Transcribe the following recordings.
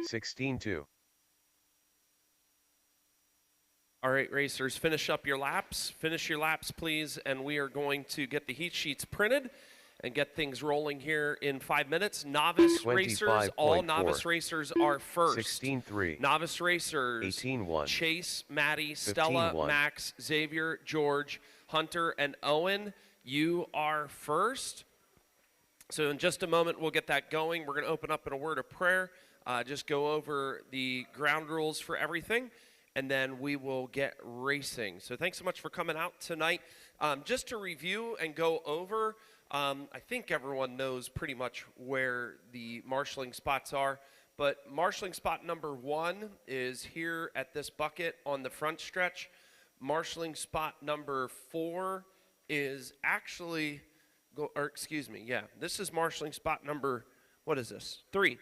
16-2. All right, racers, finish up your laps. Finish your laps, please, and we are going to get the heat sheets printed and get things rolling here in 5 minutes. Novice racers, all novice racers are first. 16-3. Novice racers, 18-1. Chase, Maddie, Stella, 15-1. Max, Xavier, George, Hunter, and Owen, you are first. So in just a moment, we'll get that going. We're going to open up in a word of prayer, just go over the ground rules for everything, and then we will get racing. So thanks so much for coming out tonight. Just to review and go over, I think everyone knows pretty much where the marshalling spots are, but marshalling spot number 1 is here at this bucket on the front stretch. Marshalling spot number 4 is actually, this is marshalling spot number, 3.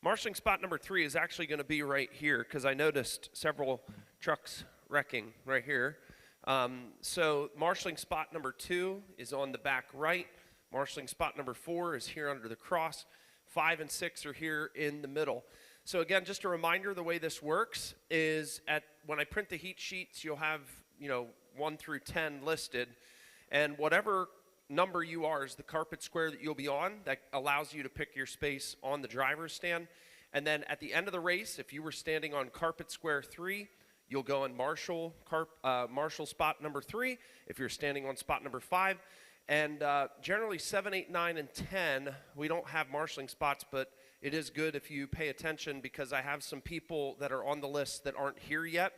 Marshalling spot number 3 is actually going to be right here because I noticed several trucks wrecking right here. So marshalling spot number 2 is on the back right. Marshalling spot number 4 is here under the cross. 5 and 6 are here in the middle. So again, just a reminder, the way this works is when I print the heat sheets, you'll have 1 through 10 listed, and whatever number you are is the carpet square that you'll be on. That allows you to pick your space on the driver's stand. And then at the end of the race, if you were standing on carpet square 3, you'll go in marshal spot number 3. If you're standing on spot number 5, and generally 7, 8, 9, and 10, we don't have marshalling spots, but it is good if you pay attention because I have some people that are on the list that aren't here yet.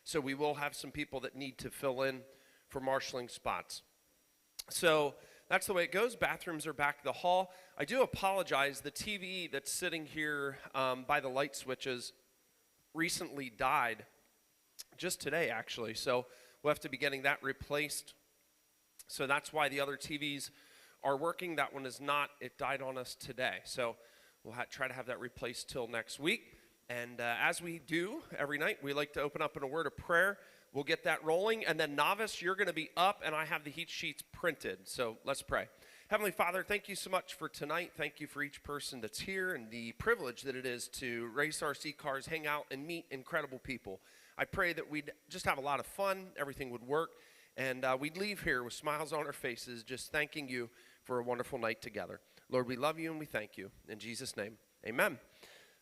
So we will have some people that need to fill in for marshalling spots. So that's the way it goes. Bathrooms are back to the hall. I do apologize. The TV that's sitting here by the light switches recently died just today, actually. So we'll have to be getting that replaced. So that's why the other TVs are working. That one is not. It died on us today. So we'll try to have that replaced till next week. And as we do every night, we like to open up in a word of prayer. We'll get that rolling, and then novice, you're going to be up, and I have the heat sheets printed. So let's pray. Heavenly Father, thank you so much for tonight. Thank you for each person that's here and the privilege that it is to race RC cars, hang out, and meet incredible people. I pray that we'd just have a lot of fun, everything would work, and we'd leave here with smiles on our faces, just thanking you for a wonderful night together. Lord, we love you and we thank you. In Jesus' name, amen.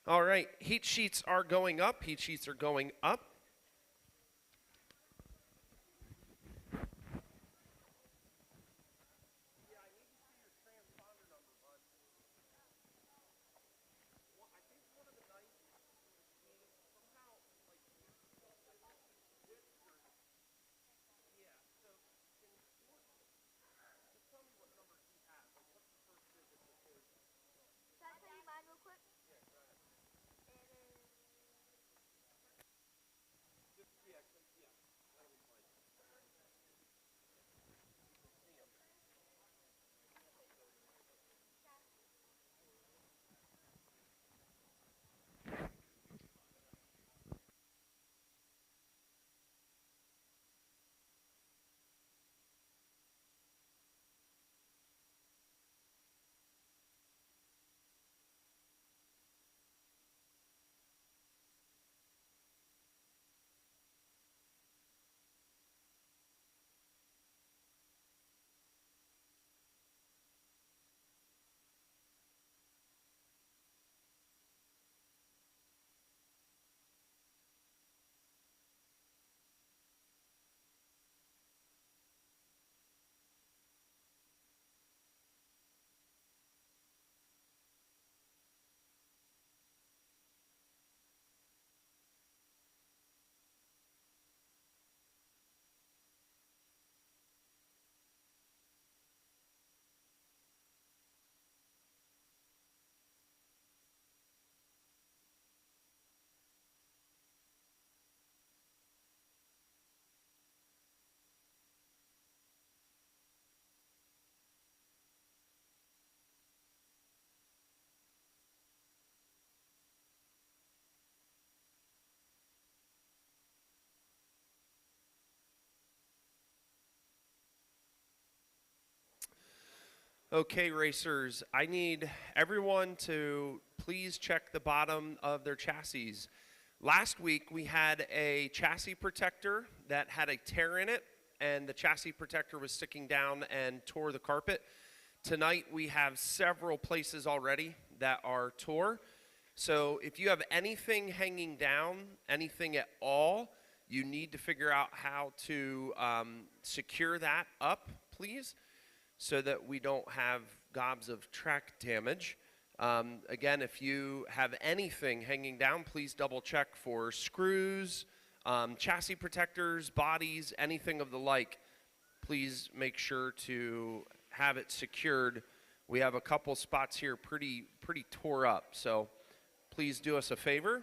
All right, heat sheets are going up. Heat sheets are going up. Okay, racers, I need everyone to please check the bottom of their chassis. Last week we had a chassis protector that had a tear in it, and the chassis protector was sticking down and tore the carpet. Tonight we have several places already that are tore. So if you have anything hanging down, anything at all, you need to figure out how to secure that up, please, so that we don't have gobs of track damage. Again, if you have anything hanging down, please double check for screws, chassis protectors, bodies, anything of the like. Please make sure to have it secured. We have a couple spots here pretty tore up, so please do us a favor.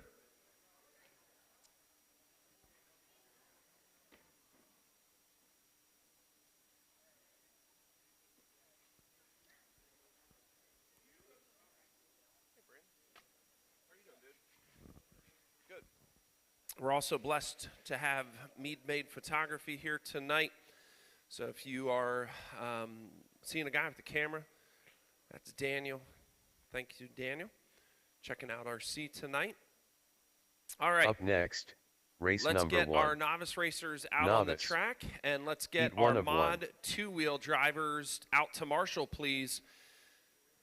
We're also blessed to have Mead Made Photography here tonight. So if you are seeing a guy with the camera, that's Daniel. Thank you, Daniel. Checking out our seat tonight. All right. Up next, race let's number 1. Let's get our novice racers out on the track, and let's get Heat our mod two-wheel drivers out to Marshall, please.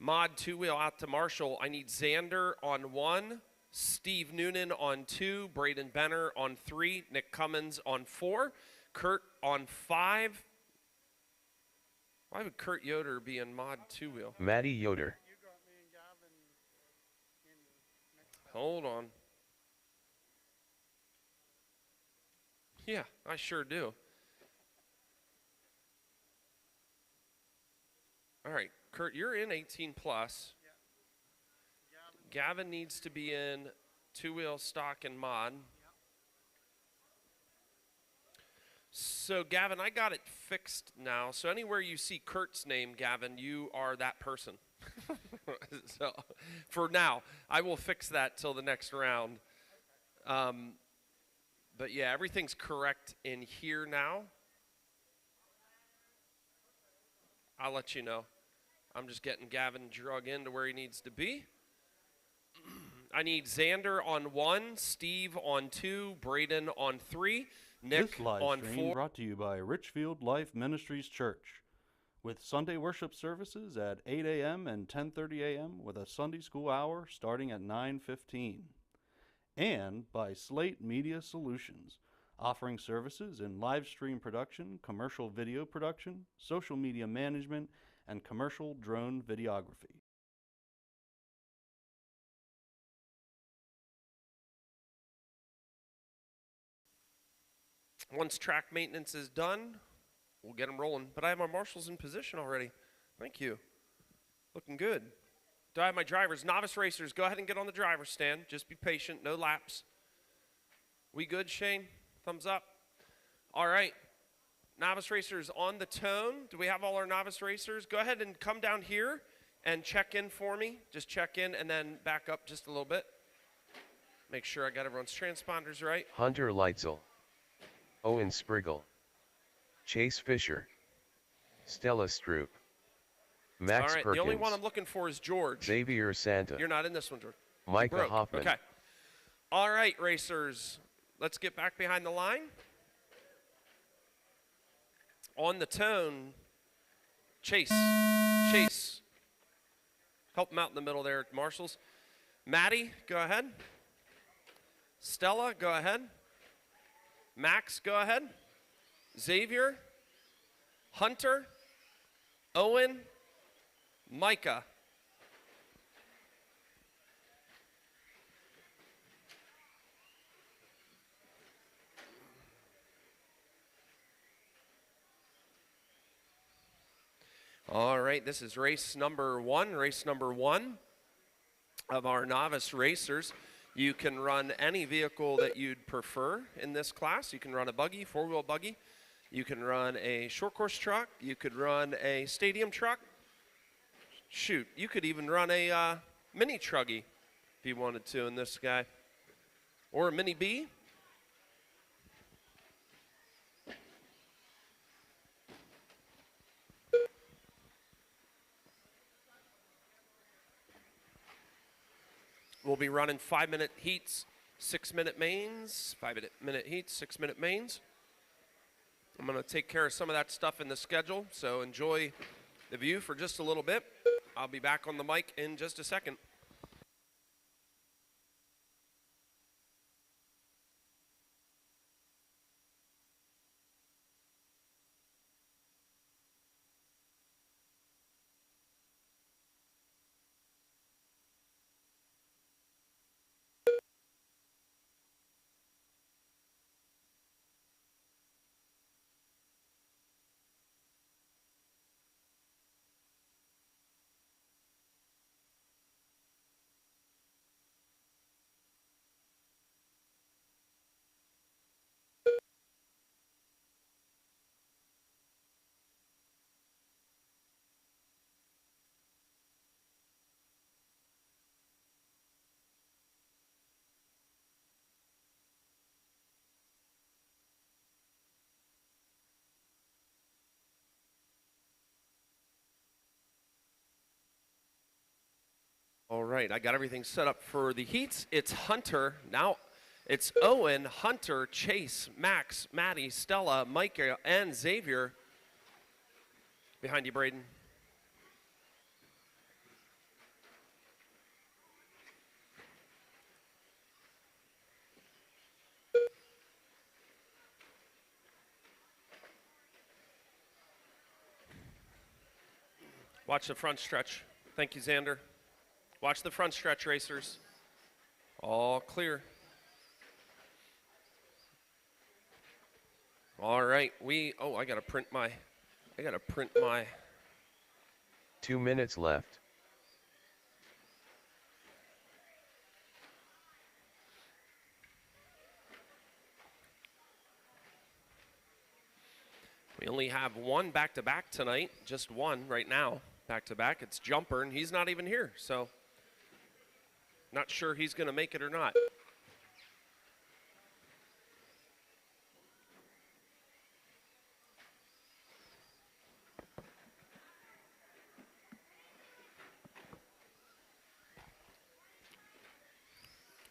Mod two-wheel out to Marshall. I need Xander on 1. Steve Noonan on 2, Braden Benner on 3, Nick Cummins on 4, Kurt on 5. Why would Kurt Yoder be in mod 2-wheel? Matty Yoder. Hold on. Yeah, I sure do. All right, Kurt, you're in 18 plus. Gavin needs to be in two-wheel stock and mod. So, Gavin, I got it fixed now. So anywhere you see Kurt's name, Gavin, you are that person. So, for now, I will fix that till the next round. But, yeah, everything's correct in here now. I'll let you know. I'm just getting Gavin drug into where he needs to be. I need Xander on 1, Steve on 2, Braden on 3, Nick this live on stream 4. Brought to you by Richfield Life Ministries Church, with Sunday worship services at 8 a.m. and 10:30 a.m. with a Sunday school hour starting at 9:15, and by Slate Media Solutions, offering services in live stream production, commercial video production, social media management, and commercial drone videography. Once track maintenance is done, we'll get them rolling. But I have my marshals in position already. Thank you. Looking good. Do I have my drivers? Novice racers, go ahead and get on the driver's stand. Just be patient. No laps. We good, Shane? Thumbs up. All right. Novice racers on the tone. Do we have all our novice racers? Go ahead and come down here and check in for me. Just check in and then back up just a little bit. Make sure I got everyone's transponders right. Hunter Leitzel. Owen Spriggle, Chase Fisher, Stella Stroop, Max All right, Perkins. the only one I'm looking for is George. Xavier Santa. You're not in this one, George. Micah Hoffman. Okay. All right, racers. Let's get back behind the line. On the tone, Chase. Chase. Help him out in the middle there, marshals. Maddie, go ahead. Stella, go ahead. Max, go ahead. Xavier, Hunter, Owen, Micah. All right, this is race number 1 of our novice racers. You can run any vehicle that you'd prefer in this class. You can run a buggy, 4-wheel buggy. You can run a short course truck. You could run a stadium truck. Shoot, you could even run a mini truggy if you wanted to in this guy. Or a mini B. We'll be running 5-minute heats, 6-minute mains, 5-minute heats, 6-minute mains. I'm going to take care of some of that stuff in the schedule, so enjoy the view for just a little bit. I'll be back on the mic in just a second. All right, I got everything set up for the heats. It's Hunter. Now it's Owen, Hunter, Chase, Max, Maddie, Stella, Micah, and Xavier. Behind you, Braden. Watch the front stretch. Thank you, Xander. Watch the front stretch, racers. All clear. All right, I gotta print my. 2 minutes left. We only have one back-to-back tonight, just one right now, back-to-back. It's Jumper, and he's not even here, so not sure he's going to make it or not.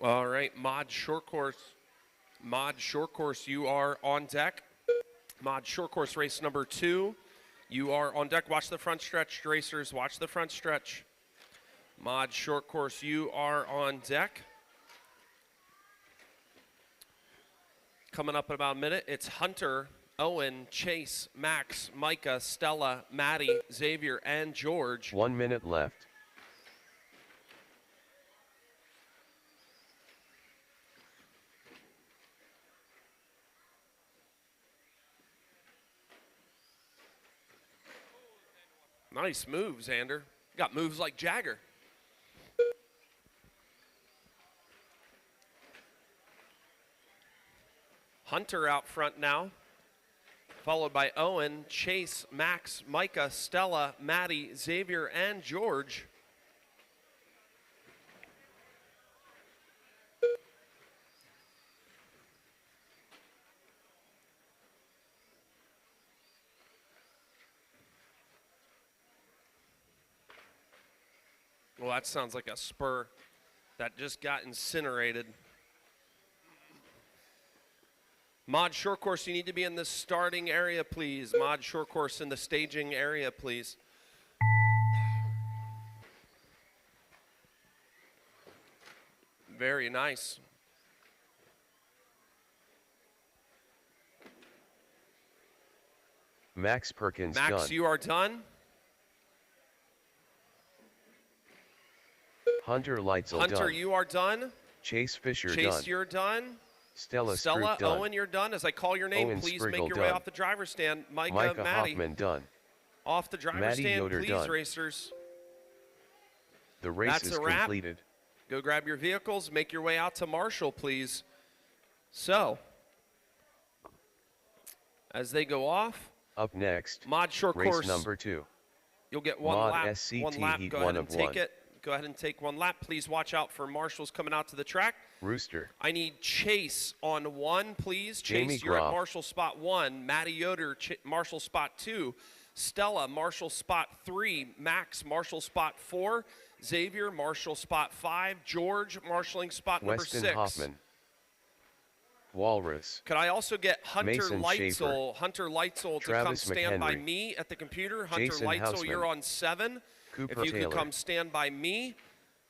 All right, Mod Short Course, you are on deck. Mod Short Course race number 2, you are on deck. Watch the front stretch, racers. Watch the front stretch. Mod Short Course, you are on deck. Coming up in about a minute, it's Hunter, Owen, Chase, Max, Micah, Stella, Maddie, Xavier, and George. 1 minute left. Nice move, Xander. Got moves like Jagger. Hunter out front now, followed by Owen, Chase, Max, Micah, Stella, Maddie, Xavier, and George. Well, that sounds like a spur that just got incinerated. Mod Short Course, you need to be in the starting area, please. Mod Short Course in the staging area, please. Very nice. Max Perkins Max, done. you are done. Hunter Leitzel Hunter, done. you are done. Chase Fisher Chase, done. you're done. Stella Stroop done. Owen, you're done. As I call your name, Owen please Spriggle make your way done. off the driver's stand. Micah Maddie, Hoffman done. off the driver's Maddie stand, Yoder please, done. racers. The race That's is a wrap. completed. Go grab your vehicles. Make your way out to Marshall, please. So, as they go off, Up next, Mod Short race Course, number 2. you'll get one Mod lap. SCT One lap. Heat Go 1 ahead and of take 1. it. Go ahead and take one lap. Please watch out for Marshall's coming out to the track. Rooster. I need Chase on 1, please. Jamie Chase, you're at Groff. Marshall spot 1. Maddie Yoder, Marshall spot 2. Stella, Marshall spot 3. Max, Marshall spot 4. Xavier, marshal spot 5. George, marshaling spot number Weston 6. Hoffman. Walrus. Could I also get Hunter Mason Leitzel, Hunter Leitzel to come Travis stand by McHenry. me at the computer? Hunter Jason Leitzel, Hausman. you're on 7. Cooper If you Taylor. could come stand by me,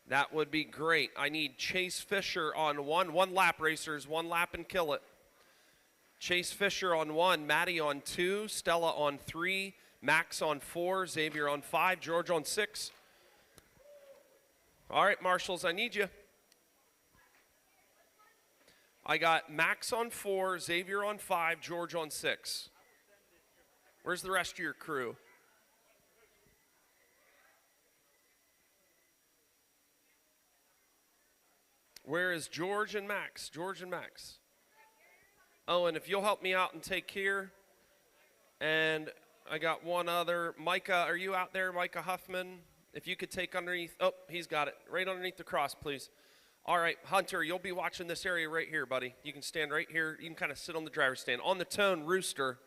that would be great. I need Chase Fisher on 1. 1 lap, racers. 1 lap and kill it. Chase Fisher on 1. Maddie on 2. Stella on 3. Max on 4. Xavier on 5. George on 6. All right, marshals, I need you. I got Max on 4, Xavier on 5, George on 6. Where's the rest of your crew? Where is George and Max? George and Max. Oh, and if you'll help me out and take here. And I got one other. Micah, are you out there, Micah Huffman? If you could take underneath. Oh, he's got it. Right underneath the cross, please. All right, Hunter, you'll be watching this area right here, buddy. You can stand right here. You can kind of sit on the driver's stand. On the tone, Rooster,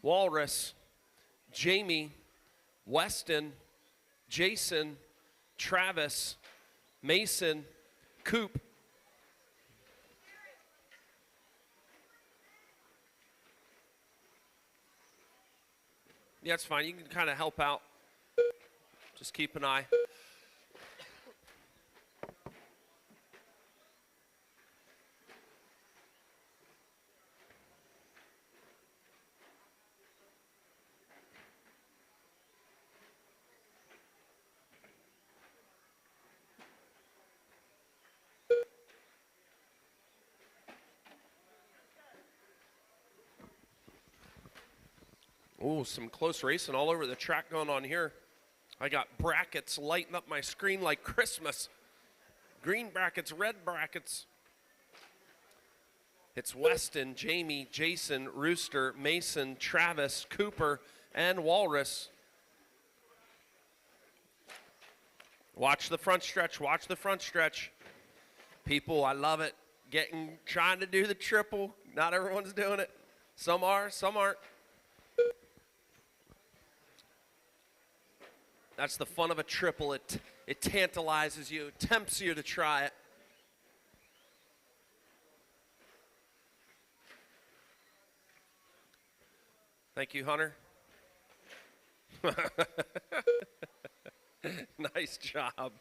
Walrus, Jamie, Weston, Jason, Travis, Mason, Coop. Yeah, it's fine. You can kind of help out. Just keep an eye. Ooh, some close racing all over the track going on here. I got brackets lighting up my screen like Christmas. Green brackets, red brackets. It's Weston, Jamie, Jason, Rooster, Mason, Travis, Cooper, and Walrus. Watch the front stretch, watch the front stretch. People, I love it. Trying to do the triple. Not everyone's doing it. Some are, some aren't. That's the fun of a triple. It tantalizes you, tempts you to try it. Thank you, Hunter. Nice job.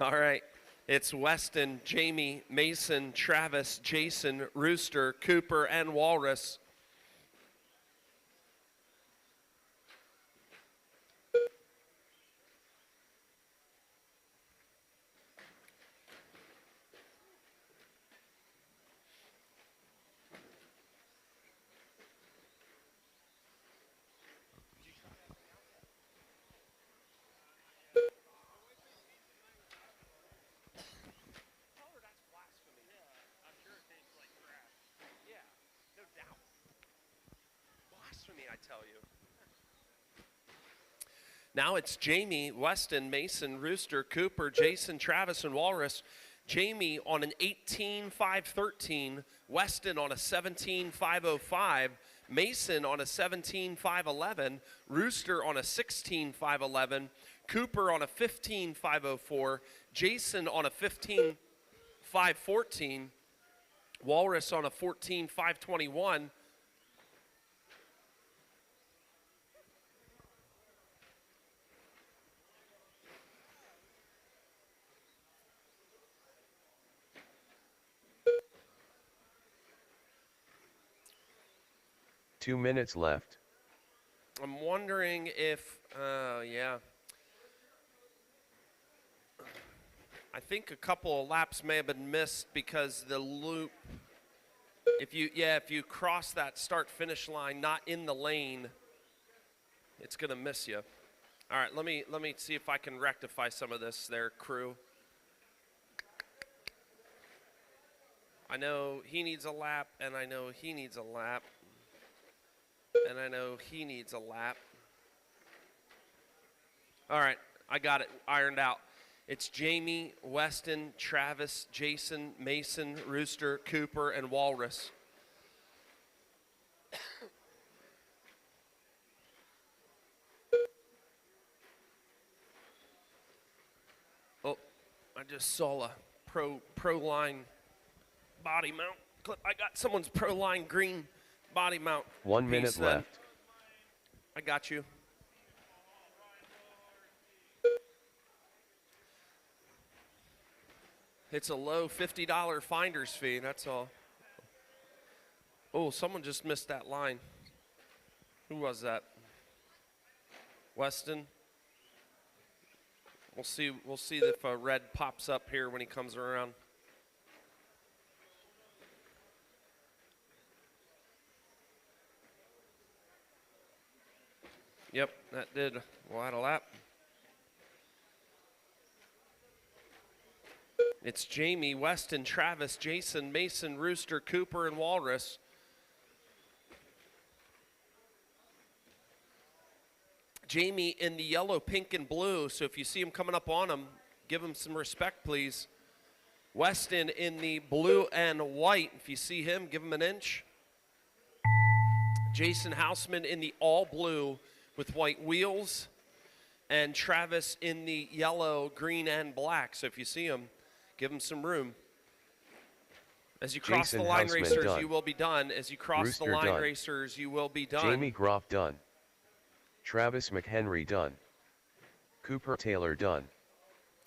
All right. It's Weston, Jamie, Mason, Travis, Jason, Rooster, Cooper, and Walrus. I tell you. Now it's Jamie, Weston, Mason, Rooster, Cooper, Jason, Travis, and Walrus. Jamie on an 18.513, Weston on a 17.505, Mason on a 17.511, Rooster on a 16.511, Cooper on a 15.504, Jason on a 15.514, Walrus on a 14.521. Two minutes left. I'm wondering if, yeah. I think a couple of laps may have been missed because the loop, if you cross that start-finish line not in the lane, it's going to miss you. All right, let me see if I can rectify some of this there, crew. I know he needs a lap, and I know he needs a lap. And I know he needs a lap. All right, I got it ironed out. It's Jamie, Weston, Travis, Jason, Mason, Rooster, Cooper, and Walrus. I just saw a pro line body mount clip. I got someone's pro line green body mount. 1 minute piece then. left. I got you. It's a low $50 finder's fee, that's all. Oh, someone just missed that line. Who was that? Weston? We'll see if red pops up here when he comes around. Yep, that did. We'll add a lap. It's Jamie, Weston, Travis, Jason, Mason, Rooster, Cooper, and Walrus. Jamie in the yellow, pink, and blue, so if you see him coming up on him, give him some respect, please. Weston in the blue and white. If you see him, give him an inch. Jason Houseman in the all blue with white wheels. And Travis in the yellow, green, and black. So if you see him, give him some room. As you cross Jason the line Houseman racers, done. you will be done. As you cross Rooster the line done. racers, you will be done. Jamie Groff done. Travis McHenry done. Cooper Taylor done.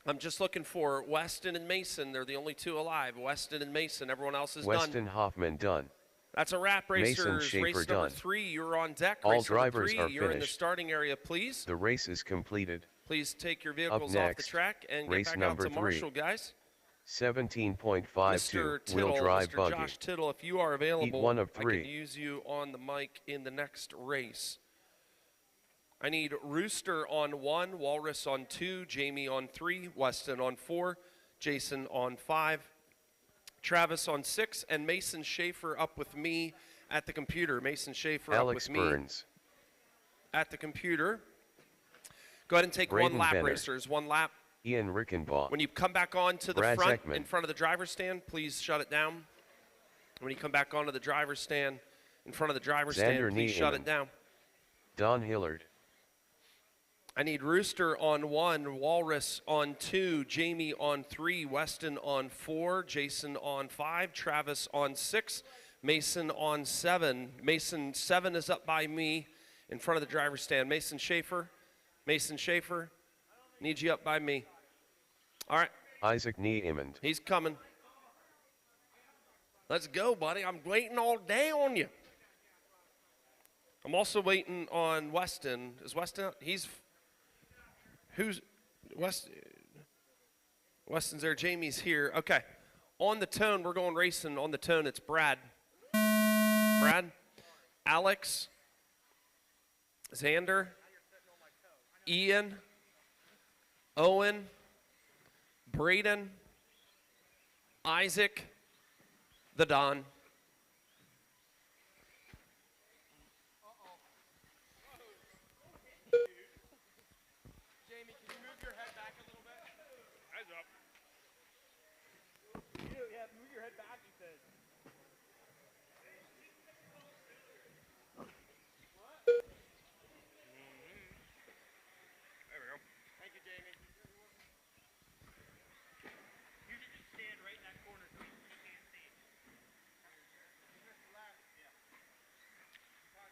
I'm just looking for Weston and Mason. They're the only two alive. Weston and Mason. Everyone else is Weston done. Hoffman done. That's a wrap, Mason racers. Schaefer Race number done. 3, you're on deck. All Race number drivers 3, are you're in the finished. starting area, please. The race is completed. Please take your vehicles Up off the next, track and get race back out number to 3. Marshall, guys. 17.52 Mr. Tittle, wheel drive Mr. buggy. Josh Tittle, if you are available, one of I 3. can use you on the mic in the next race. I need Rooster on 1, Walrus on 2, Jamie on 3, Weston on 4, Jason on 5, Travis on 6, and Mason Schaefer up with me at the computer. Mason Schaefer Alex up with Burns. me at the computer. Go ahead and take Braden one lap, Benner. racers. One lap. Ian Rickenbaugh. When you come back on to the Brad front, Zeckman. in front of the driver's stand, please shut it down. When you come back onto the driver's stand, in front of the driver's stand, Xander please shut it Niemann. down. Don Hillard. I need Rooster on 1, Walrus on 2, Jamie on 3, Weston on 4, Jason on 5, Travis on 6, Mason on 7. Mason 7 is up by me in front of the driver's stand. Mason Schaefer, need you up by me. All right, Isaac Niemand. he's coming. Let's go, buddy. I'm waiting all day on you. I'm also waiting on Weston. Is Weston out? Who's Weston's there, Jamie's here. Okay. On the tone, we're going racing. On the tone, it's Brad. Alex, Xander, Ian, Owen, Braden, Isaac, the Don.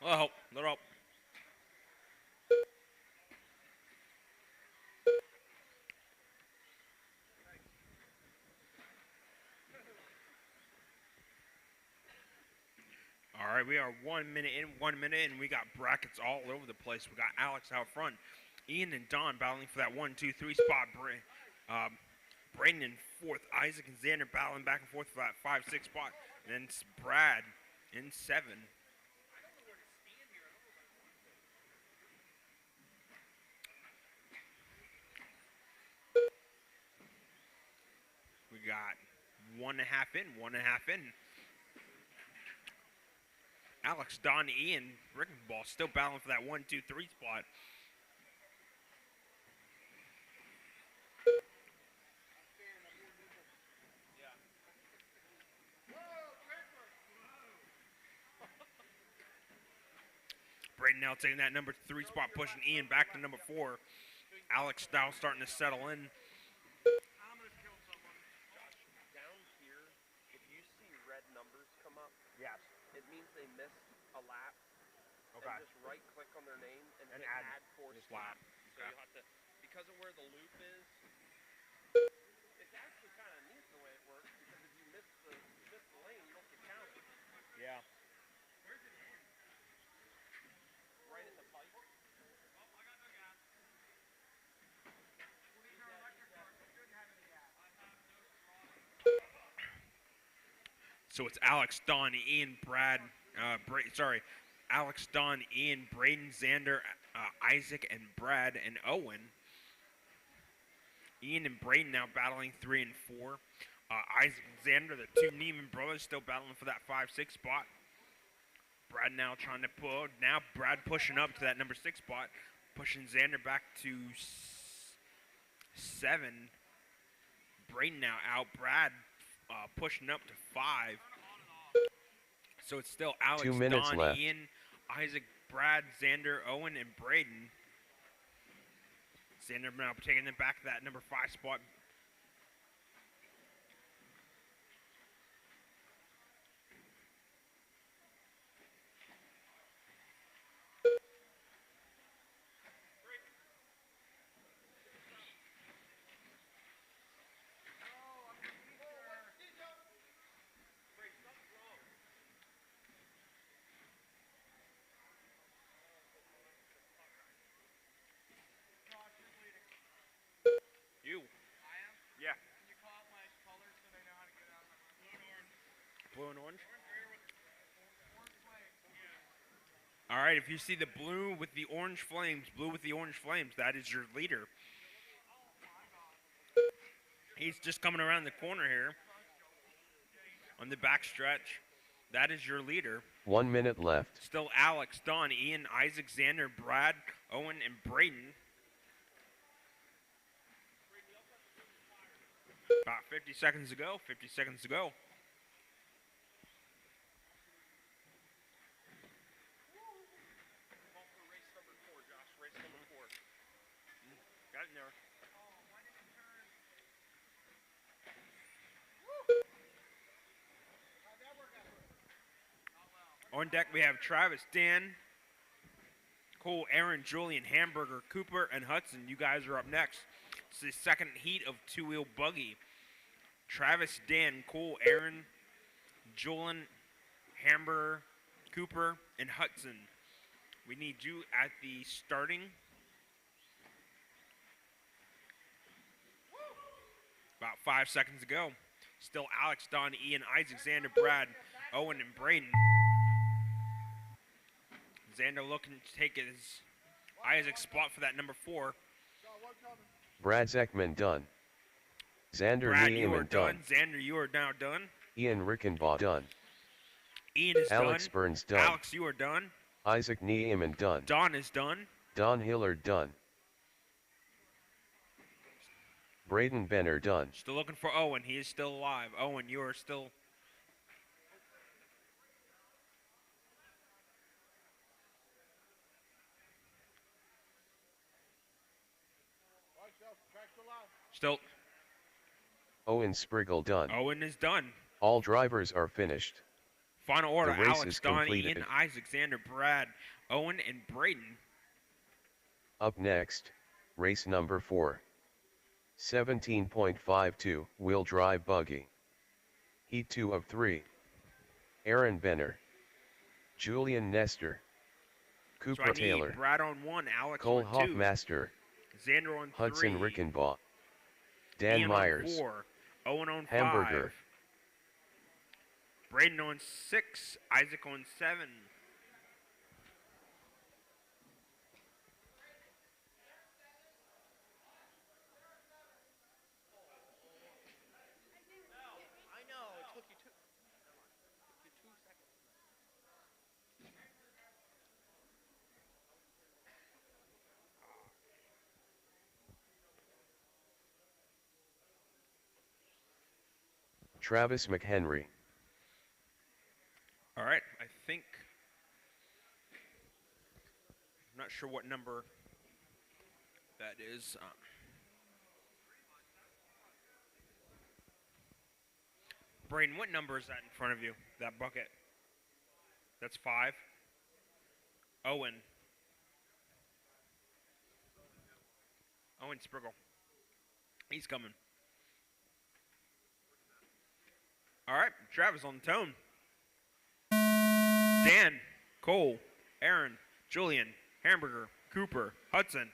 Oh, they're up. All right, we are 1 minute in, 1 minute, and we got brackets all over the place. We got Alex out front, Ian and Don battling for that 1, 2, 3 spot. Braden in 4th, Isaac and Xander battling back and forth for that 5, 6 spot. And then it's Brad in 7. We got 1.5 in, 1.5 in. Alex, Don, Ian, Rickenbaugh still battling for that 1, 2, 3 spot. Braden now taking that number 3 spot, pushing Ian back to number 4. Alex now starting to settle in. Okay. just right-click on their name and And hit add add force this lap. lap. So Okay. you'll have to, because of where the loop is, it's actually kind of neat the way it works, because if you miss the lane, you don't get counted. Yeah. Right at the pipe. So it's Alex, Don, Ian, Brad. Alex, Don, Ian, Braden, Xander, Isaac, and Brad, and Owen. Ian and Braden now battling 3 and 4. Isaac and Xander, the two Neiman brothers, still battling for that 5-6 spot. Brad now trying to pull. Now Brad pushing up to that number 6 spot, pushing Xander back to 7. Braden now out. Brad pushing up to 5. So it's still Alex, 2 minutes Don, left. Ian, Isaac, Brad, Xander, Owen, and Braden. Xander now taking them back to that number 5 spot. You. I am? Yeah. Can you call out my colors so they know how to get out of my blue and orange? Blue and orange. Orange flames. All right, if you see the blue with the orange flames, that is your leader. He's just coming around the corner here on the back stretch. That is your leader. 1 minute left. Still Alex, Don, Ian, Isaac, Xander, Brad, Owen, and Braden. About 50 seconds to go. 50 seconds to go. Call for race number 4, Josh. Race number 4. Got it in there. On deck, we have Travis, Dan, Cole, Aaron, Julian, Hamburger, Cooper, and Hudson. You guys are up next. It's the second heat of two-wheel buggy. Travis, Dan, Cole, Aaron, Julian, Hamburger, Cooper, and Hudson. We need you at the starting. About 5 seconds to go. Still Alex, Don, Ian, Isaac, Xander, Brad, Owen, and Braden. Xander looking to take his Isaac's spot for that number 4. Brad Zekman done. Xander Brad, you are Niemann done. done. Xander, you are now done. Ian Rickenbaugh done. Ian is Alex done. Burns done. Alex, you are done. Isaac Niemann done. Don is done. Don Hillard done. Braden Benner done. Still looking for Owen. He is still alive. Owen, you are still. Still, Owen Spriggle done. Owen is done. All drivers are finished. Final order, The race Alex, is Don, completed. Ian, Isaac, Xander, Brad, Owen, and Braden. Up next, race number 4. 17.52 wheel drive buggy. Heat 2 of 3. Aaron Benner. Julian Nestor. So I Cooper need Taylor. Brad on 1, Alex Cole on 2, Hoffmaster. Xander on 3, Hudson Rickenbaugh. Dan Ian Myers. on 4, Owen on 5, Hamburger. Braden on 6, Isaac on 7. I know. It took you 2 seconds. Travis McHenry. All right, I think. I'm not sure what number that is. Braden, what number is that in front of you? That bucket? That's 5. Owen. Owen Spriggle. He's coming. All right, Travis on the tone. Dan, Cole, Aaron, Julian, Hamburger, Cooper, Hudson.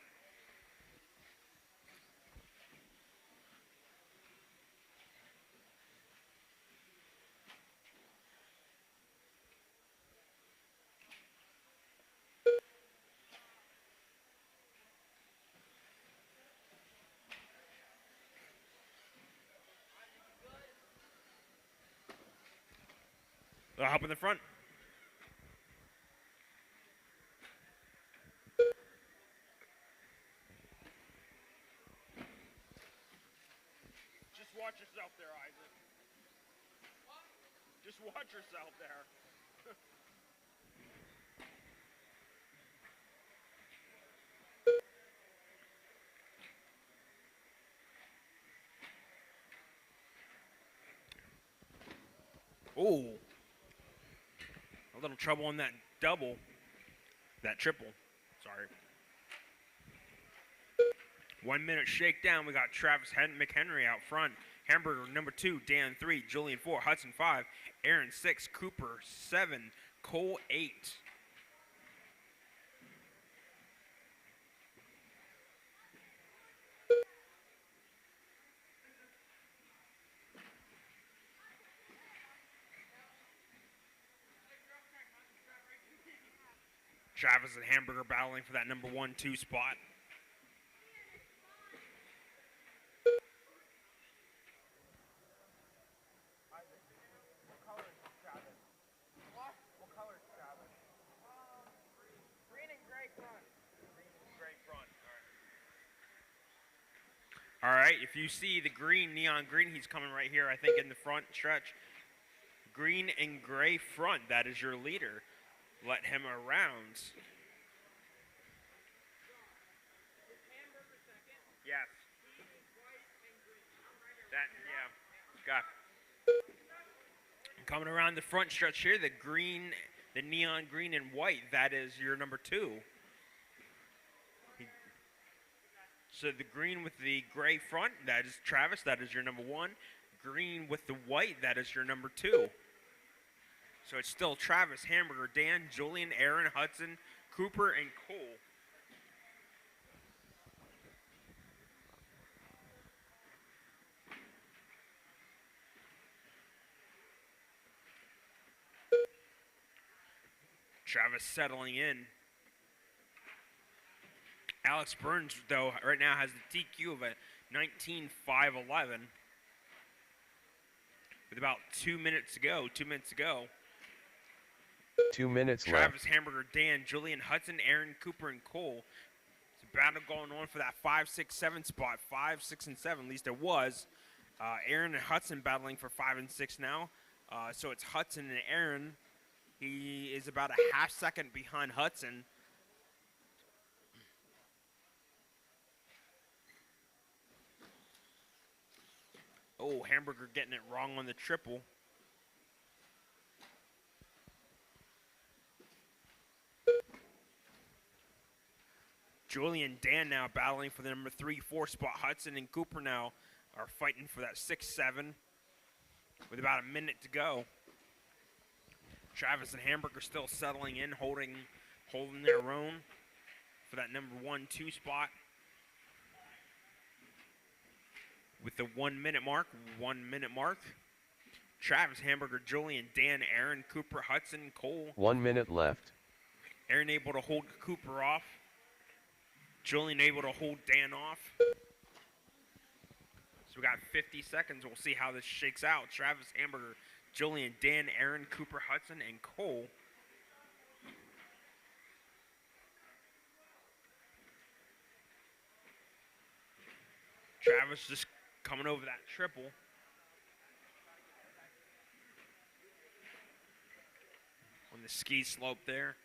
They'll hop in the front. Just watch yourself there, Isaac. Just watch yourself there. Oh. A little trouble on that double. That triple. Sorry. 1 minute shakedown. We got Travis McHenry out front. Hamburger number 2, Dan 3, Julian 4, Hudson 5, Aaron 6, Cooper 7, Cole 8. Travis and Hamburger battling for that number 1-2 spot. All right, if you see the green, neon green, he's coming right here, I think, in the front stretch. Green and gray front, that is your leader. Let him around. Yes. That, yeah. Got. Coming around the front stretch here, the green, the neon green and white, that is your number 2. So the green with the gray front, that is Travis, that is your number 1. Green with the white, that is your number 2. So it's still Travis, Hamburger, Dan, Julian, Aaron, Hudson, Cooper, and Cole. Travis settling in. Alex Burns, though, right now has the TQ of a 19.511. With about 2 minutes to go. 2 minutes to go. 2 minutes Travis, left. Hamburger, Dan, Julian, Hudson, Aaron, Cooper, and Cole. It's a battle going on for that 5, 6, 7 spot. 5, 6, and 7, at least it was. Aaron and Hudson battling for 5 and 6 now. So it's Hudson and Aaron. He is about a half second behind Hudson. Oh, Hamburger getting it wrong on the triple. Julian and Dan now battling for the number 3, 4 spot. Hudson and Cooper now are fighting for that 6, 7 with about a minute to go. Travis and Hamburger still settling in, holding their own for that number 1, 2 spot. With the 1 minute mark, 1 minute mark. Travis, Hamburger, Julian, Dan, Aaron, Cooper, Hudson, Cole. 1 minute left. Aaron able to hold Cooper off. Julian able to hold Dan off. So we got 50 seconds. We'll see how this shakes out. Travis, Hamburger, Julian, Dan, Aaron, Cooper, Hudson, and Cole. Travis just coming over that triple. On the ski slope there.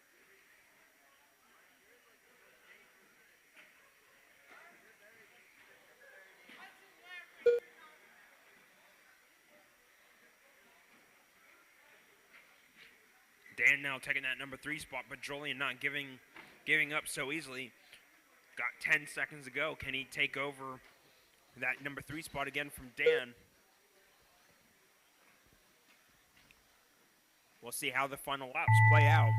Dan now taking that number 3 spot, but Julian not giving up so easily. Got 10 seconds to go. Can he take over that number 3 spot again from Dan? We'll see how the final laps play out.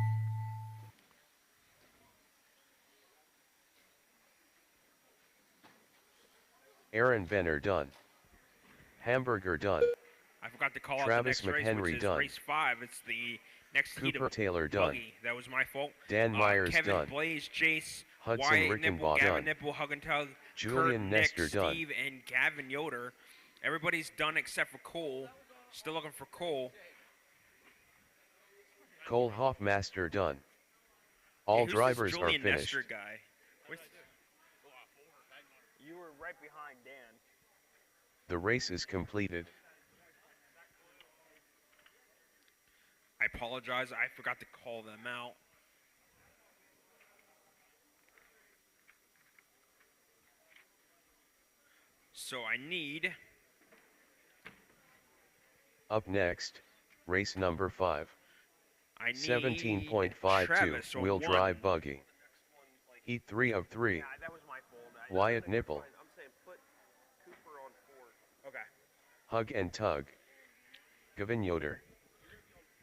Aaron Benner done. Hamburger done. I forgot to call Travis out the next race, McHenry which is done. race 5. It's the next heat Cooper of Taylor done. buggy. That was my fault. Dan Myers Kevin, done. Blaze, Jace, Hudson Wyatt, Nipple, Rickenbaugh Gavin done. Nipple, Hug and Tug, Julian Kurt, Nestor Nick, done. Steve, and Gavin Yoder. Everybody's done except for Cole. Still looking for Cole. Cole Hoffmaster done. All Hey, who's drivers this are Julian finished. Nestor guy? You were right behind Dan. The race is completed. I apologize. I forgot to call them out. So I need Up next, race number 5. I need 17.52 Travis on wheel 1. drive buggy. Heat 3 of 3. That was my fault. Wyatt Nipple. I'm saying put Cooper on 4. Okay. Hug and Tug. Gavin Yoder.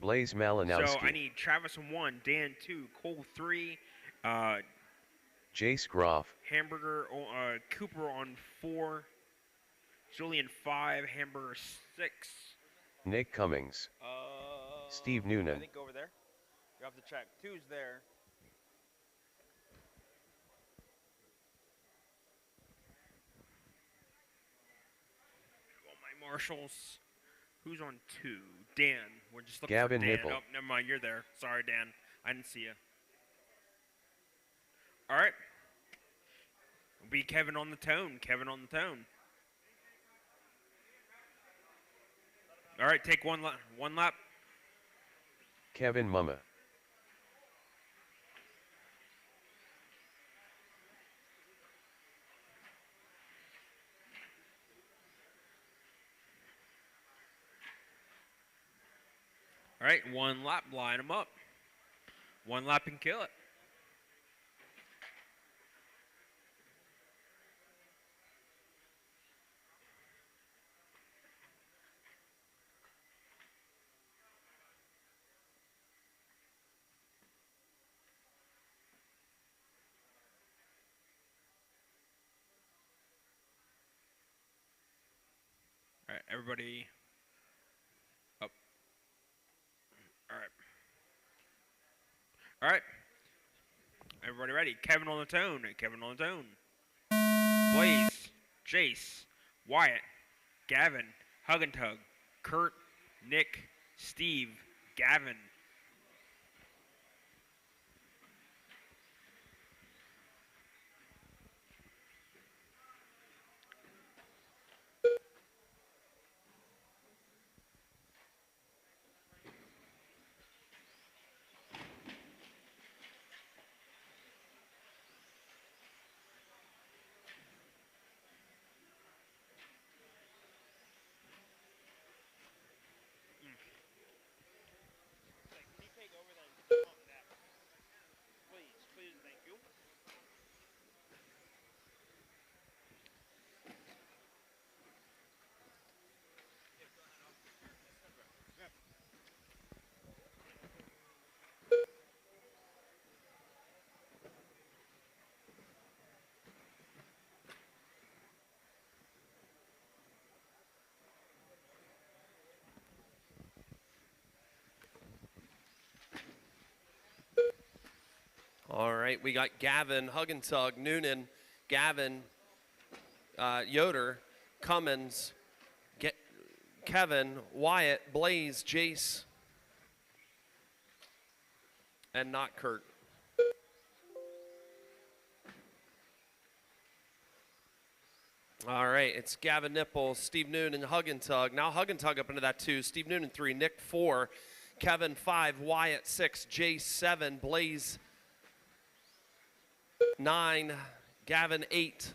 Blaze Malinowski. So I need Travis on 1, Dan 2, Cole 3, Jace Groff. Hamburger, Cooper on 4, Julian 5, Hamburger 6. Nick Cummings. Steve Noonan. I think over there. You have to check. 2's there. Well, my marshals. Who's on 2? Dan. We're just looking Gavin for Dan. Nipple. Oh, never mind. You're there. Sorry, Dan. I didn't see you. All right. It'll be Kevin on the tone. Kevin on the tone. All right. Take one lap. Kevin Mumma. All right, 1 lap, line them up. 1 lap and kill it. All right, everybody up. All right. All right. Everybody ready? Kevin on the tone. Kevin on the tone. Blaze, Jace, Wyatt, Gavin, Hug and Tug, Kurt, Nick, Steve, Gavin. Please, thank you. All right, we got Gavin, Hug and Tug, Noonan, Gavin, Yoder, Cummins, Kevin, Wyatt, Blaze, Jace, and not Kurt. All right, it's Gavin Nipple, Steve Noonan, Hug and Tug. Now Hug and Tug up into that 2. Steve Noonan 3, Nick 4, Kevin 5, Wyatt 6, Jace 7, Blaze 9, Gavin 8.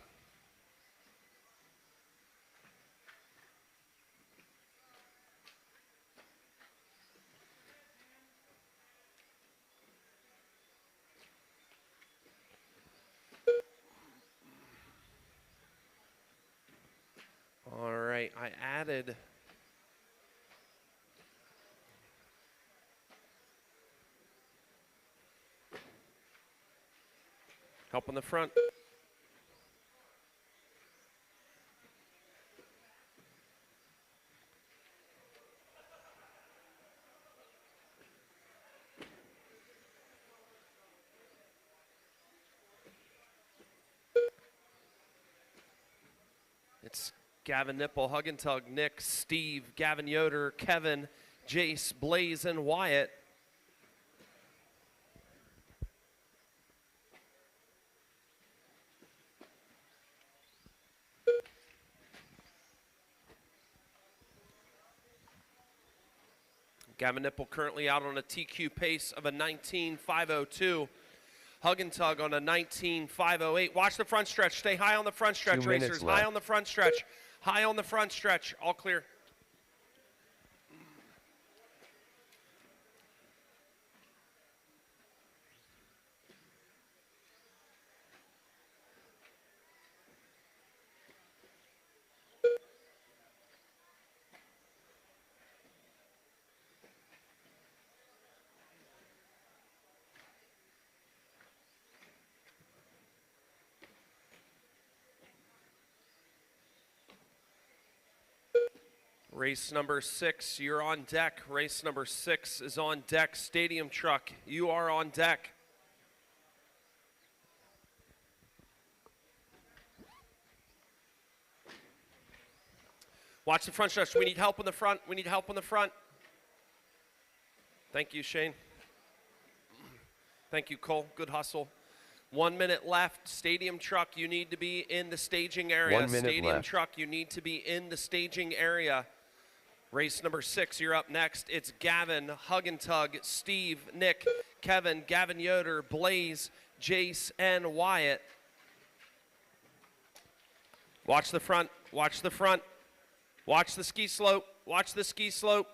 right, I added. Help on the front. It's Gavin Nipple, Hug and Tug, Nick, Steve, Gavin Yoder, Kevin, Jace, Blaze, and Wyatt. Gavin Nipple currently out on a TQ pace of a 19.502. Hug and Tug on a 19.508. Watch the front stretch. Stay high on the front stretch, 2 minutes racers. left. High on the front stretch. High on the front stretch. All clear. Race number 6, you're on deck. Race number 6 is on deck. Stadium truck, you are on deck. Watch the front stretch. We need help on the front. We need help on the front. Thank you, Shane. Thank you, Cole. Good hustle. 1 minute left. Stadium truck, you need to be in the staging area. 1 minute Stadium left. truck, you need to be in the staging area. Race number 6, you're up next. It's Gavin, Hug and Tug, Steve, Nick, Kevin, Gavin Yoder, Blaze, Jace, and Wyatt. Watch the front. Watch the front. Watch the ski slope. Watch the ski slope.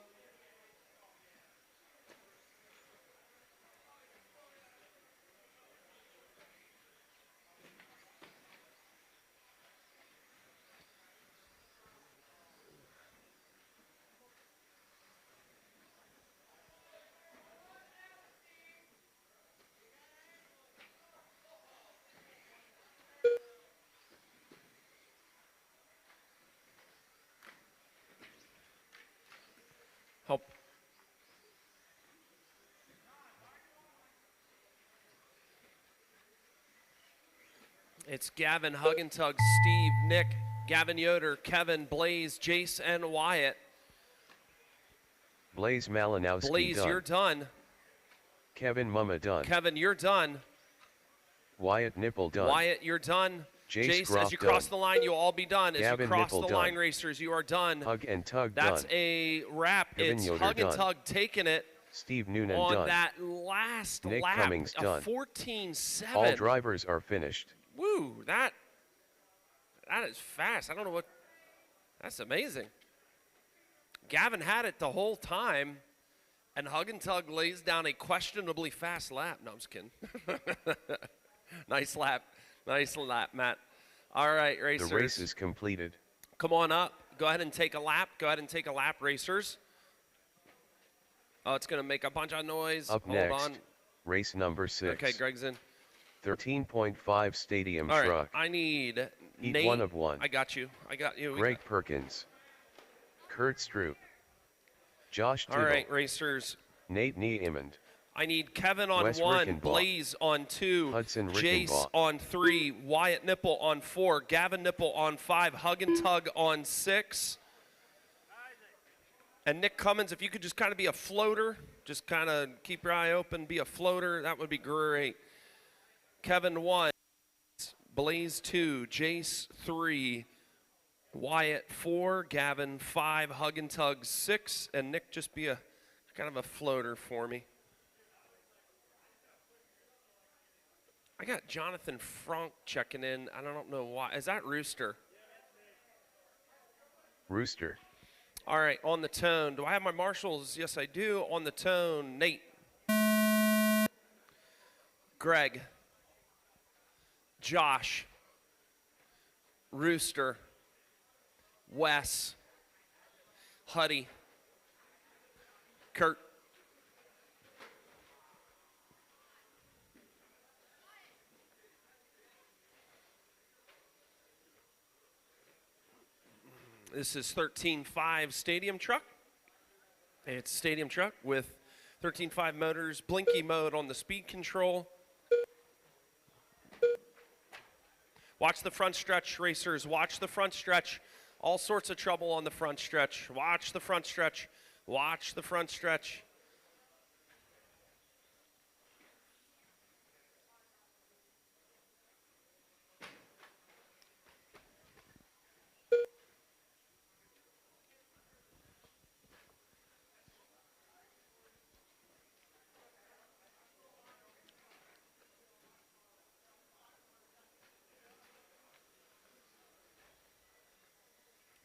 Help. It's Gavin, Hug and Tug, Steve, Nick, Gavin Yoder, Kevin, Blaze, Jace, and Wyatt. Blaze Malinowski Blaze, done. you're done. Kevin Mumma done. Kevin, you're done. Wyatt Nipple done. Wyatt, you're done. Jace Jace, Groff as you cross done. the line, you'll all be done. As Gavin you cross Nipple the line, done. racers, you are done. Hug and Tug That's done. a wrap. Kevin It's Yoder Hug and done. Tug taking it Steve Noonan on done. that last Nick lap. Cummings A done. 14.7. All drivers are finished. Woo, that is fast. I don't know what, that's amazing. Gavin had it the whole time, and Hug and Tug lays down a questionably fast lap. No, I'm just kidding. Nice lap. Nice lap, Matt. All right, racers. The race is completed. Come on up. Go ahead and take a lap. Go ahead and take a lap, racers. Oh, it's going to make a bunch of noise. Up Hold next, on. race number 6. Okay, Greg's in. 13.5 stadium All right, truck. I need Heat Nate. 1 of 1. I got you. I got you. We Greg Perkins. Kurt Stroop. Josh All Tittle. right, racers. Nate Niemond. I need Kevin on Wes 1, Rickenbach. Blaze on 2, Hudson Jace Rickenbach. on 3, Wyatt Nipple on 4, Gavin Nipple on 5, Hug and Tug on 6. And Nick Cummins, if you could just kind of be a floater, just kind of keep your eye open, be a floater, that would be great. Kevin 1, Blaze 2, Jace 3, Wyatt 4, Gavin 5, Hug and Tug 6, and Nick just be a kind of a floater for me. I got Jonathan Frank checking in. I don't know why. Is that Rooster? Rooster. All right, on the tone. Do I have my marshals? Yes, I do. On the tone, Nate. Greg. Josh. Rooster. Wes. Huddy, Kurt, this is 13.5 Stadium Truck. It's Stadium Truck with 13.5 motors, blinky mode on the speed control. Watch the front stretch, racers. Watch the front stretch. All sorts of trouble on the front stretch. Watch the front stretch. Watch the front stretch.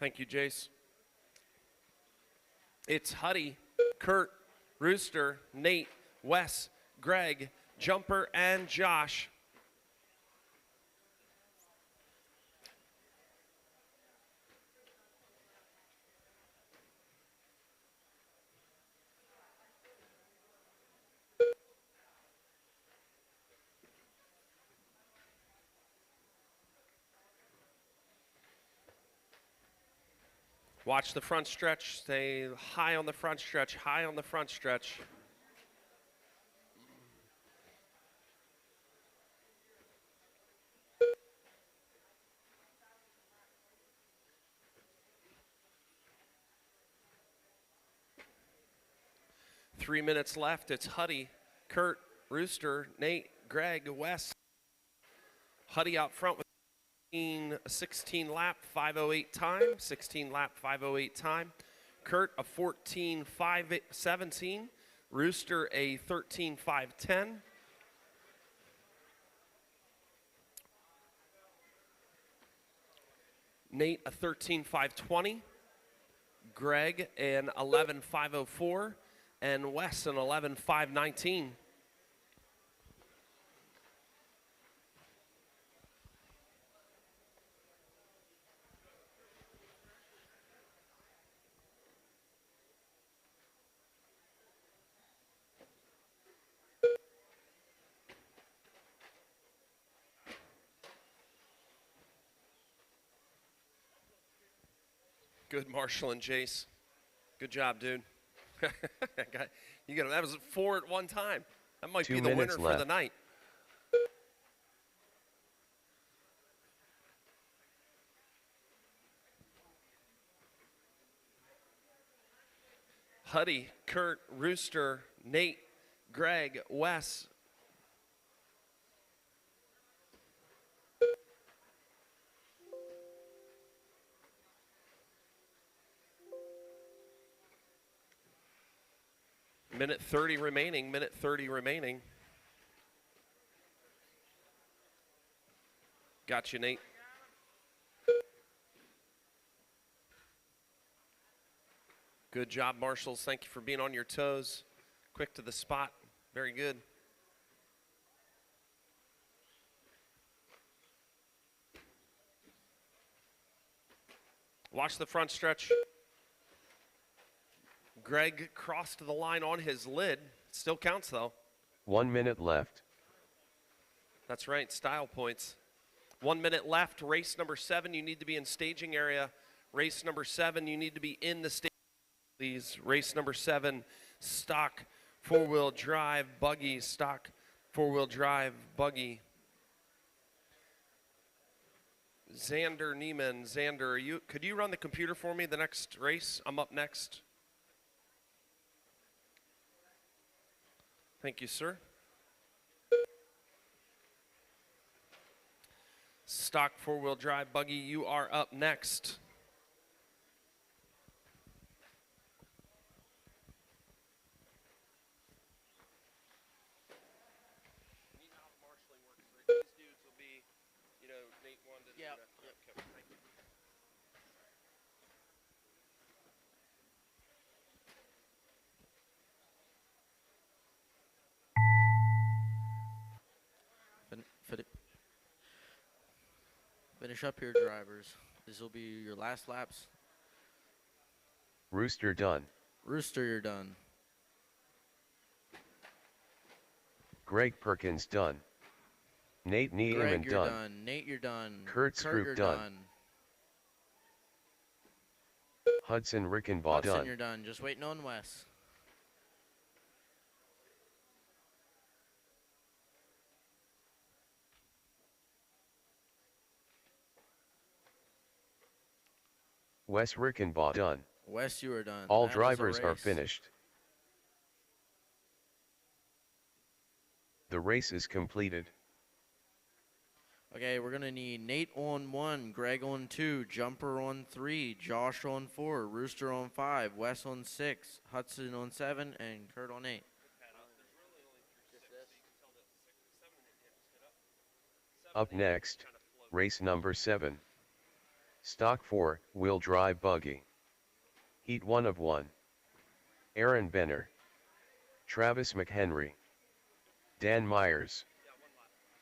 Thank you, Jace. It's Huddy, Kurt, Rooster, Nate, Wes, Greg, Jumper, and Josh. Watch the front stretch. Stay high on the front stretch, high on the front stretch. Three minutes left. It's Huddy, Kurt, Rooster, Nate, Greg, Wes. Huddy out front with 16 lap 5:08 time, 16 lap 5:08 time. Kurt a 14:5:17. Rooster a 13:5:10. Nate a 13:5:20. Greg an 11:5:04, and Wes an 11:5:19. Good, Marshall and Jace. Good job, dude. That was 4 at one time. That might 2 be the winner minutes for left. the night. Huddy, Kurt, Rooster, Nate, Greg, Wes. Minute 30 remaining, minute 30 remaining. Got you, Nate. Good job, Marshals. Thank you for being on your toes. Quick to the spot. Very good. Watch the front stretch. Greg crossed the line on his lid. Still counts, though. 1 minute left. That's right, style points. 1 minute left. Race number 7, you need to be in staging area. Race number 7, you need to be in the staging area, please. Race number 7, stock four-wheel drive buggy. Stock four-wheel drive buggy. Xander Neiman. Xander, could you run the computer for me the next race? I'm up next. Thank you, sir. Stock four-wheel drive buggy, you are up next. You know how the marshalling works, right? These dudes will be, Nate wanted to. Yep. Okay, thank you. Finish up here, drivers. This will be your last laps. Rooster done. Rooster, you're done. Greg Perkins done. Nate Niemann Greg, you're done. done. Nate, you're done. Kurt Scroop you're done. done. Hudson Rickenbaugh Hudson, done. you're done. Just waiting on Wes. Wes Rickenbaugh done. Wes, you are done. All That is a drivers are race. finished. The race is completed. Okay, we're going to need Nate on 1, Greg on 2, Jumper on 3, Josh on 4, Rooster on 5, Wes on 6, Hudson on 7, and Kurt on 8. Up next, race number 7. Stock 4, wheel drive buggy. Heat 1 of 1. Aaron Benner. Travis McHenry. Dan Myers.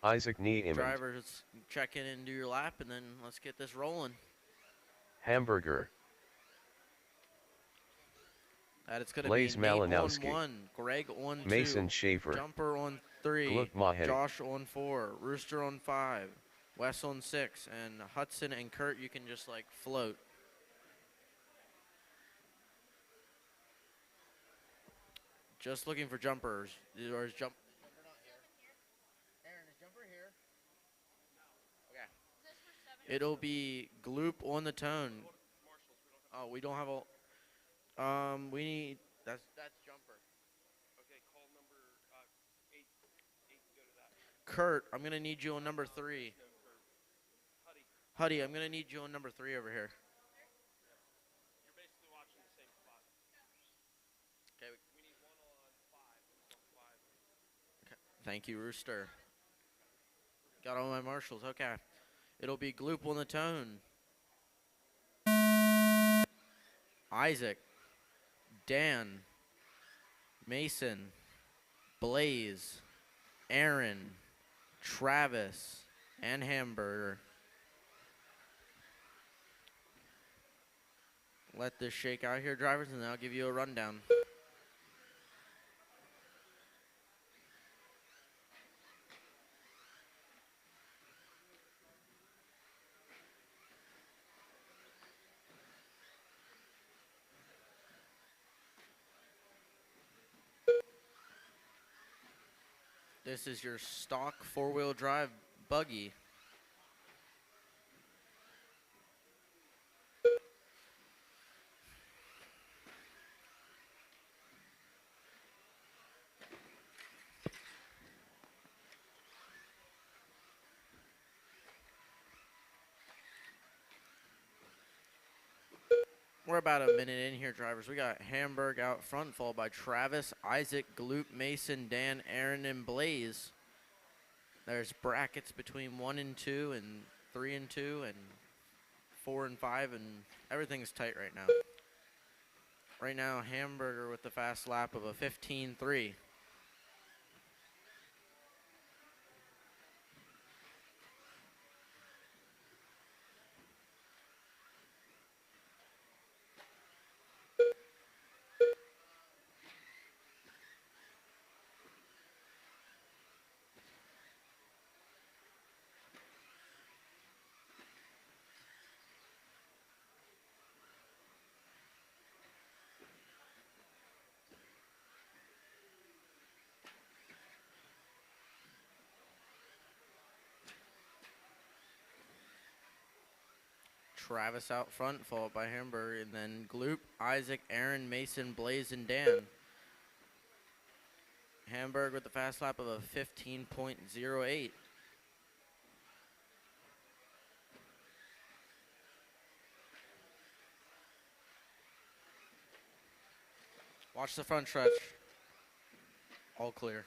Isaac Niemann. Drivers, check in and do your lap, and then let's get this rolling. Hamburger. That it's going to be Blaze Nate Malinowski. on 1, Greg on 2, Mason Schaefer. Jumper on 3, Gluck Mahe. Josh on 4, Rooster on 5, Wes on 6, and Hudson and Kurt, you can just like float. Just looking for jumpers. Or is jumper not here? Aaron, is jumper here? Okay. It'll be Gloop on the tone. Oh, we don't have a. We need. That's jumper. Okay, call number 8. 8 go to that. Kurt, I'm gonna need you on number 3. No, for Huddy. Huddy, I'm gonna need you on number 3 over here. You're basically watching the same spot. Okay. We need one on 5. Who's on 5? Thank you, Rooster. Got all my marshals. Okay. It'll be Gloop on the tone. Isaac. Dan. Mason. Blaze. Aaron. Travis. And Hamburger. Let this shake out here, drivers, and then I'll give you a rundown. This is your stock 4-wheel drive buggy. We're about a minute in here, drivers. We got Hamburg out front, followed by Travis, Isaac, Gloop, Mason, Dan, Aaron, and Blaze. There's brackets between 1 and 2, and 3 and 2, and 4 and 5, and everything's tight right now. Right now, Hamburger with the fast lap of a 15.3. Travis out front, followed by Hamburger, and then Gloop, Isaac, Aaron, Mason, Blaze, and Dan. Hamburg with the fast lap of a 15.08. Watch the front stretch. All clear.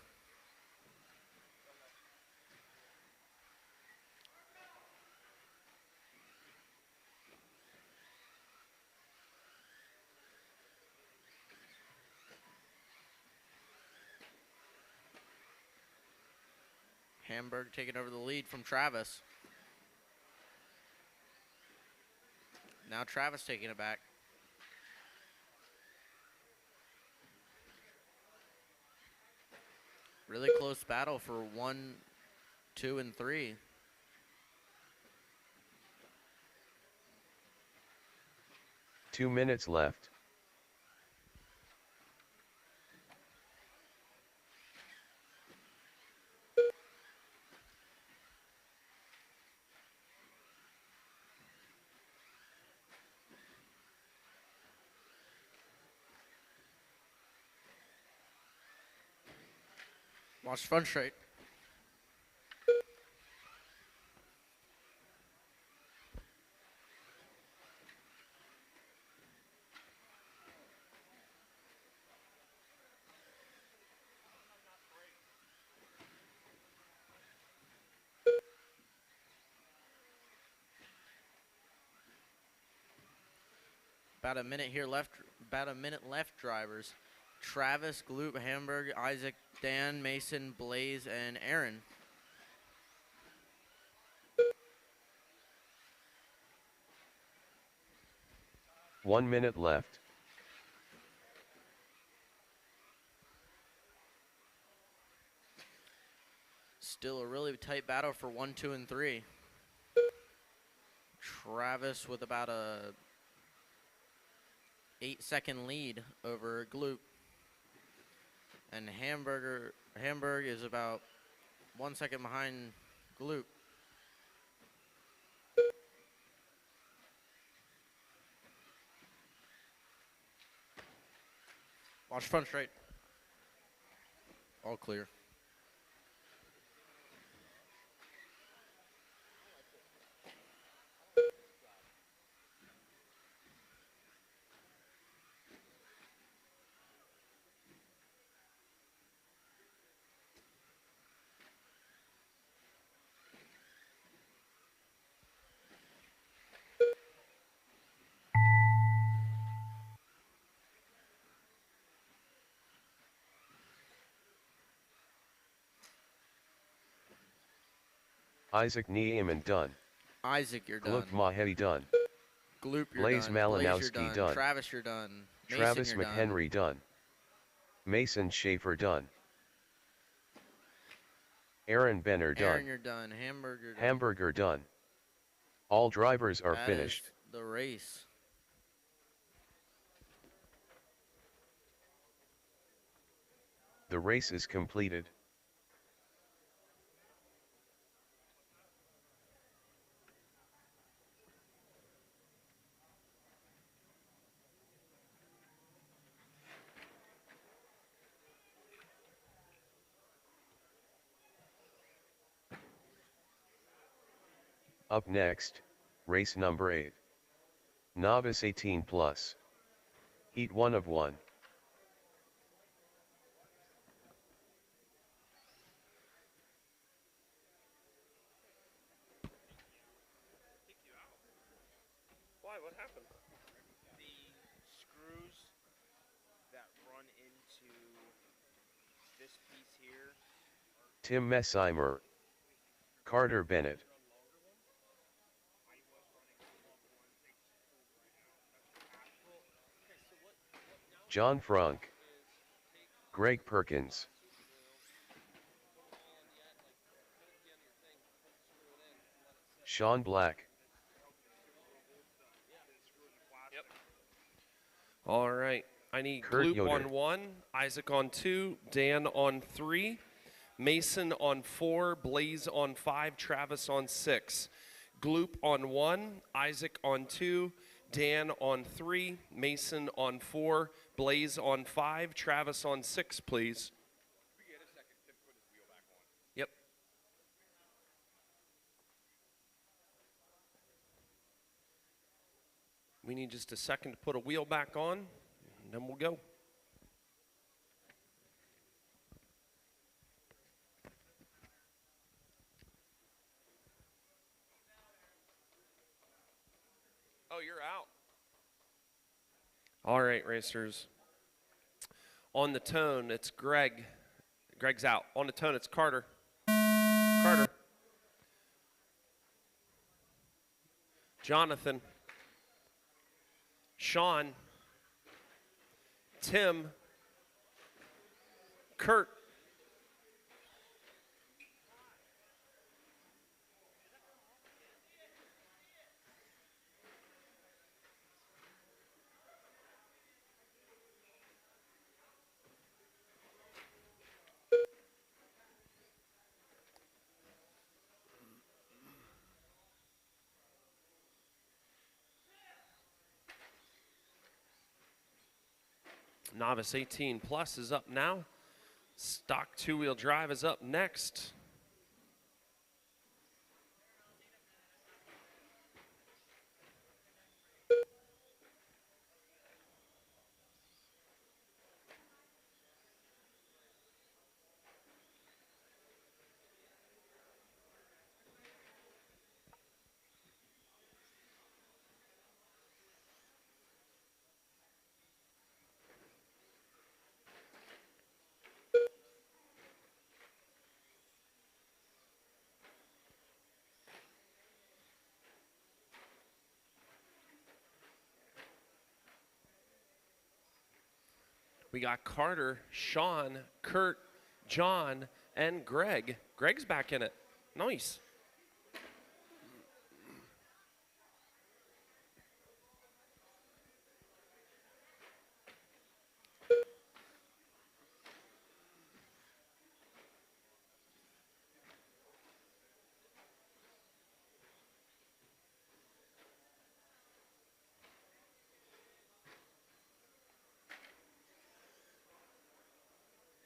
Hamburg taking over the lead from Travis. Now Travis taking it back. Really close battle for 1, 2, and 3. Two minutes left. Watch front straight. About a minute here left. About a minute left, drivers. Travis, Gloop, Hamburg, Isaac, Dan, Mason, Blaze, and Aaron. One minute left. Still a really tight battle for 1, 2, and 3. Travis with about a 8-second lead over Gloop. And Hamburg is about 1 second behind Gloop. Watch front straight. All clear. Isaac Niemann done. Isaac, you're done. Gloop Mahedi done. Gloop, you're Blaze done. Malinowski Blaze, you're done. Travis, you're done. Mason, Travis you're done. McHenry done. Mason Schaefer done. Aaron Benner done. Aaron, you're done. Hamburg, you're done. Hamburger done. All drivers are That finished. is the race. The race is completed. Up next, race number 8. Novice 18 plus. Heat 1 of 1. Why? What happened? The screws that run into this piece here. Tim Messimer. Carter Bennett. John Frank. Greg Perkins. Sean Black. All right. I need Kurt Gloop Yoder. on 1, Isaac on 2, Dan on 3, Mason on 4, Blaze on 5, Travis on 6. Gloop on 1, Isaac on 2, Dan on 3, Mason on 4, Blaze on 5, Travis on 6, please. Yep. We need just a second to put a wheel back on, and then we'll go. Oh, you're out. All right, racers. On the tone, it's Greg. Greg's out. On the tone, it's Carter. Carter. Jonathan. Sean. Tim. Kurt. Novice 18 plus is up now. Stock two-wheel drive is up next. We got Carter, Sean, Kurt, John, and Greg. Greg's back in it. Nice.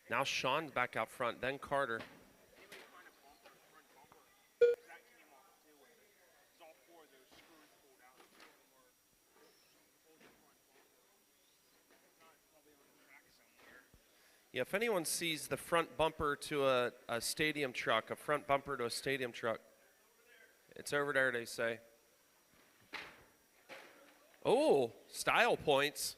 Now Sean's back out front, then Carter. Yeah, if anyone sees the front bumper to a stadium truck, it's over there, they say. Oh, style points.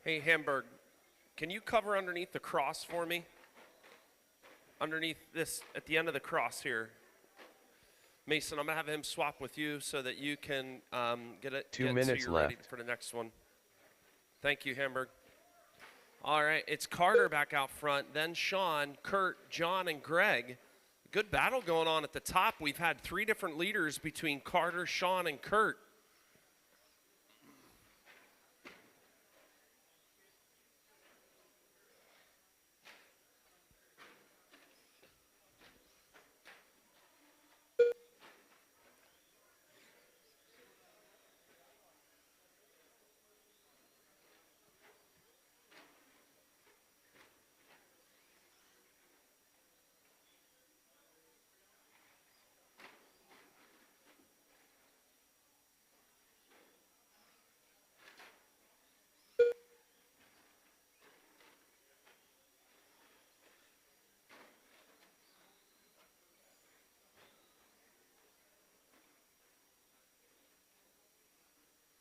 Hey, Hamburg, can you cover underneath the cross for me? Underneath this, at the end of the cross here. Mason, I'm going to have him swap with you so that you can get it. 2 minutes so you're left. ready for the next one. Thank you, Hamburg. All right, it's Carter back out front, then Sean, Kurt, John, and Greg. Good battle going on at the top. We've had 3 different leaders between Carter, Sean, and Kurt.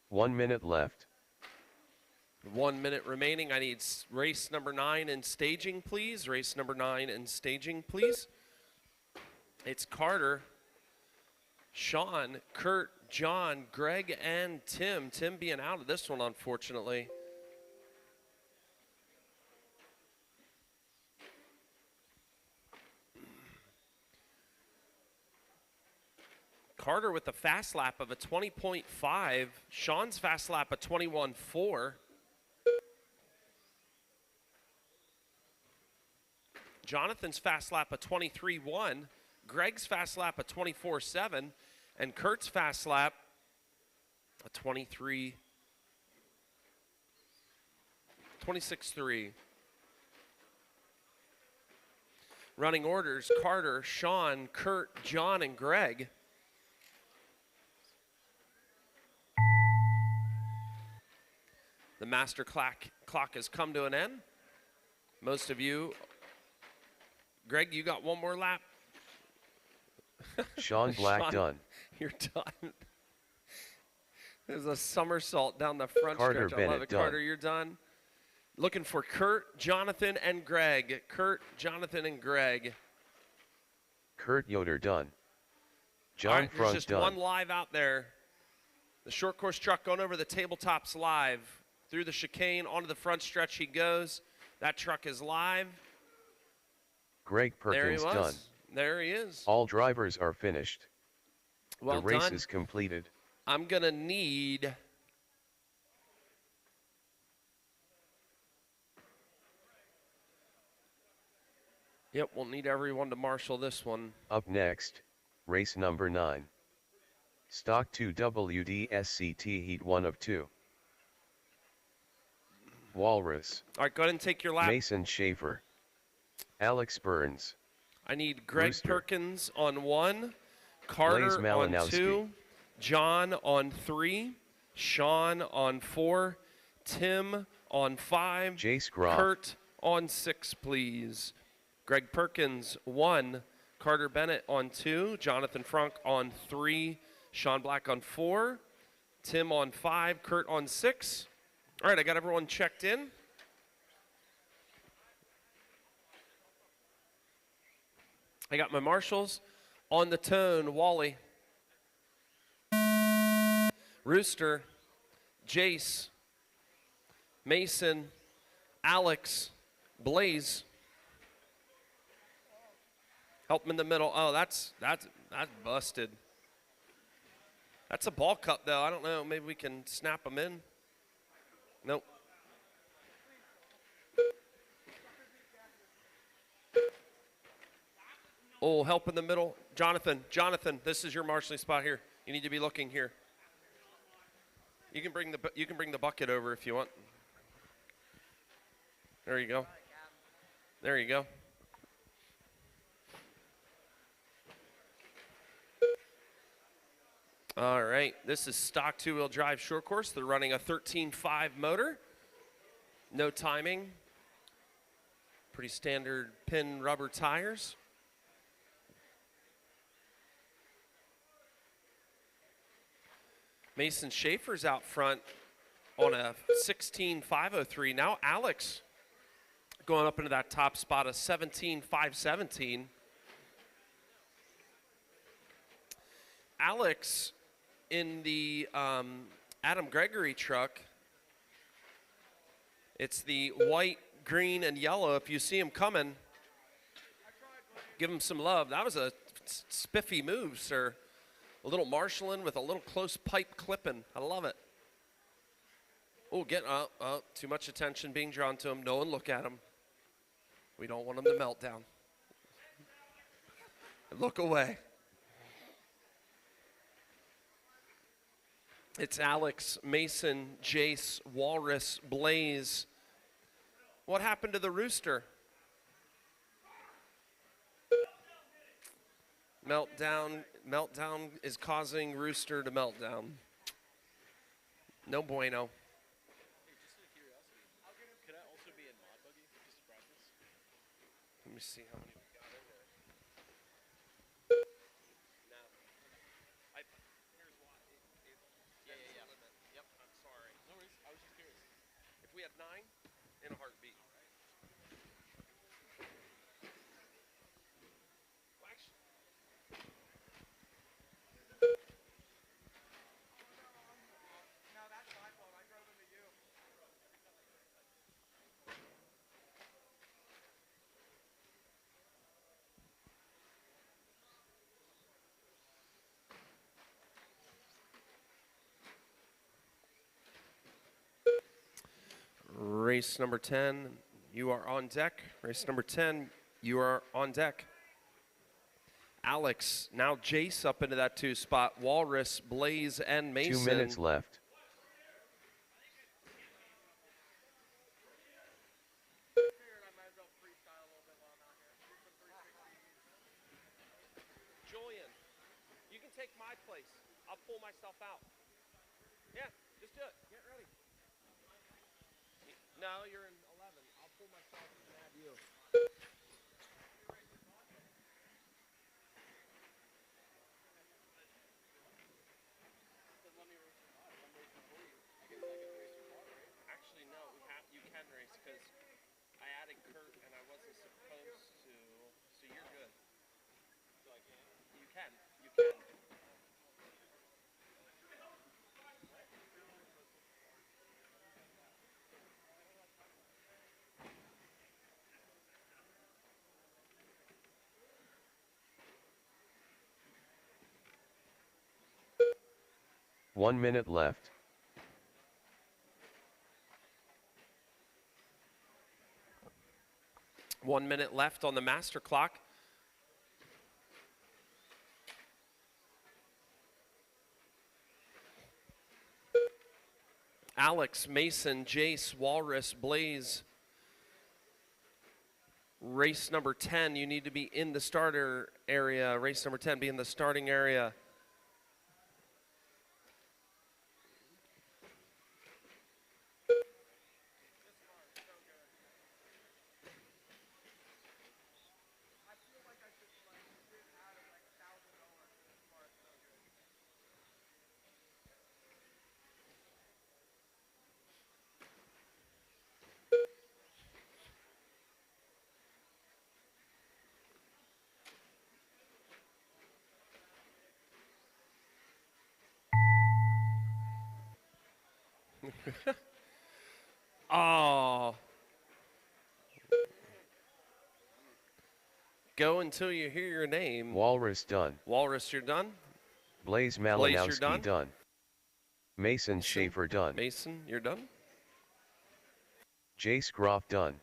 One minute left. 1 minute remaining. I need race number 9 in staging, please. Race number 9 in staging, please. It's Carter, Sean, Kurt, John, Greg, and Tim. Tim being out of this one, unfortunately. Carter with the fast lap of a 20.5. Sean's fast lap a 21.4. Jonathan's fast lap a 23.1. Greg's fast lap a 24.7. And Kurt's fast lap a 26.3. Running orders, Carter, Sean, Kurt, John, and Greg. The master clock has come to an end. Most of you, Greg, you got one more lap. Sean Black Sean, done. You're done. There's a somersault down the front Carter stretch. I love Bennett it. done. Carter, you're done. Looking for Kurt, Jonathan, and Greg. Kurt, Jonathan, and Greg. Kurt Yoder done. All John right, there's Frunk just done. one live out there. The short course truck going over the tabletops live. Through the chicane, onto the front stretch he goes. That truck is live. Greg There he Perkins was. done. There he is. All drivers are finished. Well The race done. is completed. I'm going to need Yep, we'll need everyone to marshal this one. Up next, race number 9. Stock 2 WDSCT Heat 1 of 2. Walrus, All right, go ahead and take your lap. Mason Schaefer, Alex Burns, I need Greg Rooster. Perkins on 1, Carter on Malinowski. 2, John on 3, Sean on 4, Tim on 5, Jace Groff, Kurt on 6, please. Greg Perkins 1, Carter Bennett on 2, Jonathan Frank on 3, Sean Black on 4, Tim on 5, Kurt on 6. All right, I got everyone checked in. I got my marshals on the tone. Wally, Rooster, Jace, Mason, Alex, Blaze. Help him in the middle. Oh, that's busted. That's a ball cup though. I don't know. Maybe we can snap them in. Nope. Oh, help in the middle. Jonathan, this is your marshalling spot here. You need to be looking here. You can bring the bucket over if you want. There you go. There you go. All right, this is stock 2-wheel drive short course. They're running a 13.5 motor. No timing. Pretty standard pin rubber tires. Mason Schaefer's out front on a 16.503. Now Alex going up into that top spot, a 17.517. Alex in the Adam Gregory truck. It's the white, green, and yellow. If you see him coming, give him some love. That was a spiffy move, sir. A little marshalling with a little close pipe clipping. I love it. Oh, too much attention being drawn to him. No one look at him. We don't want him to melt down. Look away. It's Alex, Mason, Jace, Walrus, Blaze. What happened to the Rooster? Meltdown is causing Rooster to melt down. No bueno. Let me see how many we got in there. No. Here's why. Yeah. Yep, I'm sorry. No worries. I was just curious. If we had 9, in a heartbeat. No, that's my fault. I drove into you. Race number 10, you are on deck. Race number 10, you are on deck. Alex, now Jace up into that 2 spot. Walrus, Blaze, and Mason. 2 minutes left. Julian, you can take my place. I'll pull myself out. Yeah, just do it. Get ready. No, you're in 11. I'll pull myself and add you. Actually, no. You can race because I added Kurt and I wasn't supposed to. So you're good. So I can? You can. You can. 1 minute left. One minute left on the master clock. Alex, Mason, Jace, Walrus, Blaze. Race number 10, you need to be in the starter area. Race number 10, be in the starting area. Oh. Go until you hear your name. Walrus done. Walrus, you're done. Blaze Blaze, you're Malinowski done. done. Mason Schaefer done. Mason, you're done. Jace Groff done.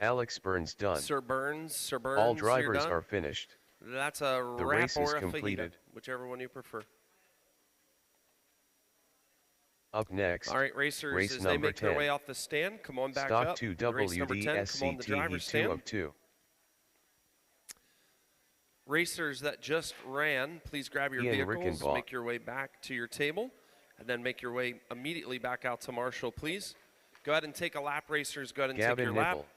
Alex Burns done. Sir Burns, All you're drivers done. are finished. That's a The wrap race or is a fajita, completed. whichever one you prefer. Up next, All right, racers, race as they number make their 10. way off the stand, come on back Stock up. 2 Race number 10, come on the WDSCT driver's Heat 2 stand. of 2. Racers that just ran, please grab your Ian vehicles, Rickenbach. make your way back to your table, and then make your way immediately back out to Marshall, please. Go ahead and take a lap, racers. Go ahead and Gavin take your Nickel. lap.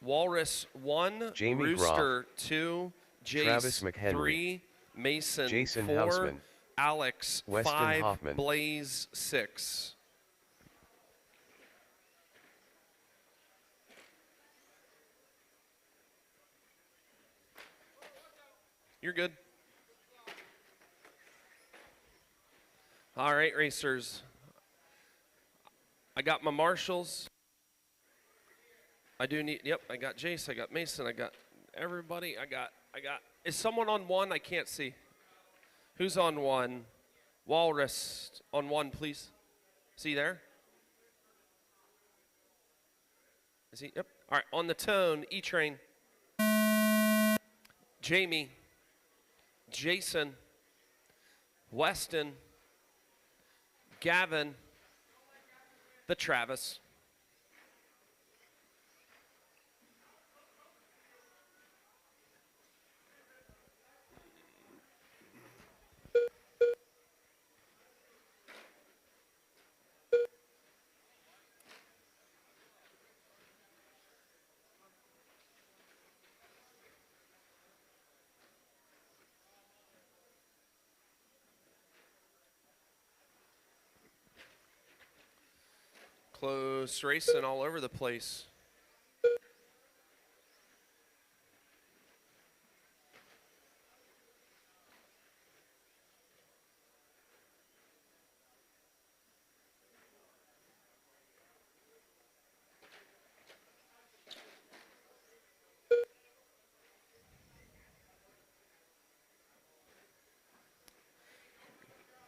Walrus 1, Jamie Rooster 2, Travis Jace McHenry. 3, Mason Jason 4, Hausman. Alex Weston 5, Hoffman. Blaze 6. You're good. All right, racers. I got my marshals. I do need, yep, I got Jace, I got Mason, I got everybody. I got, is someone on 1? I can't see. Who's on 1? Walrus on 1, please. See there? Is he? Yep. All right, on the tone, E-Train. Jamie. Jason. Weston. Gavin. The Travis. Close racing all over the place.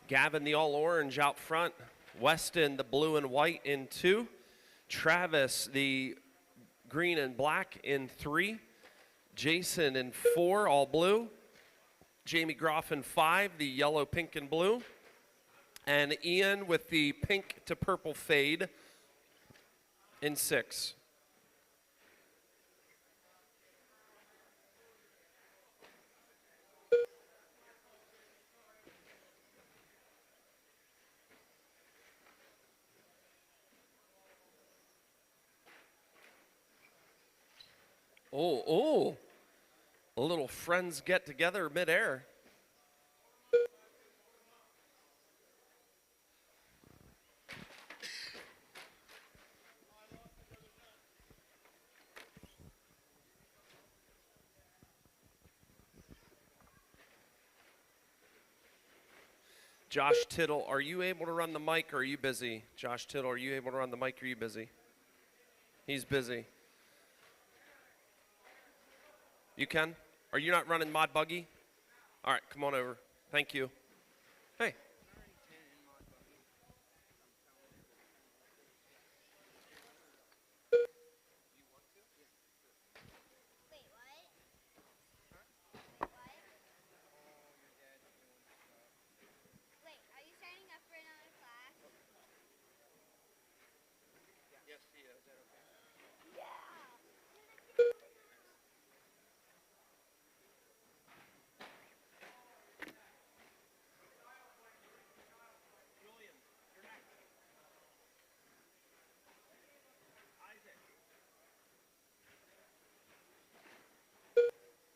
Gavin, the all-orange out front. Weston, the blue and white in 2. Travis, the green and black in 3. Jason in 4, all blue. Jamie Groff in 5, the yellow, pink, and blue. And Ian with the pink to purple fade in 6. Oh, a little friends get together midair. Josh Tittle, are you able to run the mic or are you busy? Josh Tittle, are you able to run the mic or are you busy? He's busy. You can? Are you not running Mod Buggy? All right, come on over. Thank you. Hey. Wait, are you signing up for another class? Yes, he is. Yeah!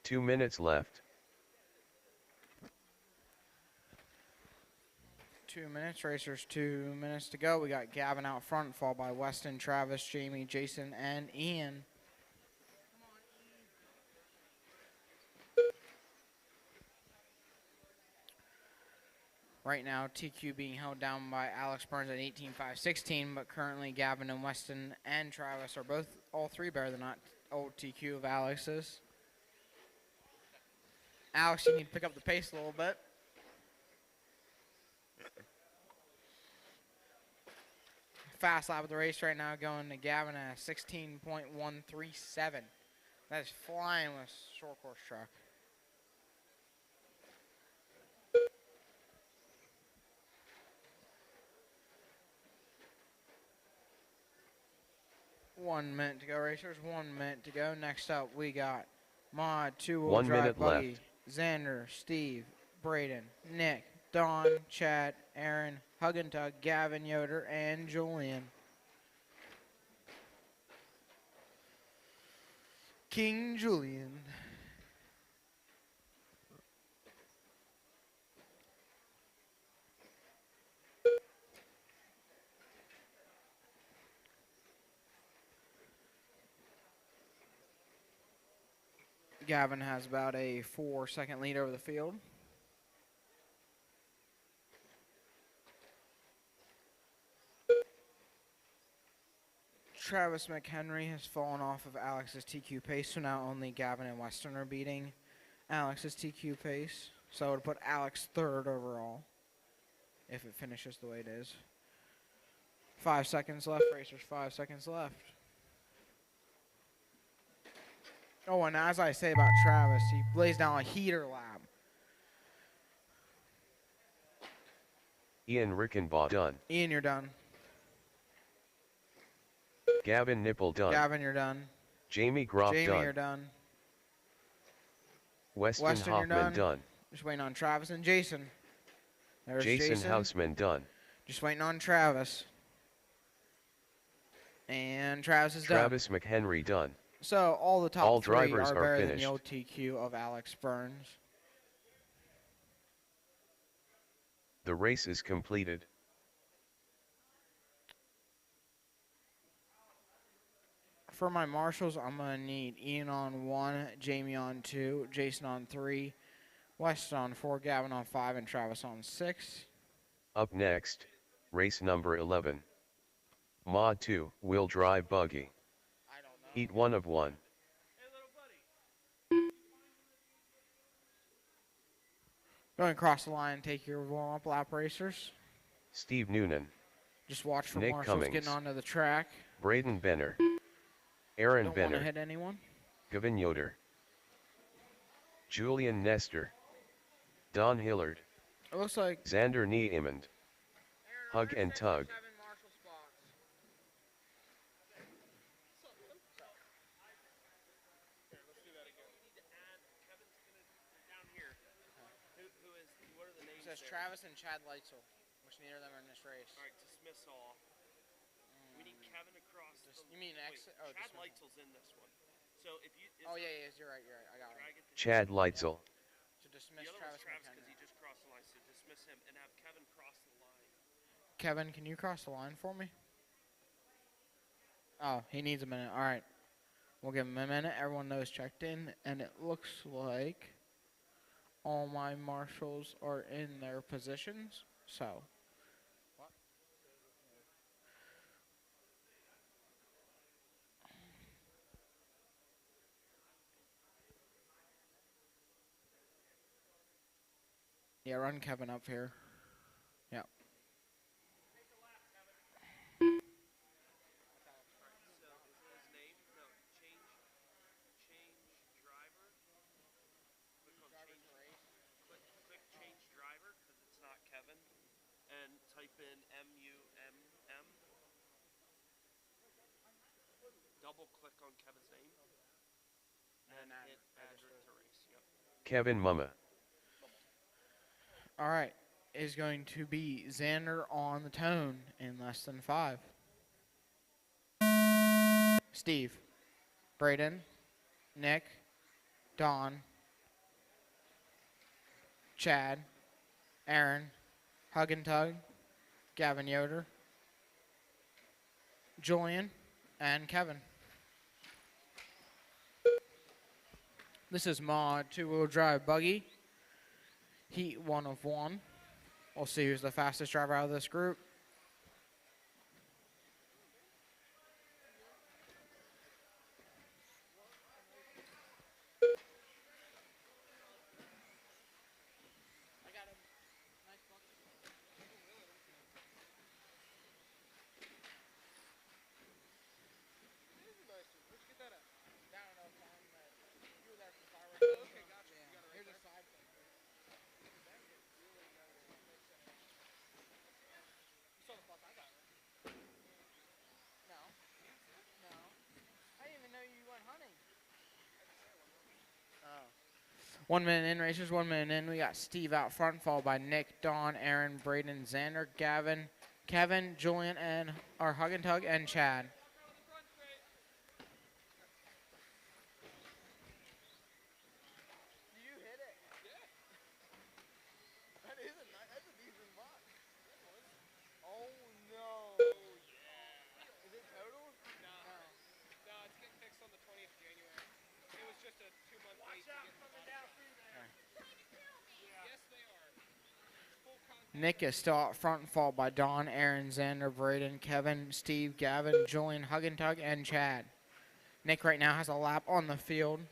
2 minutes left. 2 minutes, racers, 2 minutes to go. We got Gavin out front, followed by Weston, Travis, Jamie, Jason, and Ian. Right now, TQ being held down by Alex Burns at 18.516, but currently Gavin and Weston and Travis are both, all three better than not old TQ of Alex's. Alex, you need to pick up the pace a little bit. Fast lap of the race right now going to Gavin at 16.137. That is flying with short course track. One minute to go, racers. 1 minute to go. Next up, we got Mod, 2-wheel 1 drive minute buggy, left. Xander, Steve, Braden, Nick, Don, Chad, Aaron, Hug and Tug, Gavin, Yoder, and Julian. King Julian. Gavin has about a 4-second lead over the field. Travis McHenry has fallen off of Alex's TQ pace, so now only Gavin and Weston are beating Alex's TQ pace. So it would put Alex third overall if it finishes the way it is. 5 seconds left, racers, 5 seconds left. Oh, and as I say about Travis, he lays down a heater lap. Ian Rickenbaugh done. Ian, you're done. Gavin Nipple done. Gavin, you're done. Jamie Groff Jamie, done. you're done. Weston Weston, you're Hoffman done. Just waiting on Travis and Jason. There's Jason Houseman done. Just waiting on Travis. And Travis is done. Travis McHenry done. So all the top All three drivers are are better than finished. the old TQ of Alex Burns. The race is completed. For my marshals, I'm going to need Ian on 1, Jamie on 2, Jason on 3, Weston on 4, Gavin on 5, and Travis on 6. Up next, race number 11. Mod 2, wheel drive buggy. Heat 1 of 1. Going across the line, take your warm-up lap, racers. Steve Noonan, Just watch for Nick marshals Cummings. getting onto the track. Braden Benner, Aaron Don't want to Benner, hit anyone. Gavin Yoder, Julian Nestor, Don Hillard, It looks like Xander Niemond, Hug and Tug, it says Travis and Chad Leitzel, which neither of them are in this race. All right, dismiss all. We need Kevin across You mean exit? Oh, Chad dismiss. Leitzel's in this one. So if you... Oh, yeah, you're right. I got it. Drag it to Chad Leitzel, So dismiss the other Travis one's Travis because McHenry. he just crossed the line. So dismiss him and have Kevin cross the line. Kevin, can you cross the line for me? Oh, he needs a minute. All right. We'll give him a minute. Everyone knows checked in, and it looks like all my marshals are in their positions. So. Yeah, run Kevin up here. Yeah. Click change driver because it's not Kevin, and type in MUMM. Double click on Kevin's name, and hit add to race. Yep. Kevin Mumma. All right. Is going to be Xander on the tone in less than 5. Steve, Braden, Nick, Don, Chad, Aaron, Hug and Tug, Gavin Yoder, Julian, and Kevin. This is Mod 2-wheel drive buggy. Heat 1 of 1. We'll see who's the fastest driver out of this group. I didn't even know you went hunting. 1 minute in, racers. 1 minute in. We got Steve out front, followed by Nick, Don, Aaron, Braden, Xander, Gavin, Kevin, Julian, and our Hug and Tug, and Chad. You hit it. Yeah. That's a decent box. Oh no. Is it total? No, it's getting fixed on the 20th of January. It was just a 2-month wait to get the body shop. Yes, they are. Full contact. Nick is still out front, followed by Don, Aaron, Xander, Braden, Kevin, Steve, Gavin, Julian, Hug and Tug, and Chad. Nick right now has a lap on the field. Man,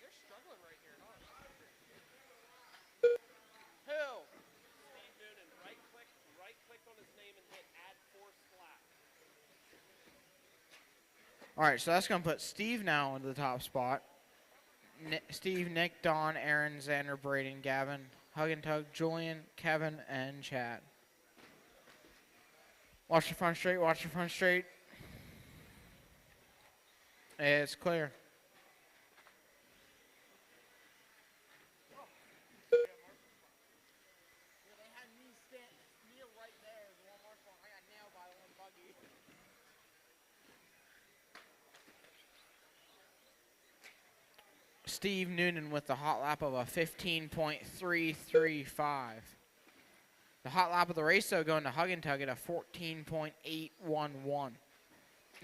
they're struggling right here, huh? Who? Steve Noonan, right click on his name and hit add forced lap. All right, so that's going to put Steve now into the top spot. Steve, Nick, Don, Aaron, Xander, Braden, Gavin, Hug and Tug, Julian, Kevin, and Chad. Watch the front straight, watch the front straight. It's clear. Steve Noonan with the hot lap of a 15.335. The hot lap of the race, though, going to Hug and Tug at a 14.811.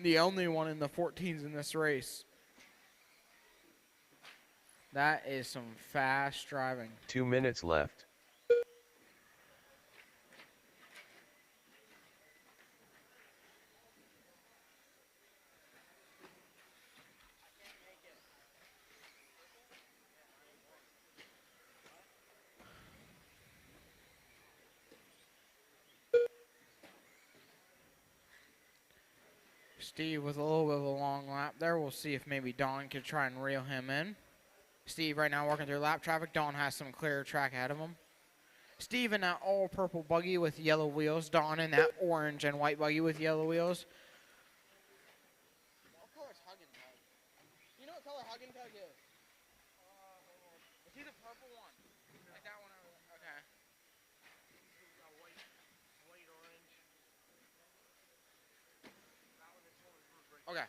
The only one in the 14s in this race. That is some fast driving. 2 minutes left. Steve with a little bit of a long lap there. We'll see if maybe Don could try and reel him in. Steve right now working through lap traffic. Don has some clear track ahead of him. Steve in that all purple buggy with yellow wheels. Don in that orange and white buggy with yellow wheels. What color is Hug and Tug? You know what color Hug and Tug is? Is he the purple one? Like that one over there? Okay. Okay.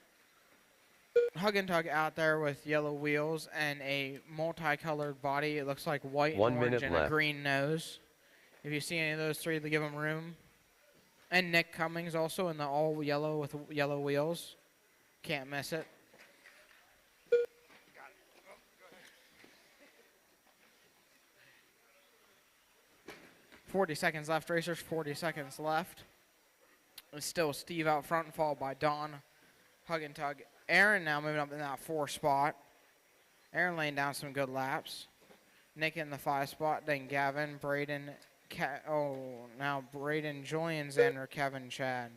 Hug and Tug out there with yellow wheels and a multicolored body. It looks like white, 1 orange, minute and left. a green nose. If you see any of those three, they give them room. And Nick Cummings also in the all yellow with yellow wheels. Can't miss it. 40 seconds left, racers. 40 seconds left. It's still Steve out front, followed by Don, Hug and Tug. Aaron now moving up in that 4 spot. Aaron laying down some good laps. Nick in the 5 spot, then Gavin, Braden, now Braden, Julian, Xander, Kevin, Chad.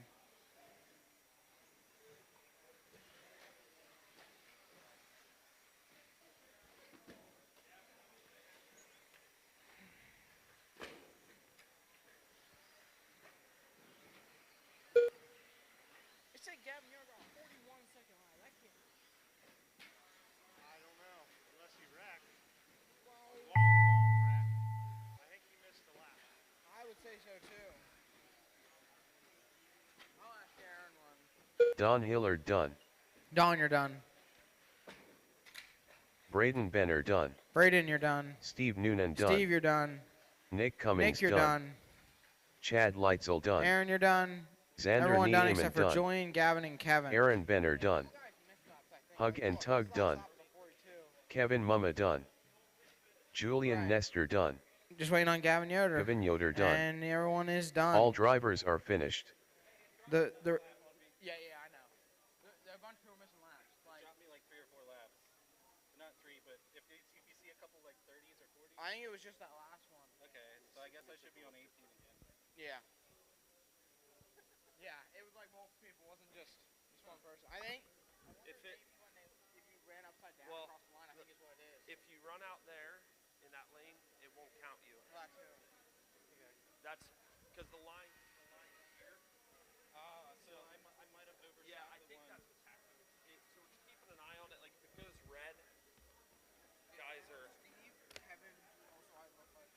It said Gavin, you're about 41-second line. That can't. I don't know, unless he wrecked. Long wreck. I think he missed a lap. I would say so too. I'll ask Aaron one. Don Hillard done. Don, you're done. Braden Benner done. Braden, you're done. Steve Noonan done. Steve, you're done. Nick Cummings Nick, you're done. done. Chad Leitzel done. Aaron, you're done. Xander Everyone done Niemann except for done. Julian, Gavin, and Kevin. Aaron Benner done. Hug and Tug done. Kevin Mumma done. Julian Nestor done. Just waiting on Gavin Yoder. Kevin Yoder done. And everyone is done. All drivers are finished. Yeah, I know. There are a bunch of people missing laps. Dropped me like 3 or 4 laps. Not 3, but if you see a couple like 30s or 40s. I think it was just that last one. Okay, so I guess I should be on 18 again. Yeah. Yeah, it was like multiple people. It wasn't just this one person. I think If you ran upside down Well, across the line, I think is what it is. if you run out there in that lane, it won't count you. That too. That's because the line here. So I might have overshot Yeah, I the think one. that's what's happening. So just keeping an eye on it. Like if it goes red, guys are. Steve, Kevin, also I look like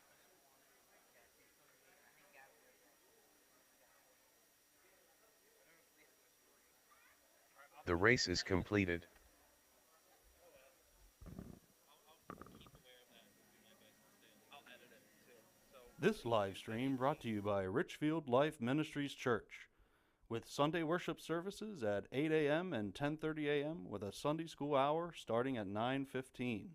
The race is completed. This live stream brought to you by Richfield Life Ministries Church, with Sunday worship services at 8 a.m. and 10:30 a.m. with a Sunday school hour starting at 9:15.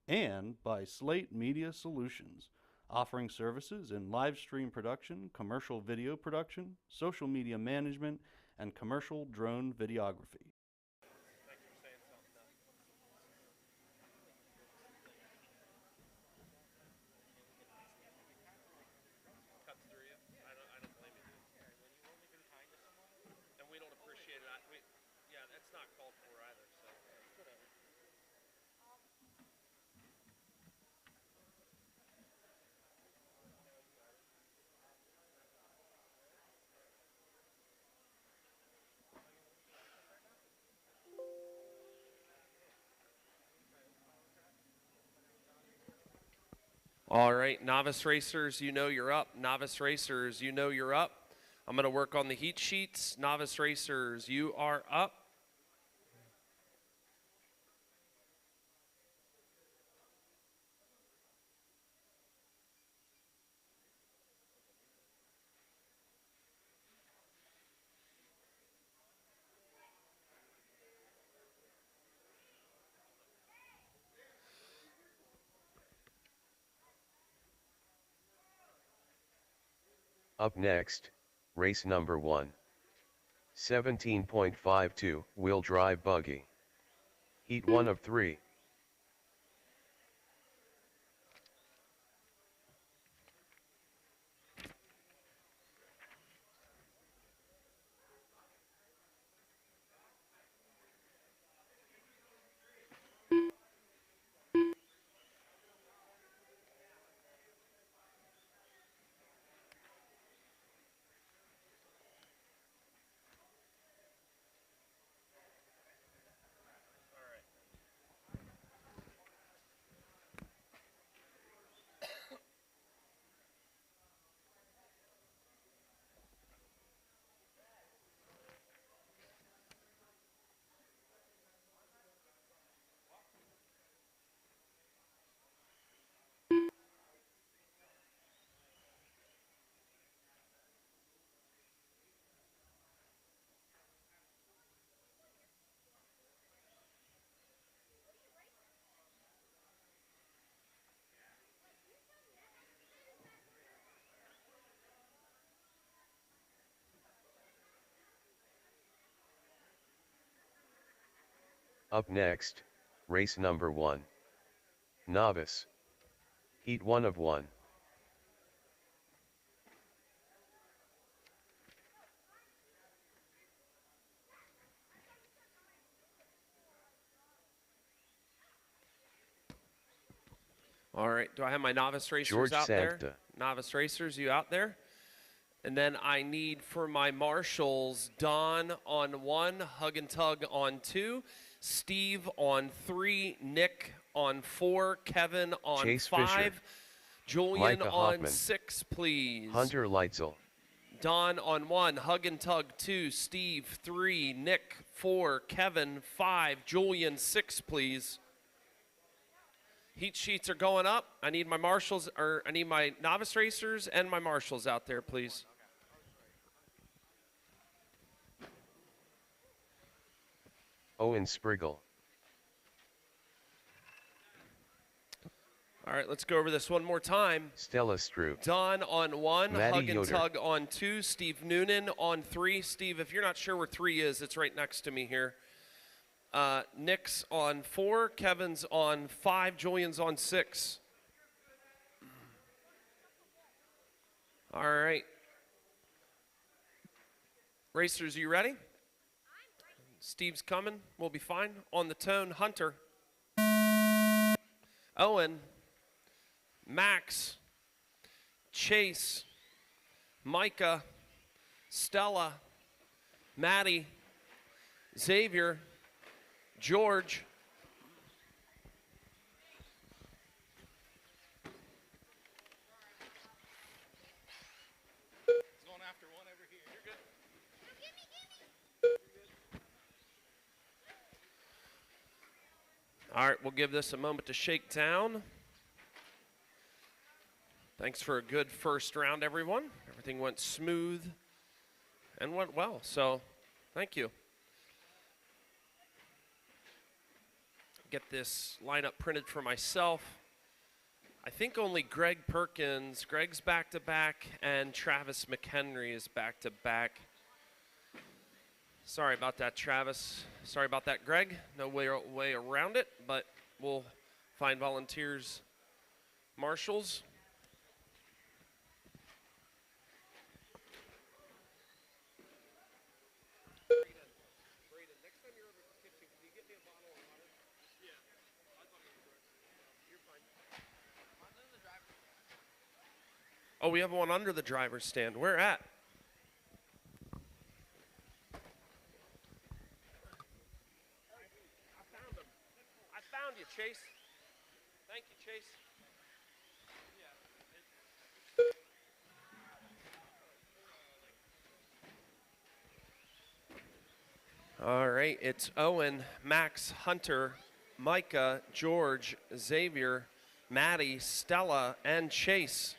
And by Slate Media Solutions, offering services in live stream production, commercial video production, social media management, and commercial drone videography. Cuts through you. I don't blame you, dude. And we don't appreciate it. Yeah, that's not called for either. So whatever. All right, novice racers, you know you're up. Novice racers, you know you're up. I'm going to work on the heat sheets. Novice racers, you are up. Up next, race number 1. 17.52 wheel drive buggy. Heat 1 of 3. Up next, race number 1. Novice. Heat 1 of 1. All right, do I have my novice racers George out Sancta. there? Novice racers, you out there? And then I need for my marshals, Don on 1, Hug and Tug on 2, Steve on 3, Nick on 4, Kevin on Chase 5, Fisher. Julian Micah on Hoffman. 6, please. Hunter Leitzel. Don on 1, Hug and Tug 2, Steve 3, Nick 4, Kevin 5, Julian 6, please. Heat sheets are going up. I need my marshals, or I need my novice racers and my marshals out there, please. Owen Spriggle. All right, let's go over this one more time. Stella Stroop. Don on 1, Matty Hug and Yoder. Tug on 2, Steve Noonan on 3. Steve, if you're not sure where 3 is, it's right next to me here. Nick's on 4, Kevin's on 5, Julian's on 6. All right. Racers, you ready? Steve's coming. We'll be fine. On the tone, Hunter. Owen. Max. Chase. Micah. Stella. Maddie. Xavier. George. Going after one over here. You're good. All right, we'll give this a moment to shake down. Thanks for a good first round, everyone. Everything went smooth and went well, so thank you. Get this lineup printed for myself. I think only Greg Perkins, Greg's back-to-back, and Travis McHenry is back-to-back. Sorry about that, Travis. Sorry about that, Greg. No way around it, but we'll find volunteers, marshals. Oh, we have one under the driver's stand. Where at? I found you, Chase. Thank you, Chase. All right, it's Owen, Max, Hunter, Micah, George, Xavier, Maddie, Stella, and Chase.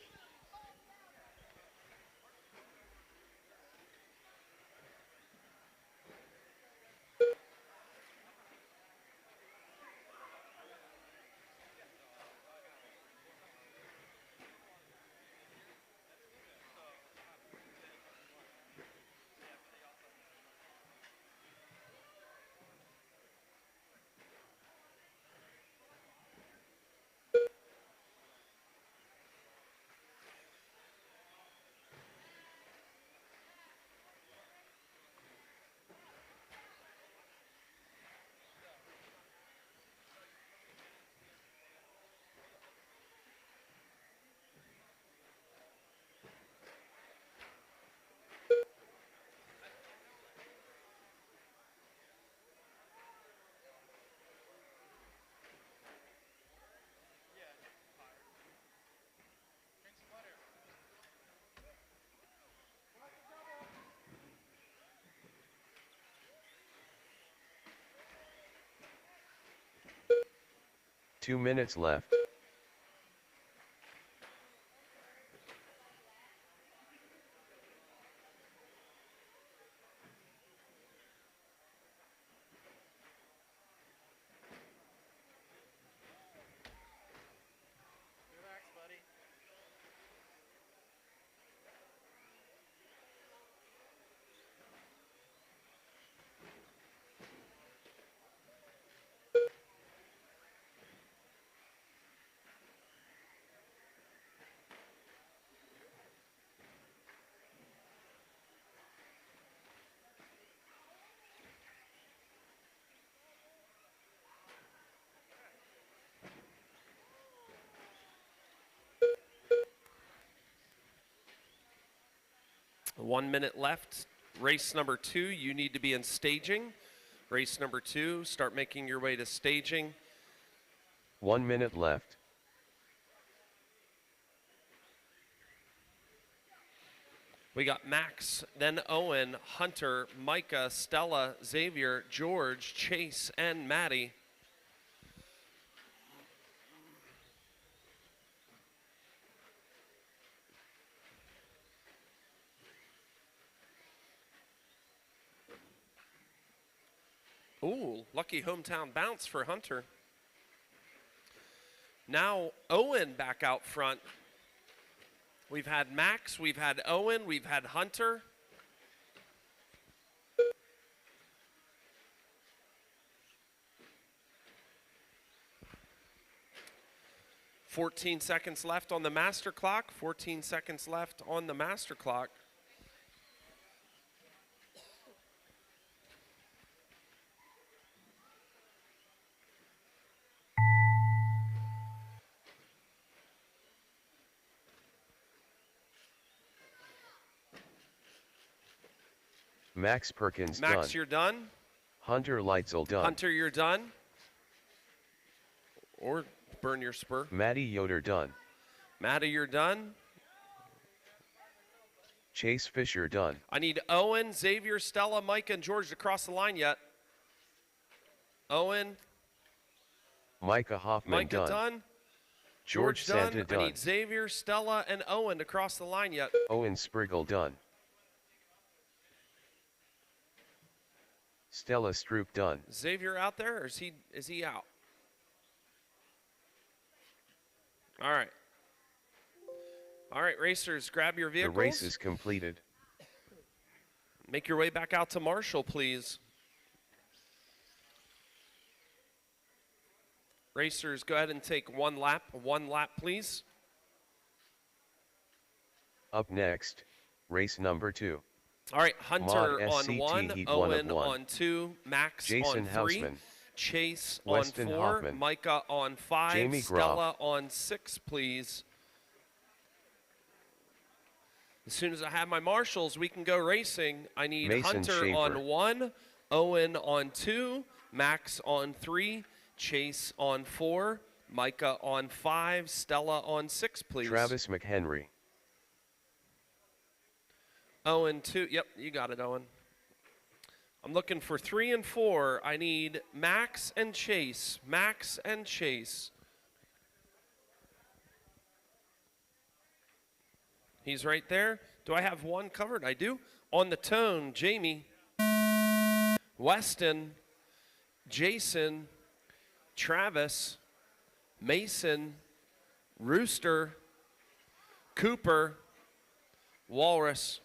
Drink some water. 2 minutes left. Relax, buddy. 1 minute left. Race number 2, you need to be in staging. Race number 2, start making your way to staging. 1 minute left. We got Max, then Owen, Hunter, Micah, Stella, Xavier, George, Chase, and Maddie. Ooh, lucky hometown bounce for Hunter. Now Owen back out front. We've had Max, we've had Owen, we've had Hunter. "14 seconds left on the master clock. 14 seconds left on the master clock. Max Perkins Max, done. you're done. Hunter Leitzel done. Hunter, you're done. Or burn your spur. Maddie Yoder done. Maddie, you're done. Chase Fisher done. I need Owen, Xavier, Stella, Mike, and George to cross the line yet. Owen, Micah Hoffman Micah done. George done. Santa I done. need Xavier, Stella, and Owen to cross the line yet. Owen Spriggle done. Stella Stroop done. Xavier out there, or is he out? All right. All right, racers, grab your The vehicles. race is completed. Make your way back out to Marshall, please. Racers, go ahead and take one lap. One lap, please. Up next, race number 2. All right, Hunter Mod on SCT 1, Heat Owen 1 of 1. on 2, Max Jason on 3, Hausman. Chase Weston on 4, Hoffman. Micah on 5, Jamie Stella on 6, please. As soon as I have my marshals, we can go racing. I need Mason Hunter Schaefer. on 1, Owen on 2, Max on 3, Chase on 4, Micah on 5, Stella on 6, please. Travis McHenry. Owen 2, yep, you got it, Owen. I'm looking for 3 and 4. I need Max and Chase. Max and Chase. He's right there. Do I have 1 covered? I do. On the tone, Jamie, Weston, Jason, Travis, Mason, Rooster, Cooper, Walrus.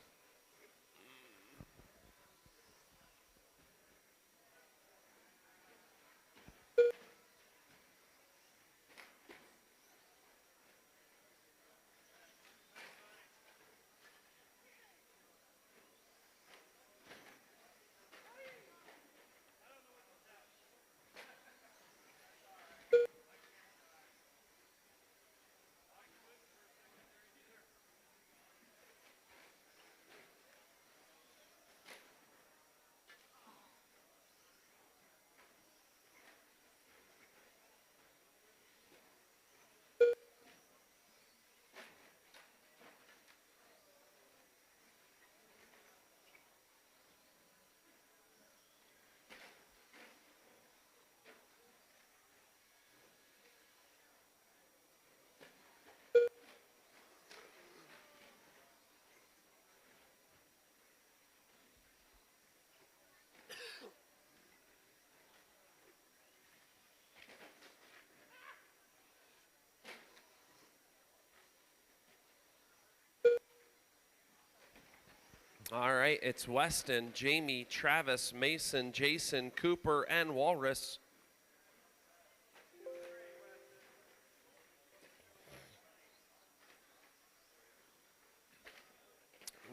All right, it's Weston, Jamie, Travis, Mason, Jason, Cooper, and Walrus.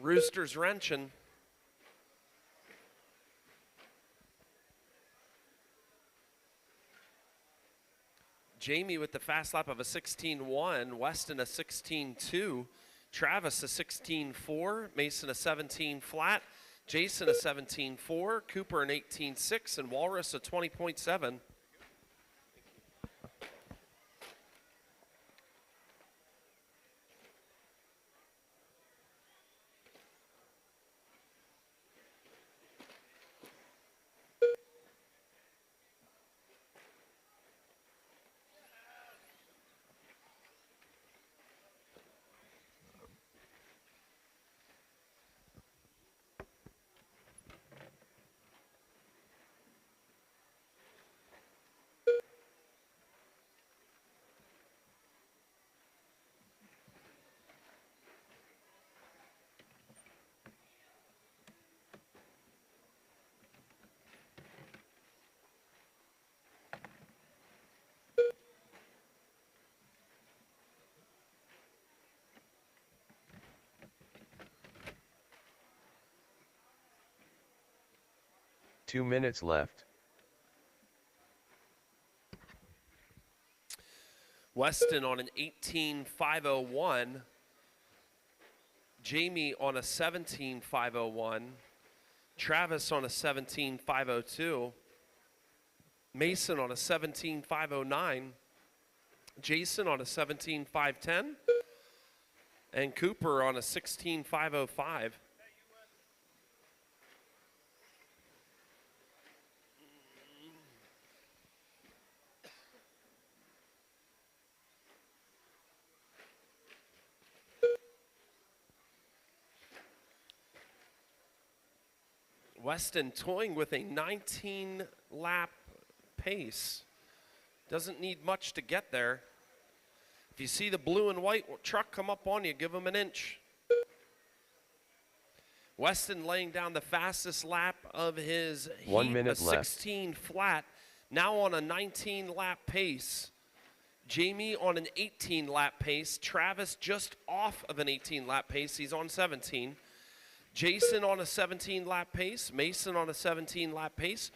Rooster's wrenching. Jamie with the fast lap of a 16.1, Weston a 16.2, Travis a 16.4, Mason a 17 flat, Jason a 17.4, Cooper an 18.6, and Walrus a 20.7. Two minutes left. Weston on an 18.501. Jamie on a 17.501. Travis on a 17.502. Mason on a 17.509. Jason on a 17.510. And Cooper on a 16.505. Weston toying with a 19-lap pace. Doesn't need much to get there. If you see the blue and white truck come up on you, give him an inch. Weston laying down the fastest lap of his 1 heat, minute a left. 16 flat, now on a 19-lap pace. Jamie on an 18-lap pace. Travis just off of an 18-lap pace. He's on 17. Jason on a 17-lap pace. Mason on a 17-lap pace.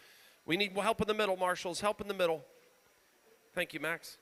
We need help in the middle, marshals. Help in the middle. Thank you, Max.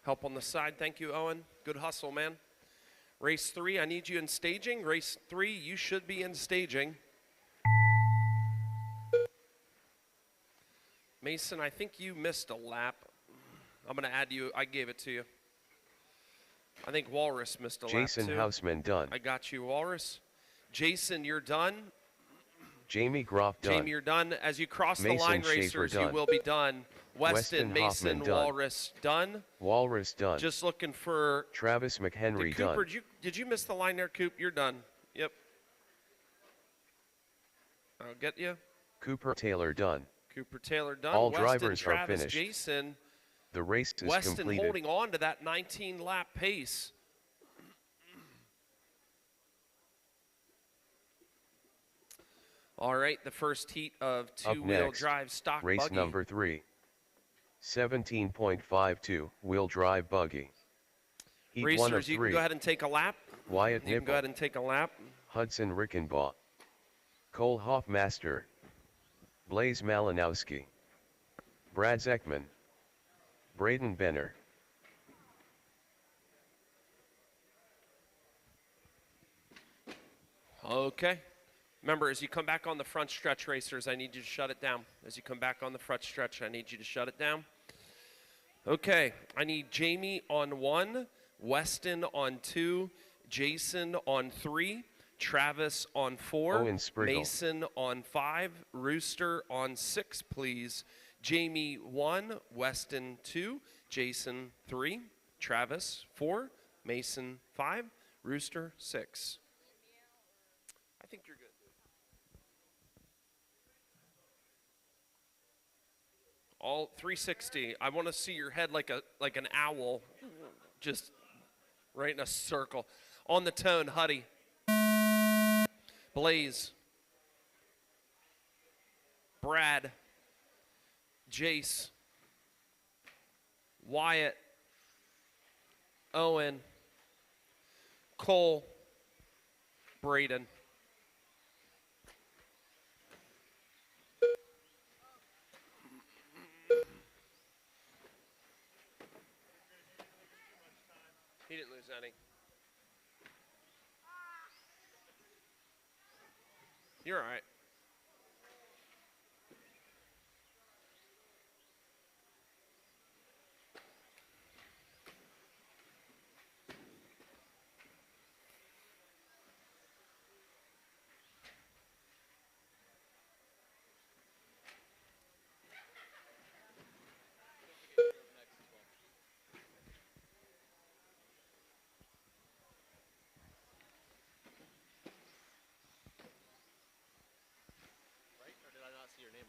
Help on the side. Thank you, Owen. Good hustle, man. Race 3, I need you in staging. Race 3, you should be in staging. Mason, I think you missed a lap. I'm going to add you. I gave it to you. I think Walrus missed a lap, too. Jason Houseman done. I got you, Walrus. Jason, you're done. Jamie Groff done. Jamie, you're done. As you cross Mason the line, Schaefer racers, done. you will be done. Weston, Mason, Hoffman done. Walrus, done. Walrus done. Just looking for Travis McHenry Cooper, done. did you miss the line there, Coop? You're done. Yep. I'll get you. Cooper Taylor done. Cooper Taylor done. All Weston, drivers are Travis, finished. Jason. The race is Weston completed. holding on to that 19-lap pace. All right, the first heat of Up two-wheel next, drive stock race buggy. number 3. 17.52 wheel drive buggy. Heat 1 of Racers, you 3. can go ahead and take a lap. Wyatt You can go Nipple. ahead and take a lap. Hudson Rickenbaugh. Cole Hoffmaster. Blaze Malinowski. Brad Zeckman. Braden Benner. Okay. Remember, as you come back on the front stretch, racers, I need you to shut it down. As you come back on the front stretch, I need you to shut it down. Okay, I need Jamie on 1, Weston on 2, Jason on 3, Travis on 4, Owen Spriggle. Mason on 5, Rooster on 6, please. Jamie 1, Weston 2, Jason 3, Travis 4, Mason 5, Rooster 6. I think you're good. All 360. I want to see your head like an owl, just right in a circle. On the tone, Huddy. Blaze. Brad. Jace. Wyatt. Owen. Cole. Braden. He didn't lose any. You're all right.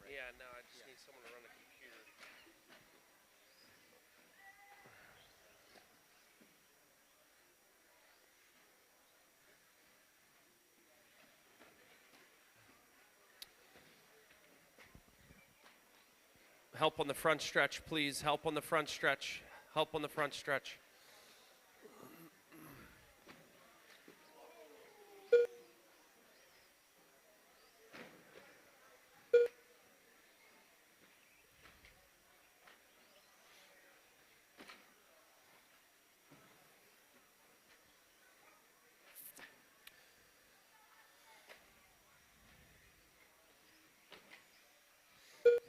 Yeah, no, I just need someone to run the computer. Help on the front stretch, please. Help on the front stretch. Help on the front stretch.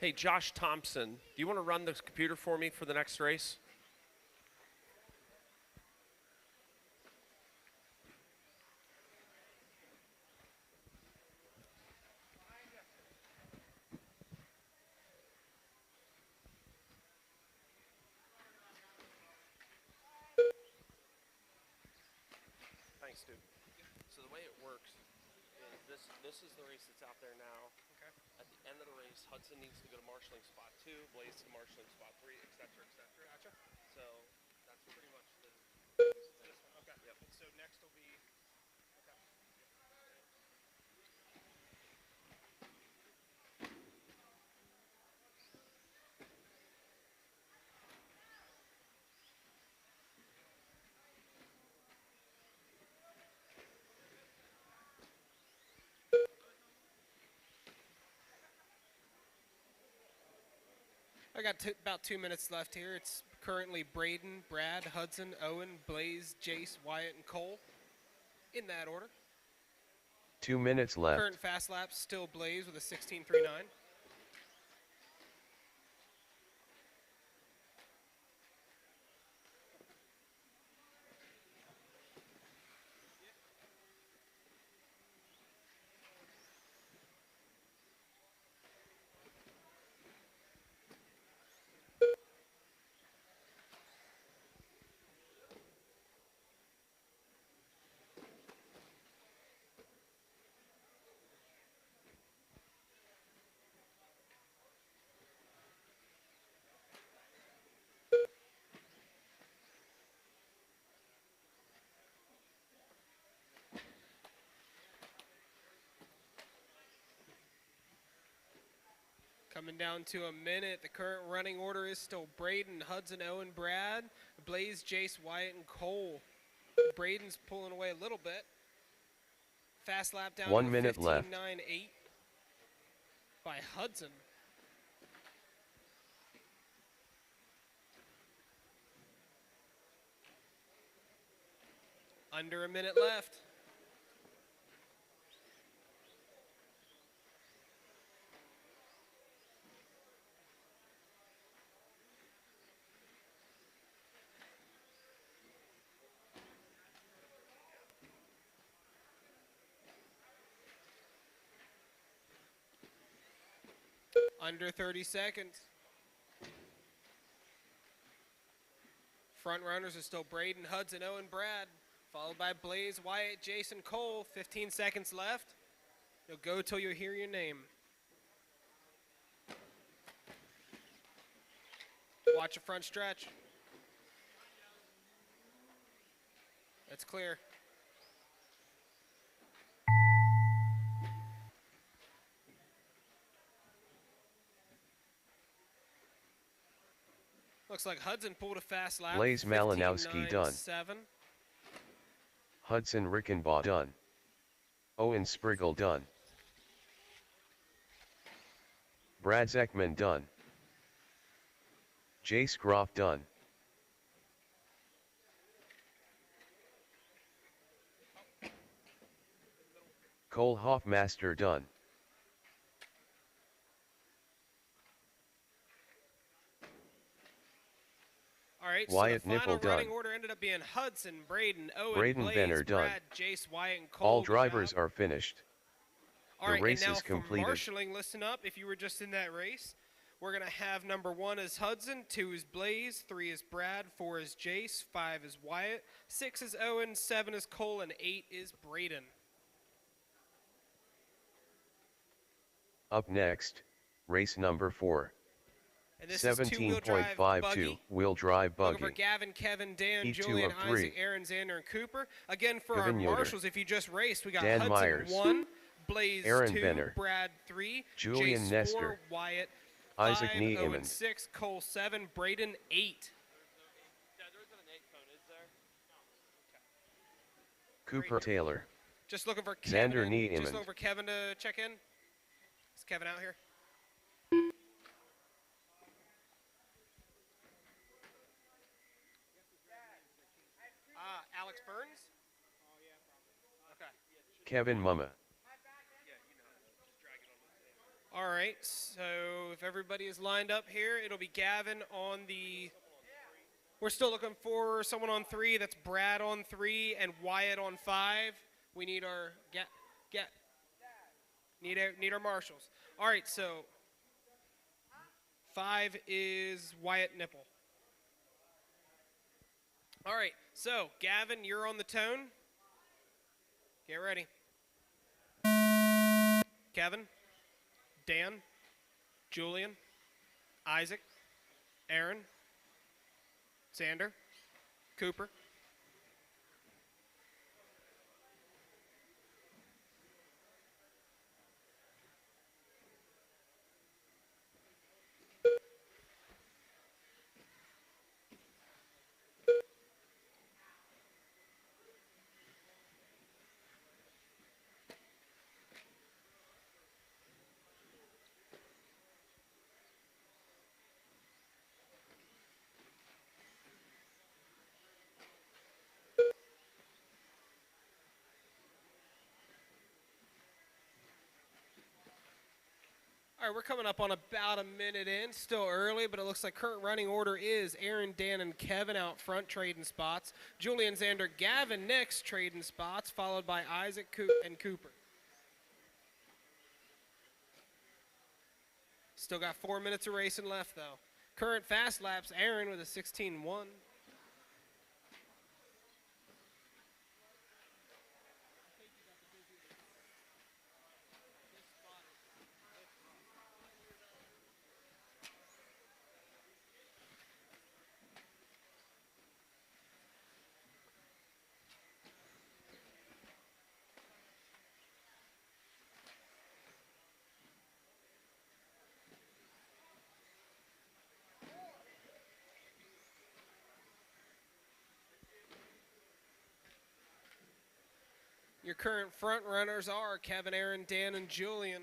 Hey, Josh Thompson, do you want to run the computer for me for the next race? Thanks, dude. So the way it works is this is the race that's out there now. Okay. At the end of the race, Hudson needs to go to marshalling spot 2, Blaze to marshalling spot 3, et cetera, et cetera. Gotcha. So that's pretty much the this one. Okay. Yep. And so next will be okay. I got about 2 minutes left here. It's currently Braden, Brad, Hudson, Owen, Blaze, Jace, Wyatt, and Cole. In that order. 2 minutes left. Current fast laps still Blaze with a 16.39. Coming down to a minute. The current running order is still Braden, Hudson, Owen, Brad, Blaze, Jace, Wyatt, and Cole. Braden's pulling away a little bit. Fast lap down 1 to minute left. 15.98 by Hudson. Under a minute left. Under 30 seconds. Front runners are still Braden, Hudson, Owen, Brad, followed by Blaze, Wyatt, Jason, Cole. 15 seconds left. You'll go till you hear your name. Watch a front stretch. That's clear. Looks like Hudson pulled a fast lap. Blaze Malinowski done. 15.97. Hudson Rickenbaugh done. Owen Spriggle done. Brad Zekman done. Jace Groff done. Cole Hoffmaster done. All right, Wyatt so the final Nipple running done. order ended up being Hudson, Braden, Owen, Braden Blaze, Benner done. Brad, Jace, Wyatt, and Cole. All Good drivers job. are finished. All The right, race and now is completed. for marshaling, listen up. If you were just in that race, we're going to have number 1 is Hudson, 2 is Blaze, 3 is Brad, 4 is Jace, 5 is Wyatt, 6 is Owen, 7 is Cole, and 8 is Braden. Up next, race number 4. And this is two-wheel drive 17.52 buggy. wheel drive Looking for buggy. Gavin, Kevin, Dan, Heat 2 Julian, of 3. Isaac, Aaron, Xander, and Cooper. Again, for Kevin our Yoder. marshals, if you just raced, we got Dan Hudson Myers. 1, Blaze Aaron 2, Benner. Brad 3, Julian Jace Nestor. 4, Wyatt Isaac 5, Owen Niemand. 6, Cole 7, Braden 8. Cooper Taylor. Just looking for Kevin. Xander Just Niemand. looking for Kevin to check in. Is Kevin out here? Alex Burns? Okay. Kevin Mumma. All right, so if everybody is lined up here, it'll be Gavin on the... We're still looking for someone on 3. That's Brad on 3 and Wyatt on 5. We need our... Need our marshals. All right, so 5 is Wyatt Nipple. All right, so Gavin, you're on the tone. Get ready. Kevin, Dan, Julian, Isaac, Aaron, Xander, Cooper. All right, we're coming up on about a minute in. Still early, but it looks like current running order is Aaron, Dan, and Kevin out front trading spots. Julian, Xander, Gavin next trading spots, followed by Isaac and Cooper. Still got 4 minutes of racing left, though. Current fast laps, Aaron with a 16.1. Your current front runners are Kevin, Aaron, Dan, and Julian.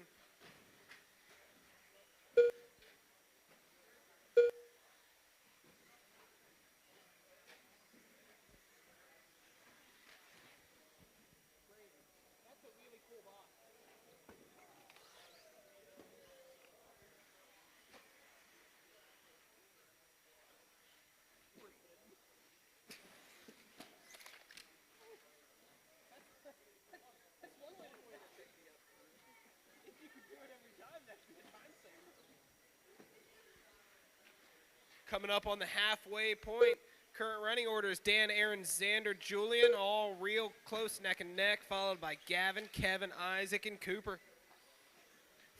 Coming up on the halfway point, current running order is Dan, Aaron, Xander, Julian, all real close neck and neck, followed by Gavin, Kevin, Isaac, and Cooper.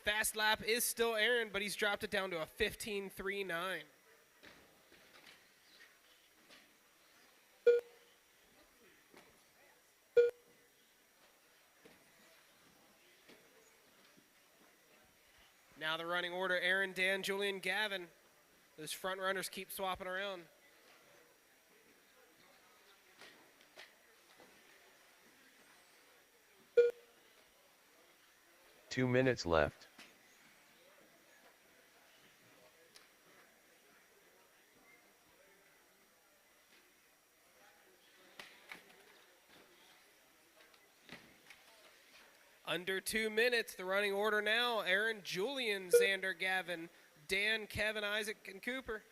Fast lap is still Aaron, but he's dropped it down to a 15.39. Now the running order, Aaron, Dan, Julian, Gavin. Those front runners keep swapping around. Two minutes left. Under 2 minutes, the running order now, Aaron, Julian, Xander, Gavin, Dan, Kevin, Isaac, and Cooper.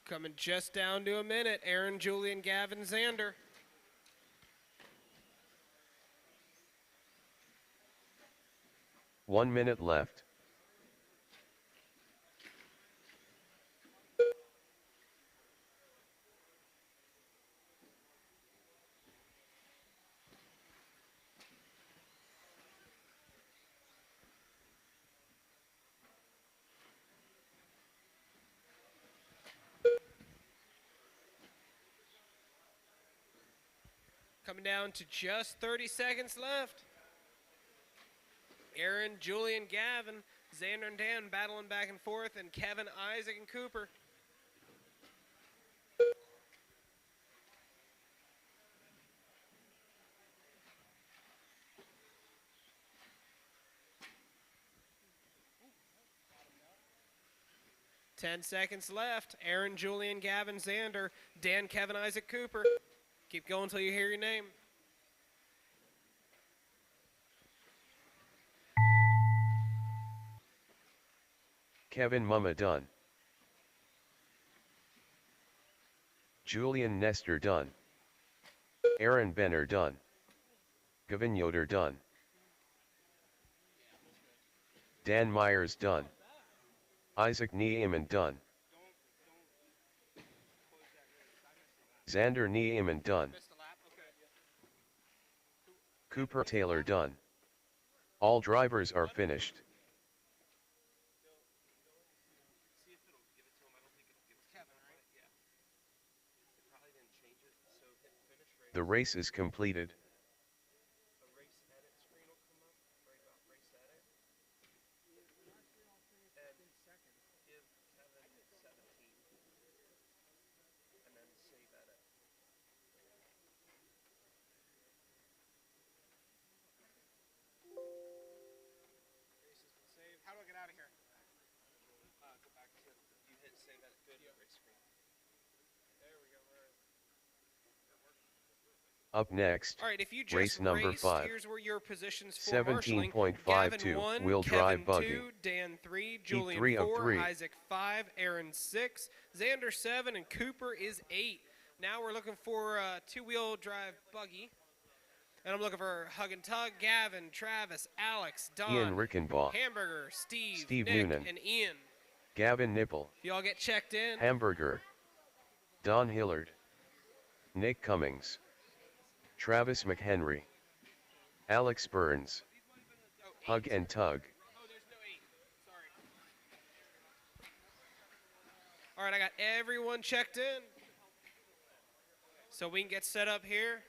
Coming just down to a minute, Aaron, Julian, Gavin, Xander. One minute left. Coming down to just 30 seconds left. Aaron, Julian, Gavin, Xander, and Dan battling back and forth, and Kevin, Isaac, and Cooper. Ten seconds left. Aaron, Julian, Gavin, Xander, Dan, Kevin, Isaac, Cooper. Keep going until you hear your name. Kevin Mumma done. Julian Nestor done. Aaron Benner done. Gavin Yoder done. Dan Myers done. Isaac Niemann done. Xander Niemann done. Cooper Taylor done. All drivers are finished. The race is completed. How do I get out of here? Go back to, you hit save that good race screen. There we go. Up next, All right, if you just race number raced, 5. here's where your positions for marshalling. 17.52 Gavin 1, wheel drive Kevin buggy. 2, Dan 3, Julian 3 of 4, 3. Isaac 5, Aaron 6, Xander 7, and Cooper is 8. Now we're looking for a two-wheel drive buggy. And I'm looking for Hug and Tug, Gavin, Travis, Alex, Don, Ian Rickenbaugh. Hamburger, Steve Nick, Noonan. and Ian. Gavin Nipple. If y'all get checked in. Hamburger. Don Hillard. Nick Cummings. Travis McHenry. Alex Burns. Hug and Tug. Oh, there's no 8. Sorry. All right, I got everyone checked in. So we can get set up here.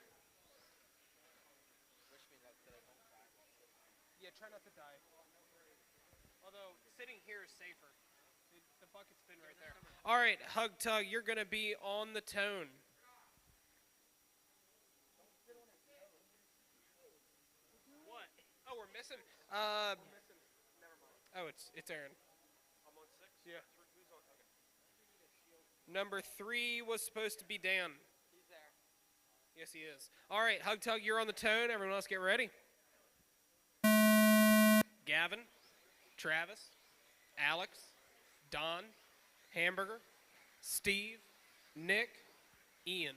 Yeah, try not to die. Although sitting here is safer. The bucket's been right there. All right, Hug Tug, you're going to be on the tone. What? Oh, we're missing. Oh, it's Aaron. I'm on 6. Yeah. Who's on? Okay. Number 3 was supposed to be Dan. He's there. Yes, he is. All right, Hug Tug, you're on the tone. Everyone else, get ready. Gavin, Travis, Alex, Don, Hamburger, Steve, Nick, Ian.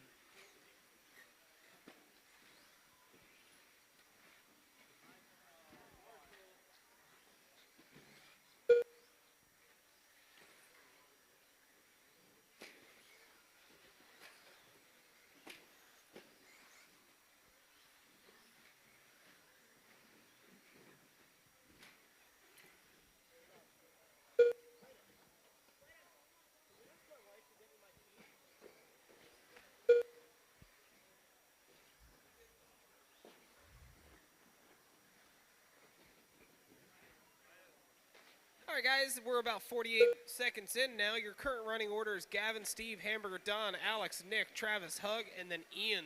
right, guys, we're about 48 seconds in now. Your current running order is Gavin, Steve, Hamburger, Don, Alex, Nick, Travis, Hug, and then Ian.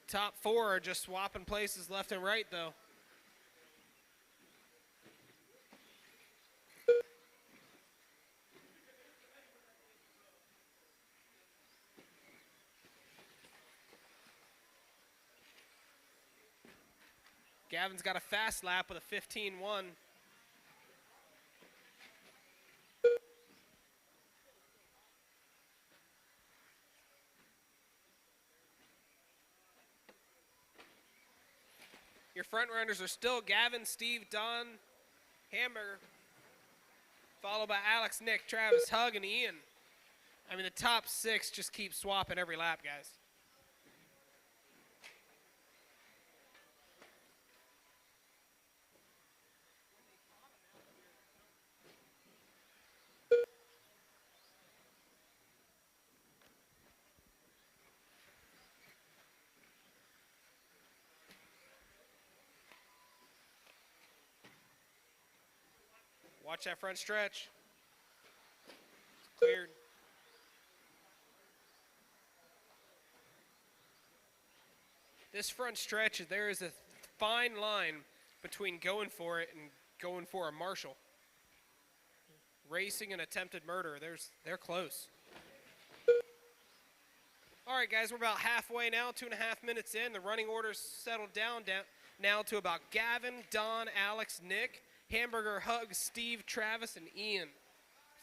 Top 4 are just swapping places left and right, though. Gavin's got a fast lap with a 15-1. Your front runners are still Gavin, Steve, Don, Hamburger, followed by Alex, Nick, Travis, Hug, and Ian. I mean, the top 6 just keep swapping every lap, guys. Watch that front stretch. It's cleared. This front stretch, there is a fine line between going for it and going for a marshal. Racing and attempted murder, they're close. All right, guys, we're about halfway now, 2.5 minutes in. The running order's settled down now to about Gavin, Don, Alex, Nick, Hamburger, Hug, Steve, Travis, and Ian.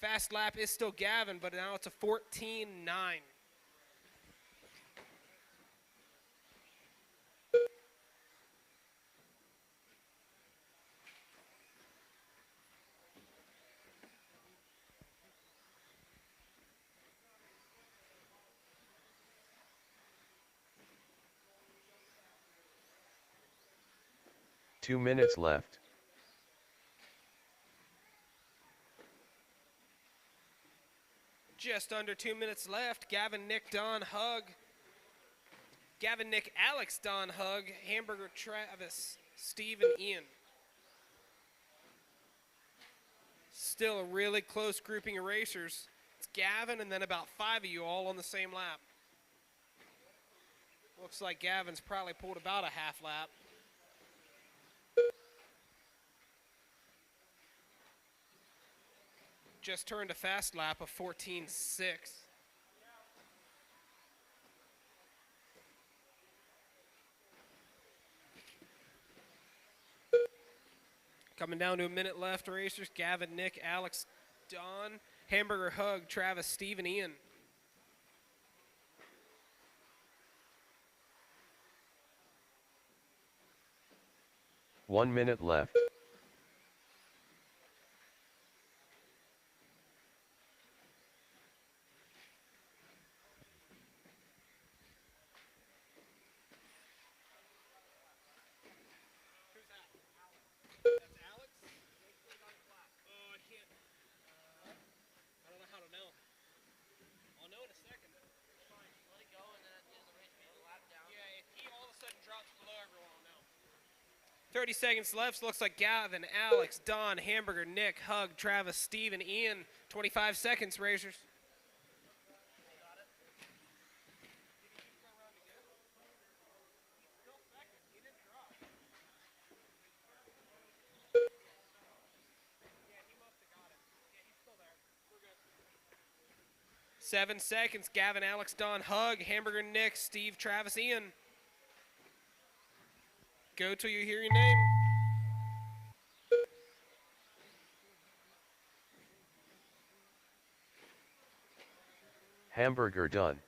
Fast lap is still Gavin, but now it's a 14-9. Two minutes left. Just under 2 minutes left. Gavin, Nick, Don, Hug. Gavin, Nick, Alex, Don, Hug. Hamburger, Travis, Steve, and Ian. Still a really close grouping of racers. It's Gavin and then about 5 of you all on the same lap. Looks like Gavin's probably pulled about a half lap. Just turned a fast lap of 14-6. Coming down to a minute left, racers. Gavin, Nick, Alex, Don, Hamburger, Hug, Travis, Steve, and Ian. One minute left. Drops below everyone, I'll know. 30 seconds left. Looks like Gavin, Alex, Don, Hamburger, Nick, Hug, Travis, Steve, and Ian. 25 seconds, racers. Seven seconds. Gavin, Alex, Don, Hug, Hamburger, Nick, Steve, Travis, Ian. Go till you hear your name. Hamburger done.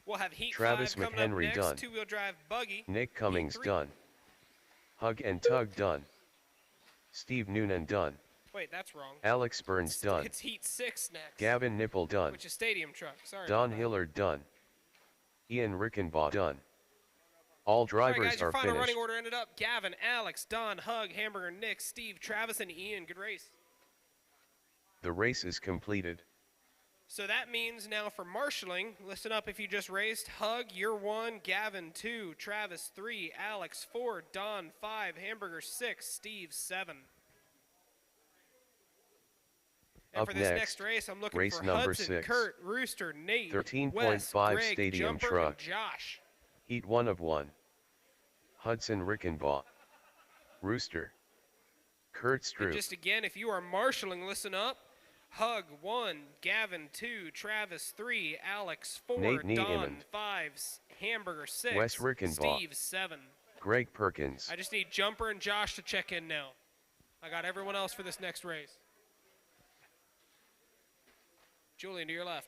We'll have Heat Travis 5 coming up McHenry next. done. Two-wheel drive buggy. Nick Cummings Heat 3. done. Hug and Tug done. Steve Noonan done. Wait, that's wrong. Alex Burns done. It's Heat 6 next. Gavin Nipple done. Which is Stadium Truck. Sorry. Don about that. Hillard done. Ian Rickenbaugh done. All All right, drivers guys, your are final finished. running order ended up Gavin, Alex, Don, Hug, Hamburger, Nick, Steve, Travis, and Ian. Good race. The race is completed. So that means now for marshaling, listen up if you just raced. Hug, you're 1, Gavin 2, Travis 3, Alex 4, Don 5, Hamburger 6, Steve 7. And Up for this next next, race, I'm looking race for number Hudson, 6. Kurt, Rooster, Nate, 13.5 Wes, Greg, stadium Jumper, truck. and Josh. Heat 1 of 1. Hudson Rickenbaugh. Rooster. Kurt And Stroop. just again, if you are marshaling, listen up. Hug 1, Gavin 2, Travis 3, Alex 4, Nate Don Niemann. 5, Hamburger 6, Wes Rickenbaugh. Steve 7. Greg Perkins. I just need Jumper and Josh to check in now. I got everyone else for this next race. Julian, to your left.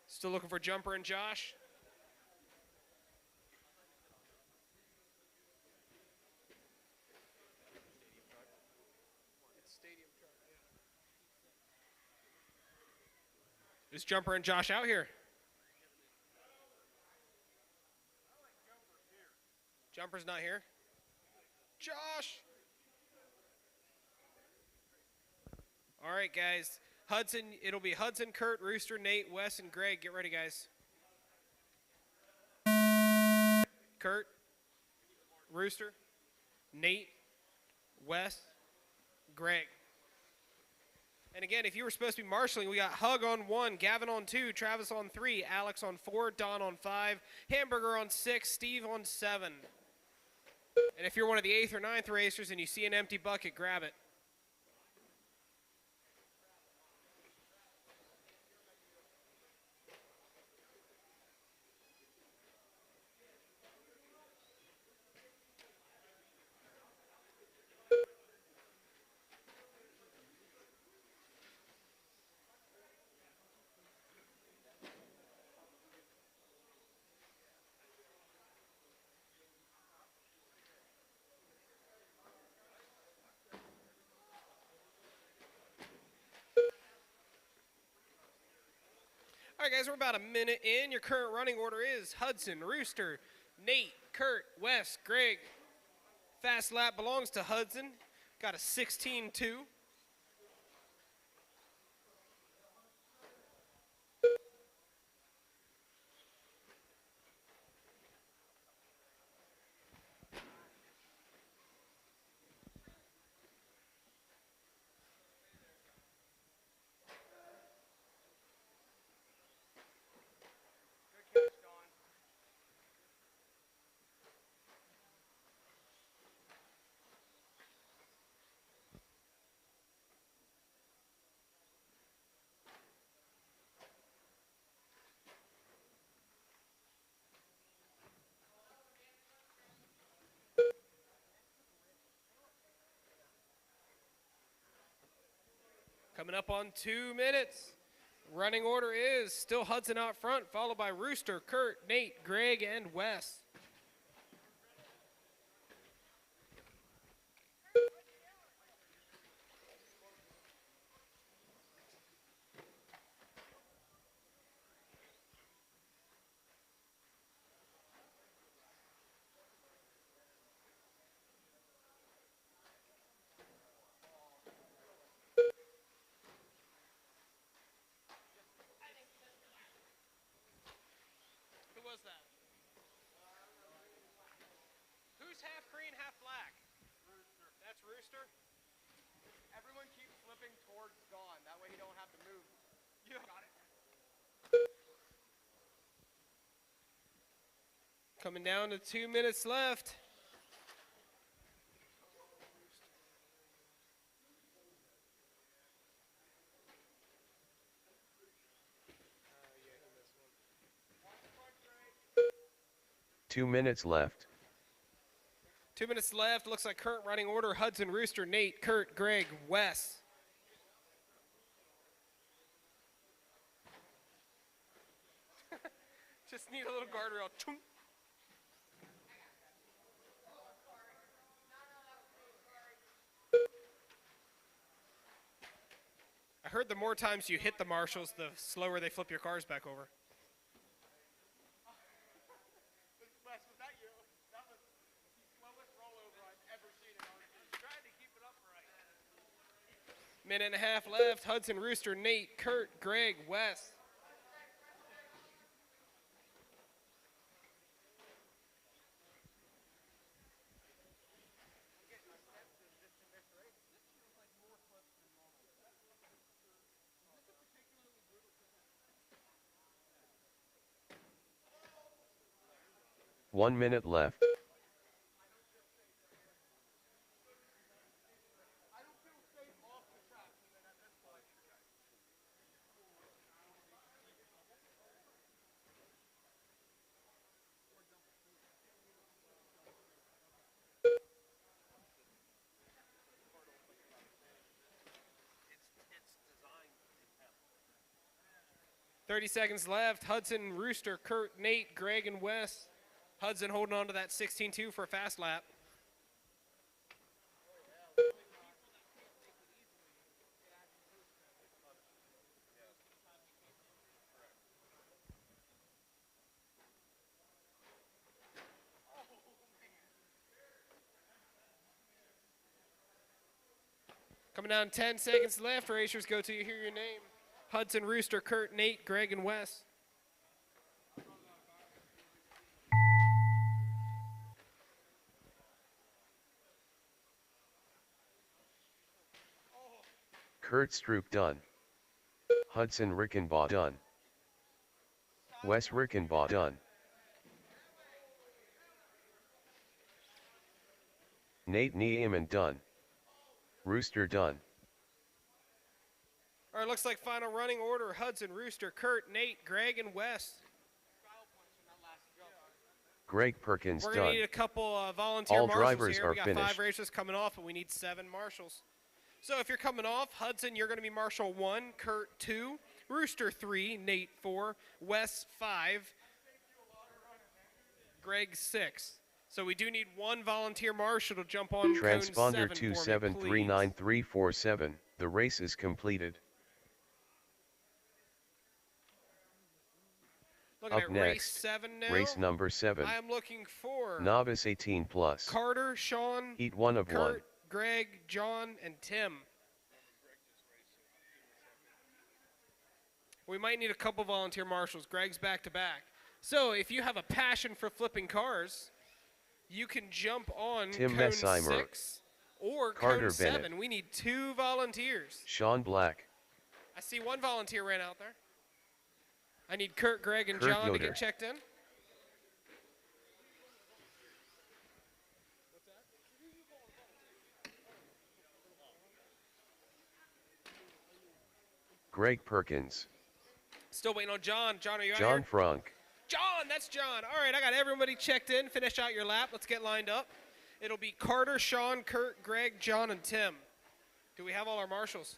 Still looking for Jumper and Josh? Is Jumper and Josh out here? Jumper's not here. Josh! All right, guys. Hudson, it'll be Hudson, Kurt, Rooster, Nate, Wes, and Greg. Get ready, guys. Kurt, Rooster, Nate, Wes, Greg. And again, if you were supposed to be marshaling, we got Hug on 1, Gavin on 2, Travis on 3, Alex on 4, Don on 5, Hamburger on 6, Steve on 7. And if you're one of the 8th or 9th racers and you see an empty bucket, grab it. All right, guys, we're about a minute in. Your current running order is Hudson, Rooster, Nate, Kurt, Wes, Greg. Fast lap belongs to Hudson. Got a 16-2. Coming up on 2 minutes. Running order is still Hudson out front, followed by Rooster, Kurt, Nate, Greg, and Wes. Who was that? Who's half green, half black? Rooster. That's Rooster? Everyone keep flipping towards Dawn. That way he don't have to move. Yeah. Got it. Coming down to 2 minutes left. Two minutes left. 2 minutes left. Looks like current running order: Hudson, Rooster, Nate, Kurt, Greg, Wes. Just need a little guardrail. Choom. I heard the more times you hit the marshals, the slower they flip your cars back over. Wes, was that you? That was the slowest rollover I've ever seen in our team. Trying to keep it upright. Minute and a half left. Hudson, Rooster, Nate, Kurt, Greg, Wes. One minute left. – 30 seconds left. Hudson, Rooster, Kurt, Nate, Greg, and Wes. Hudson holding on to that 16-2 for a fast lap. Coming down 10 seconds left. Racers, go till you hear your name. Hudson, Rooster, Kurt, Nate, Greg, and Wes. Kurt Stroop done. Hudson Rickenbaugh done. Wes Rickenbaugh done. Nate Niemann done. Rooster done. All right, looks like final running order. Hudson, Rooster, Kurt, Nate, Greg, and Wes. Greg Perkins We're done. going to need a couple volunteer All marshals drivers here. are We got finished. 5 racers coming off, and we need 7 marshals. So if you're coming off, Hudson, you're going to be Marshal 1, Kurt 2, Rooster 3, Nate 4, Wes 5, Greg 6. So we do need 1 volunteer marshal to jump on Transponder cone 7 for me, please. 2739347. The race is completed. Looking Up at next, race 7 now. race number 7. I am looking for Novice 18 plus. Carter, Sean, Heat 1 of Kurt, 1. Greg, John, and Tim. We might need a couple volunteer marshals. Greg's back to back. So if you have a passion for flipping cars, you can jump on Tim cone Messimer. 6 or Carter cone 7. Bennett. We need 2 volunteers. Sean Black. I see 1 volunteer ran out there. I need Kurt, Greg, and Kurt John to Yoder. get checked in. Greg Perkins. Still waiting on John. John, are you out John here? Frank. John, that's John. All right, I got everybody checked in. Finish out your lap. Let's get lined up. It'll be Carter, Sean, Kurt, Greg, John, and Tim. Do we have all our marshals?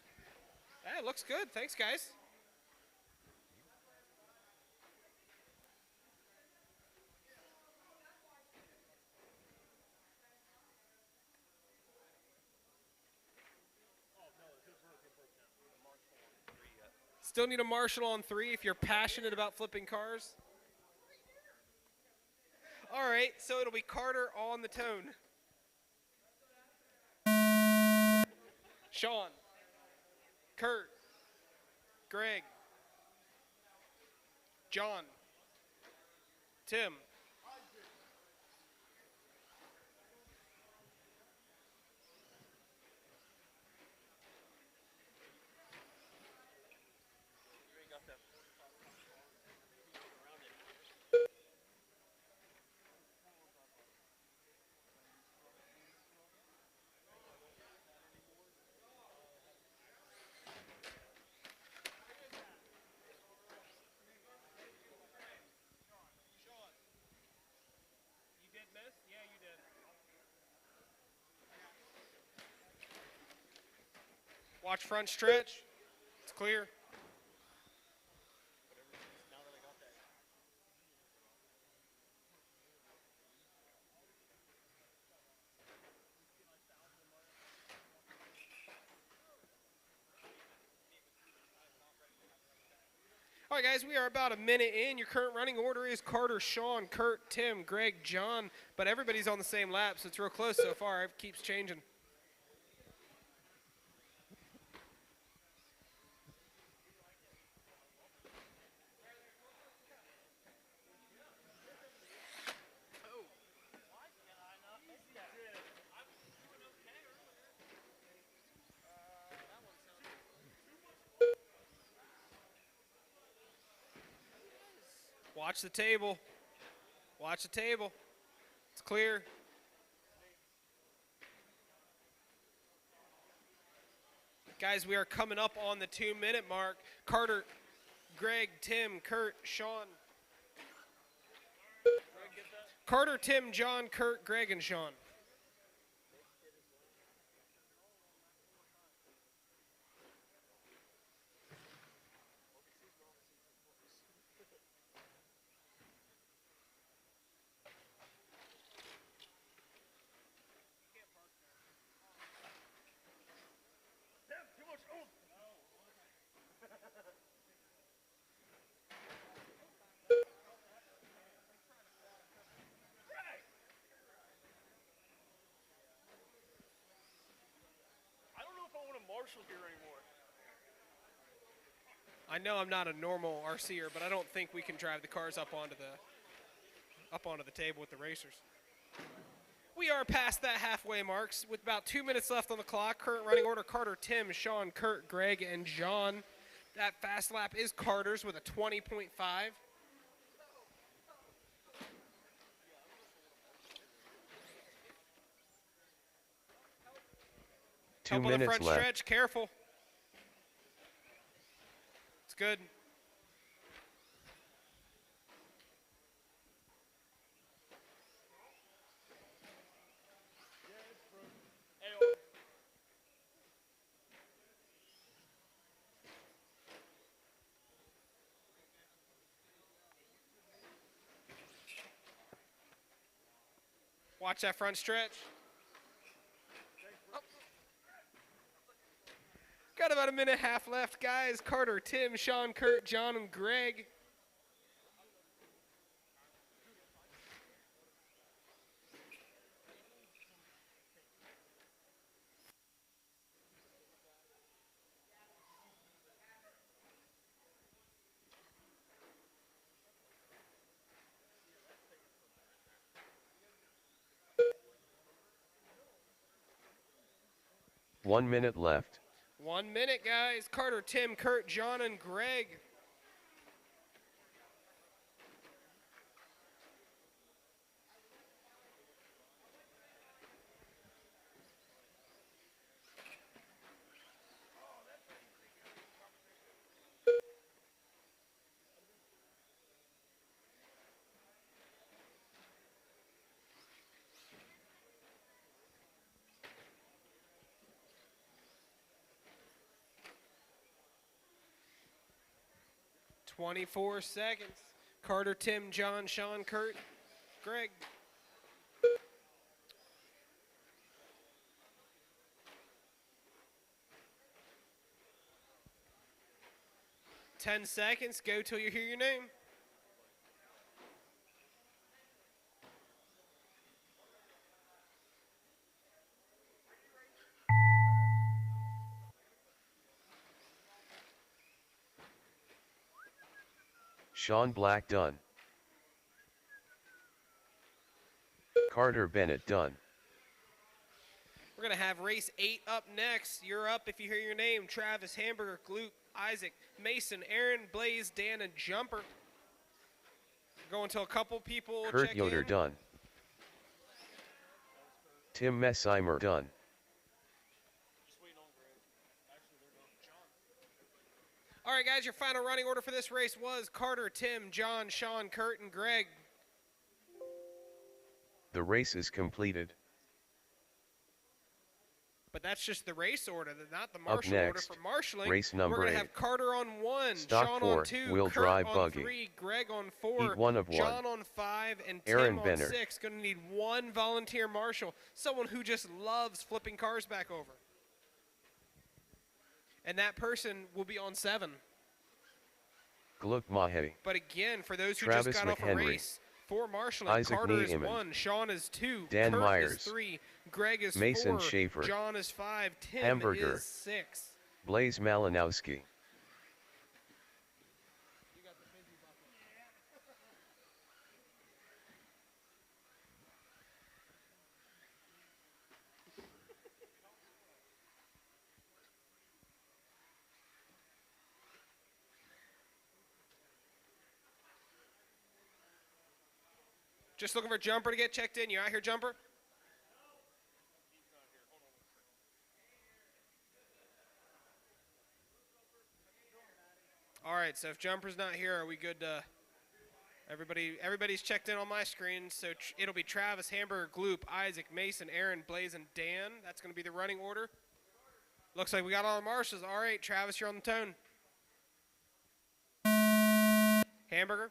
Hey, it looks good. Thanks, guys. Still need a marshal on 3 if you're passionate about flipping cars. All right, so it'll be Carter on the tone. Sean, Kurt, Greg, John, Tim. Watch front stretch. It's clear. All right, guys, we are about a minute in. Your current running order is Carter, Sean, Kurt, Tim, Greg, John, but everybody's on the same lap, so it's real close so far. It keeps changing. Watch the table. Watch the table. It's clear. Guys, we are coming up on the 2-minute mark. Carter, Greg, Tim, Kurt, Sean. Carter, Tim, John, Kurt, Greg, and Sean. I don't know if I want to marshal here anymore. I know I'm not a normal RCer, but I don't think we can drive the cars up onto the table with the racers. We are past that halfway marks with about 2 minutes left on the clock. Current running order: Carter, Tim, Sean, Kurt, Greg, and John. That fast lap is Carter's with a 20.5. 2 Help on the minutes front left. stretch, careful. It's good. Watch that front stretch. Oh. Got about a minute and a half left, guys. Carter, Tim, Sean, Kurt, John, and Greg. One minute left. 1 minute, guys. Carter, Tim, Kurt, John, and Greg. "24 seconds. Carter, Tim, John, Sean, Kurt, Greg. "10 seconds. Go till you hear your name. Sean Black done. Carter Bennett done. We're going to have race 8 up next. You're up if you hear your name. Travis, Hamburger, Gloop, Isaac, Mason, Aaron, Blaze, Dan, and Jumper. Go until a couple people Kurt check Yoder in. done. Tim Messimer done. All right, guys, your final running order for this race was Carter, Tim, John, Sean, Kurt, and Greg. The race is completed. But that's just the race order, not the Up marshal order next, for marshaling. race number We're going to 8. have Carter on 1, Stock Sean 4, on 2, wheel Kurt drive on buggy. 3, Greg on 4, Heat 1 of 1. John on 5, and Aaron Tim on Benner. 6. Going to need 1 volunteer marshal, someone who just loves flipping cars back over. And that person will be on 7. Gluck Mahe. But again, for those who Travis just got off a McHenry. race, for marshaling, Isaac Carter is Niemann. 1, Sean is 2, Dan Kurt Myers. is 3, Greg is Mason 4, Schaefer. John is 5, Tim Hamburger. is 6. Blaze Malinowski. Just looking for Jumper to get checked in. You out here, Jumper? All right, so if Jumper's not here, are we good to... Everybody's checked in on my screen, so it'll be Travis, Hamburger, Gloop, Isaac, Mason, Aaron, Blaze, and Dan. That's going to be the running order. Looks like we got all the marshals. All right, Travis, you're on the tone. Hamburger,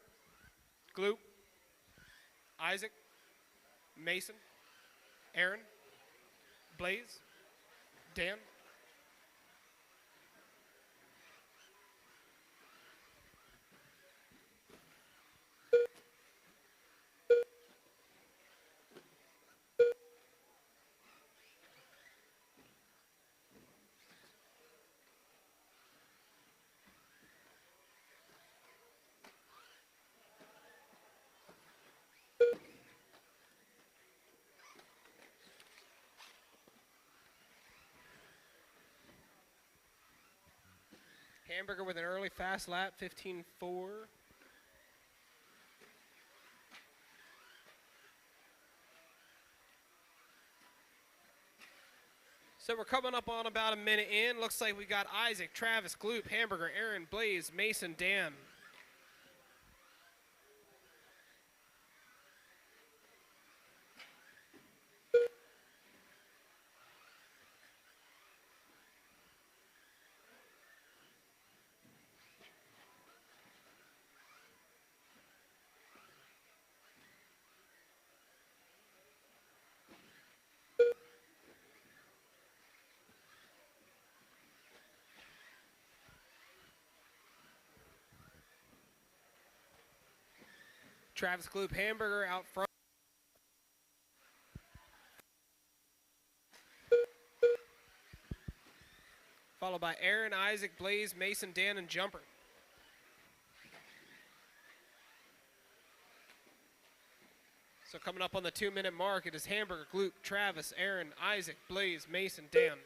Gloop, Isaac, Mason, Aaron, Blaze, Dan. Hamburger with an early fast lap, 15.4. So we're coming up on about a minute in. Looks like we got Isaac, Travis, Gloop, Hamburger, Aaron, Blaze, Mason, Dan. Travis, Gloop, Hamburger out front. Followed by Aaron, Isaac, Blaze, Mason, Dan, and Jumper. So coming up on the 2-minute mark, it is Hamburger, Gloop, Travis, Aaron, Isaac, Blaze, Mason, Dan.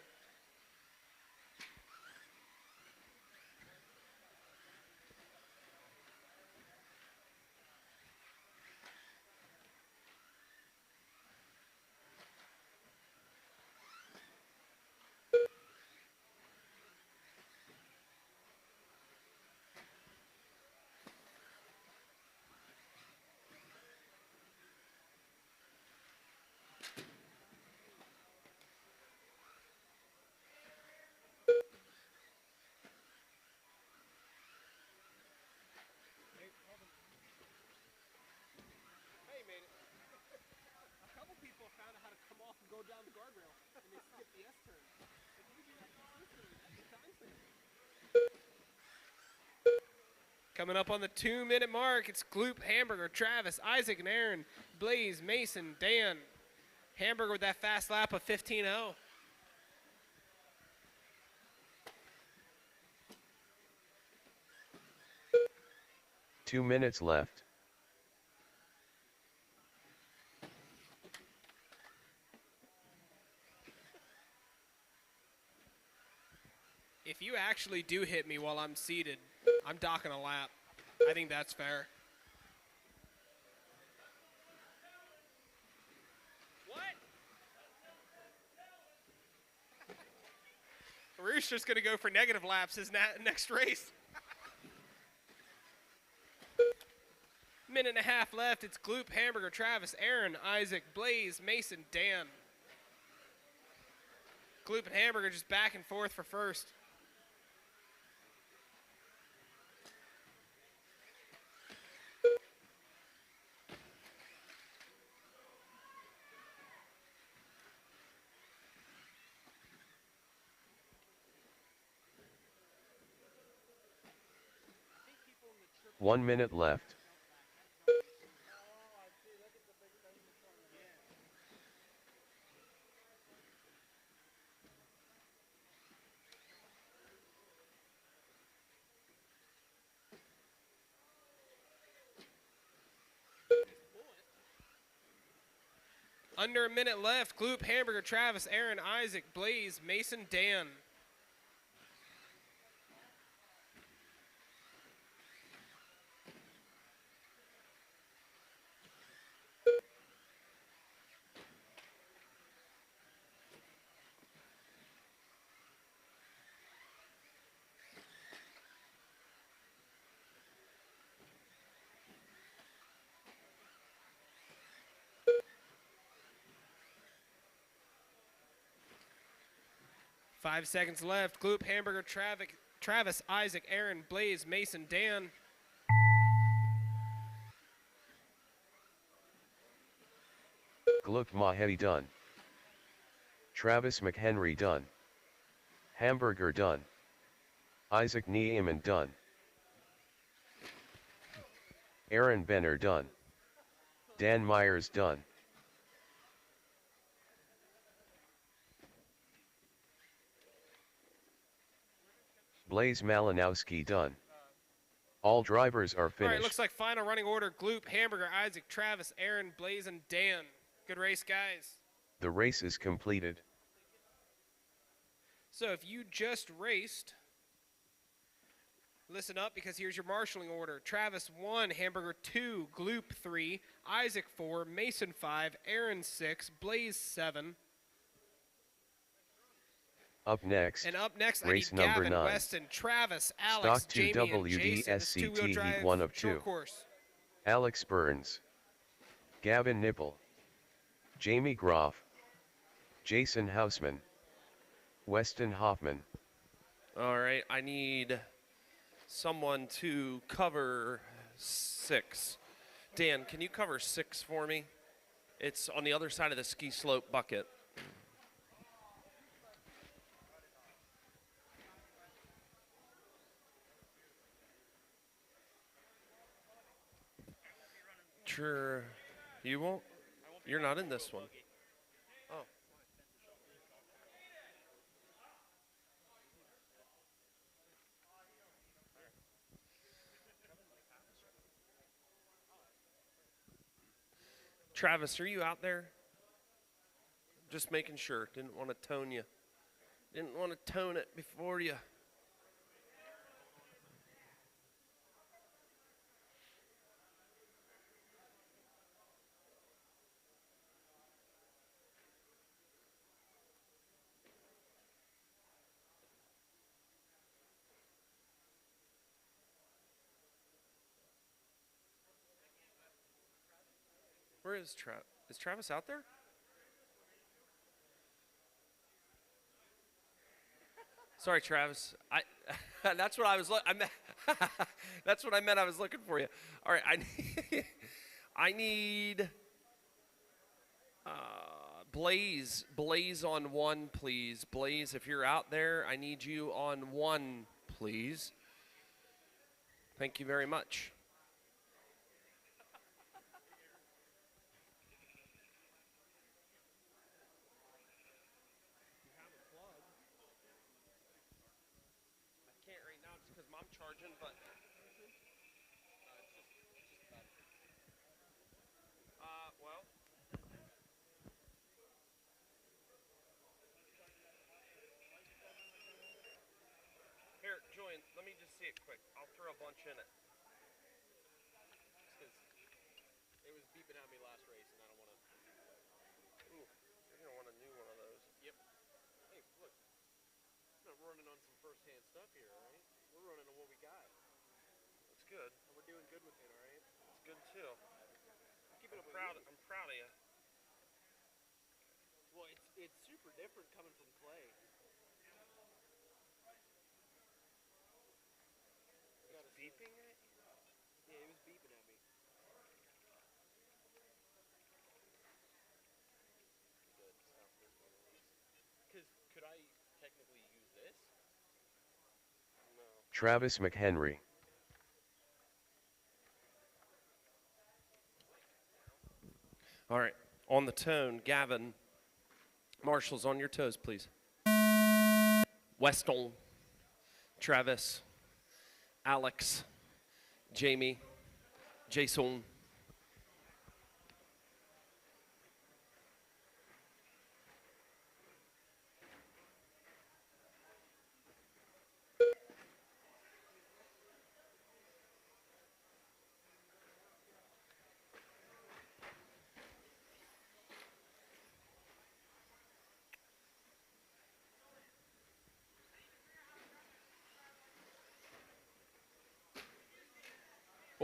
Go down the guardrail and they skip the S turn. If you do that consistently, that's the time thing. Coming up on the 2-minute mark, it's Gloop, Hamburger, Travis, Isaac, and Aaron, Blaze, Mason, Dan. Hamburger with that fast lap of 15.0. 2 minutes left. If you actually do hit me while I'm seated, I'm docking a lap. I think that's fair. What? Rooster's going to go for negative laps his next race. Minute and a half left. It's Gloop, Hamburger, Travis, Aaron, Isaac, Blaze, Mason, Dan. Gloop and Hamburger just back and forth for first. One minute left. Under a minute left. Gloop, Hamburger, Travis, Aaron, Isaac, Blaze, Mason, Dan. 5 seconds left. Gloop, Hamburger, Travis, Isaac, Aaron, Blaze, Mason, Dan. Gluck Mahedi done. Travis McHenry done. Hamburger done. Isaac Niemann done. Aaron Benner done. Dan Myers done. Blaze Malinowski done. All drivers are All finished. right, looks like final running order. Gloop, Hamburger, Isaac, Travis, Aaron, Blaze, and Dan. Good race, guys. The race is completed. So if you just raced, listen up because here's your marshaling order. Travis 1, Hamburger 2, Gloop 3, Isaac 4, Mason 5, Aaron 6, Blaze 7. Up next, And up next, race I need number Gavin, 9. Weston, Travis, Alex, Stock 2 Jamie, and Jason. This is two-wheel WDSCT drive, Heat 1 of 2. short course. Alex Burns. Gavin Nipple. Jamie Groff. Jason Hausman. Weston Hoffman. All right, I need someone to cover 6. Dan, can you cover 6 for me? It's on the other side of the ski slope bucket. Sure. You won't? You're not in this one. Oh. Travis, are you out there? Just making sure. Didn't want to tone you. Didn't want to tone it before you. Where is Travis? Is Travis out there? Sorry, Travis. That's what I was that's what I meant. I was looking for you. All right, I need Blaze on 1, please. Blaze, if you're out there, I need you on 1, please. Thank you very much. I'm charging, but well, here, Julian, let me just see it quick. I'll throw a bunch in it. It was beeping at me last race, and I don't want to. Ooh, you're gonna want a new one of those. Yep. Hey, look, I'm not running on some first-hand stuff here, all right? We're running on what we got. That's good. And we're doing good with it, all right? It's good too. Keep it up. I'm proud of you. Well, it's super different coming from Clay. It's beeping at you? Yeah, it was beeping at me. Good. Stop this one. Because could I technically use this? No. Travis McHenry. All right, on the tone, Gavin. Marshall's on your toes, please. Weston, Travis, Alex, Jamie, Jason.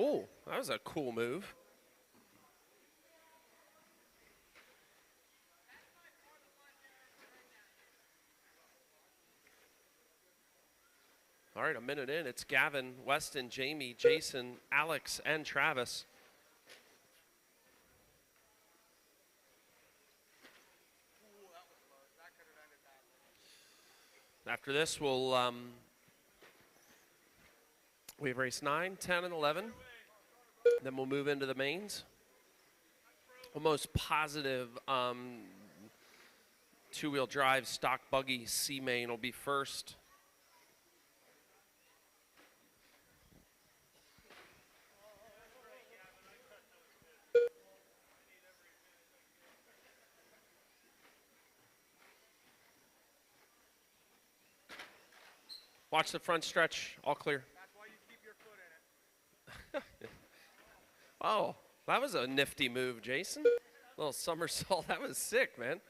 Oh, that was a cool move. right, a minute in. It's Gavin, Weston, Jamie, Jason, Alex, and Travis. After this, we have race 9, 10, and 11. Then we'll move into the mains. The most positive two-wheel drive stock buggy C main will be first. Watch the front stretch, all clear. That's why you keep your foot in it. Oh, that was a nifty move, Jason. Little somersault, that was sick, man.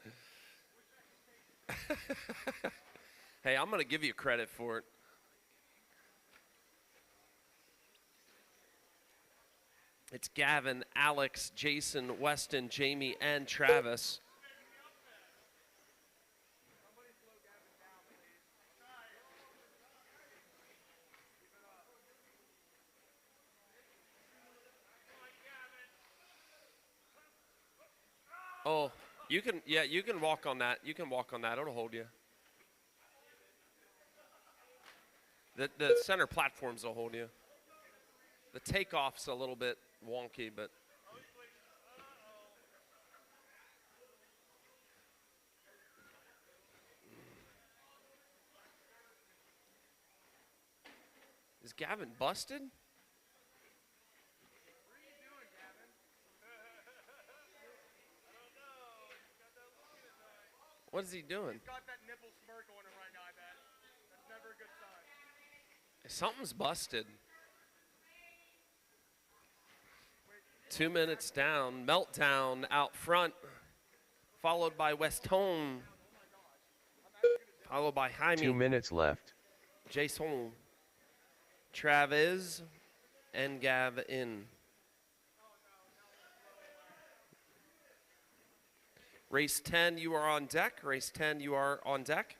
Hey, I'm gonna give you credit for it. It's Gavin, Alex, Jason, Weston, Jamie, and Travis. Oh, you can walk on that. You can walk on that. It'll hold you. The center platforms will hold you. The takeoff's a little bit wonky, but is Gavin busted? What is he doing? He's got that nipple smirk on him right now, I bet. That's never a good sign. Something's busted. 2 minutes down. Meltdown out front. Followed by Weston. Followed by Jaime. 2 minutes left. Jason. Travis. And Gavin. Race 10, you are on deck. Race 10, you are on deck.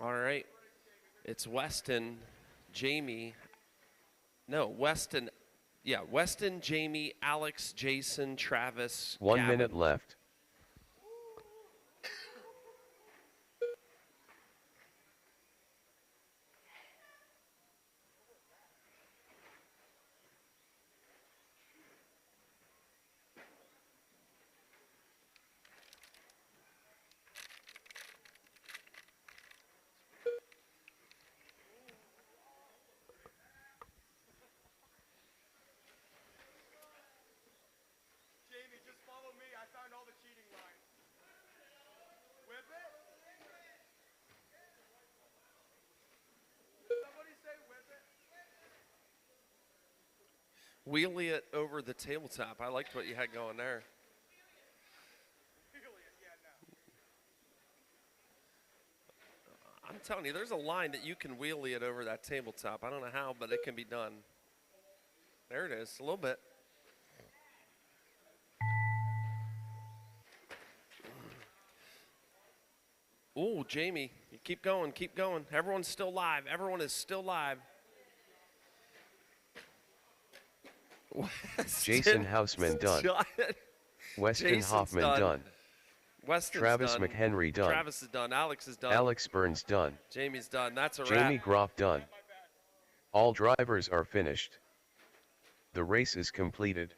All right. It's Weston, Jamie. No, Weston. Yeah, Weston, Jamie, Alex, Jason, Travis. 1 Gavin. minute left. Jamie, just follow me. I found all the cheating lines. Whip it. Somebody say whip it. Wheelie it over the tabletop. I liked what you had going there. Really? Yeah, no. I'm telling you, there's a line that you can wheelie it over that tabletop. I don't know how, but it can be done. There it is, a little bit. Ooh, Jamie, you keep going, keep going. Everyone's still live. Everyone is still live. Jason Houseman done. Weston Jason's Hoffman done. Weston's Travis done. McHenry done. Travis is done. Alex is done. Alex Burns done. Jamie's done. That's a Jamie wrap. Groff done. All drivers are finished. The race is completed.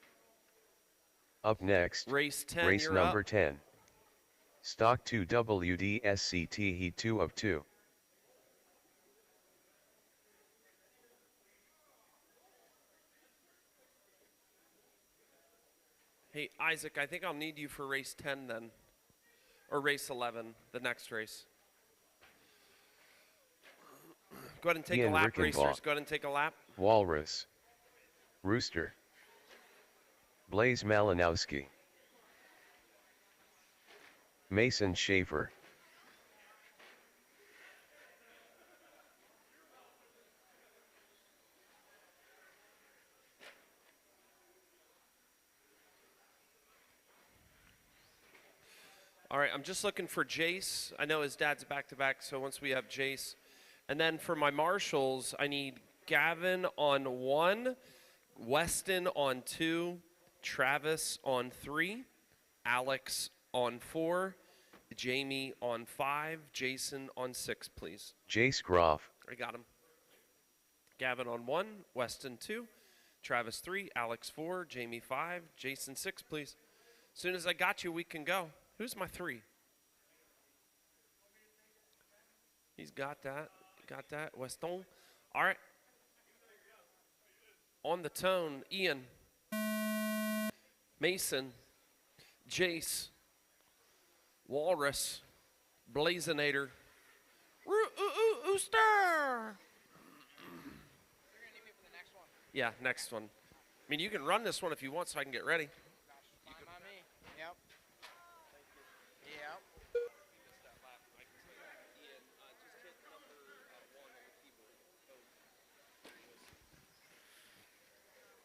Up next, Race 10, race you're number up. 10. Stock 2 WDSCT Heat 2 of 2. Hey, Isaac, I think I'll need you for race 10 then. or race 11, the next race. Go ahead and take Ian a lap, Rickenbaugh. racers. Go ahead and take a lap. Walrus. Rooster. Blaze Malinowski. Mason Schaefer. All right, I'm just looking for Jace. I know his dad's back-to-back, so once we have Jace. And then for my marshals, I need Gavin on 1, Weston on 2, Travis on 3, Alex on 4, Jamie on 5, Jason on 6, please. Jace Groff. I got him. Gavin on 1, Weston 2, Travis 3, Alex 4, Jamie 5, Jason 6, please. As soon as I got you, we can go. Who's my 3? He's got that. Got that. Weston. All right. On the tone, Ian, Mason, Jace, Walrus, Blazinator, Rooster. Yeah, next one. I mean, you can run this one if you want so I can get ready. Fine by me. Yep. Yep.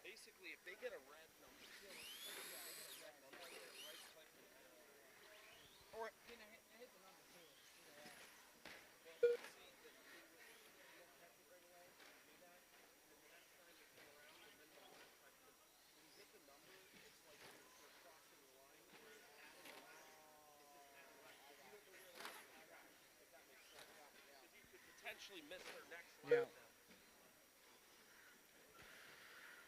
Basically, if they get a red number, Or hit the number too. potentially miss their next Yeah. lap.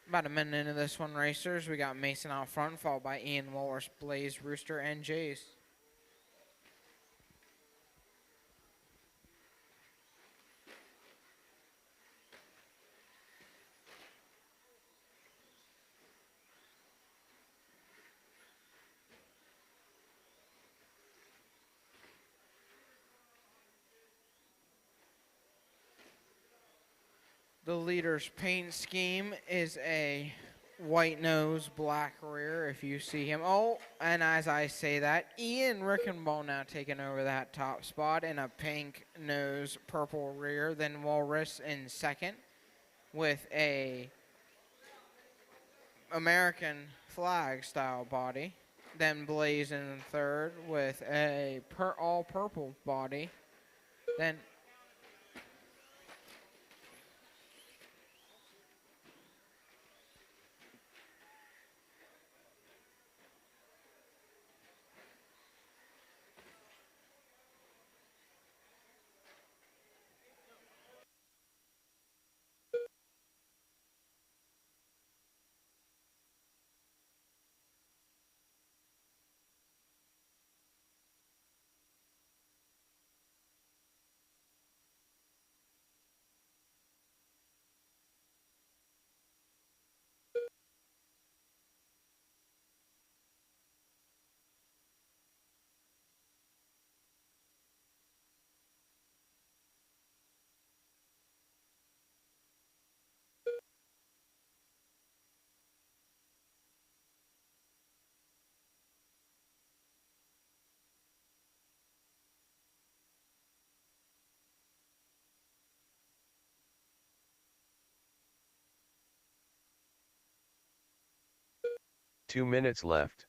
About a minute into this one, racers. We got Mason out front, followed by Ian, Walrus, Blaze, Rooster, and Jace. The leader's paint scheme is a white nose, black rear, if you see him. Oh, and as I say that, Ian Rickenbaugh now taking over that top spot in a pink nose, purple rear. Then Walrus in second with a American flag style body. Then Blaze in third with a all purple body. Then Two minutes left.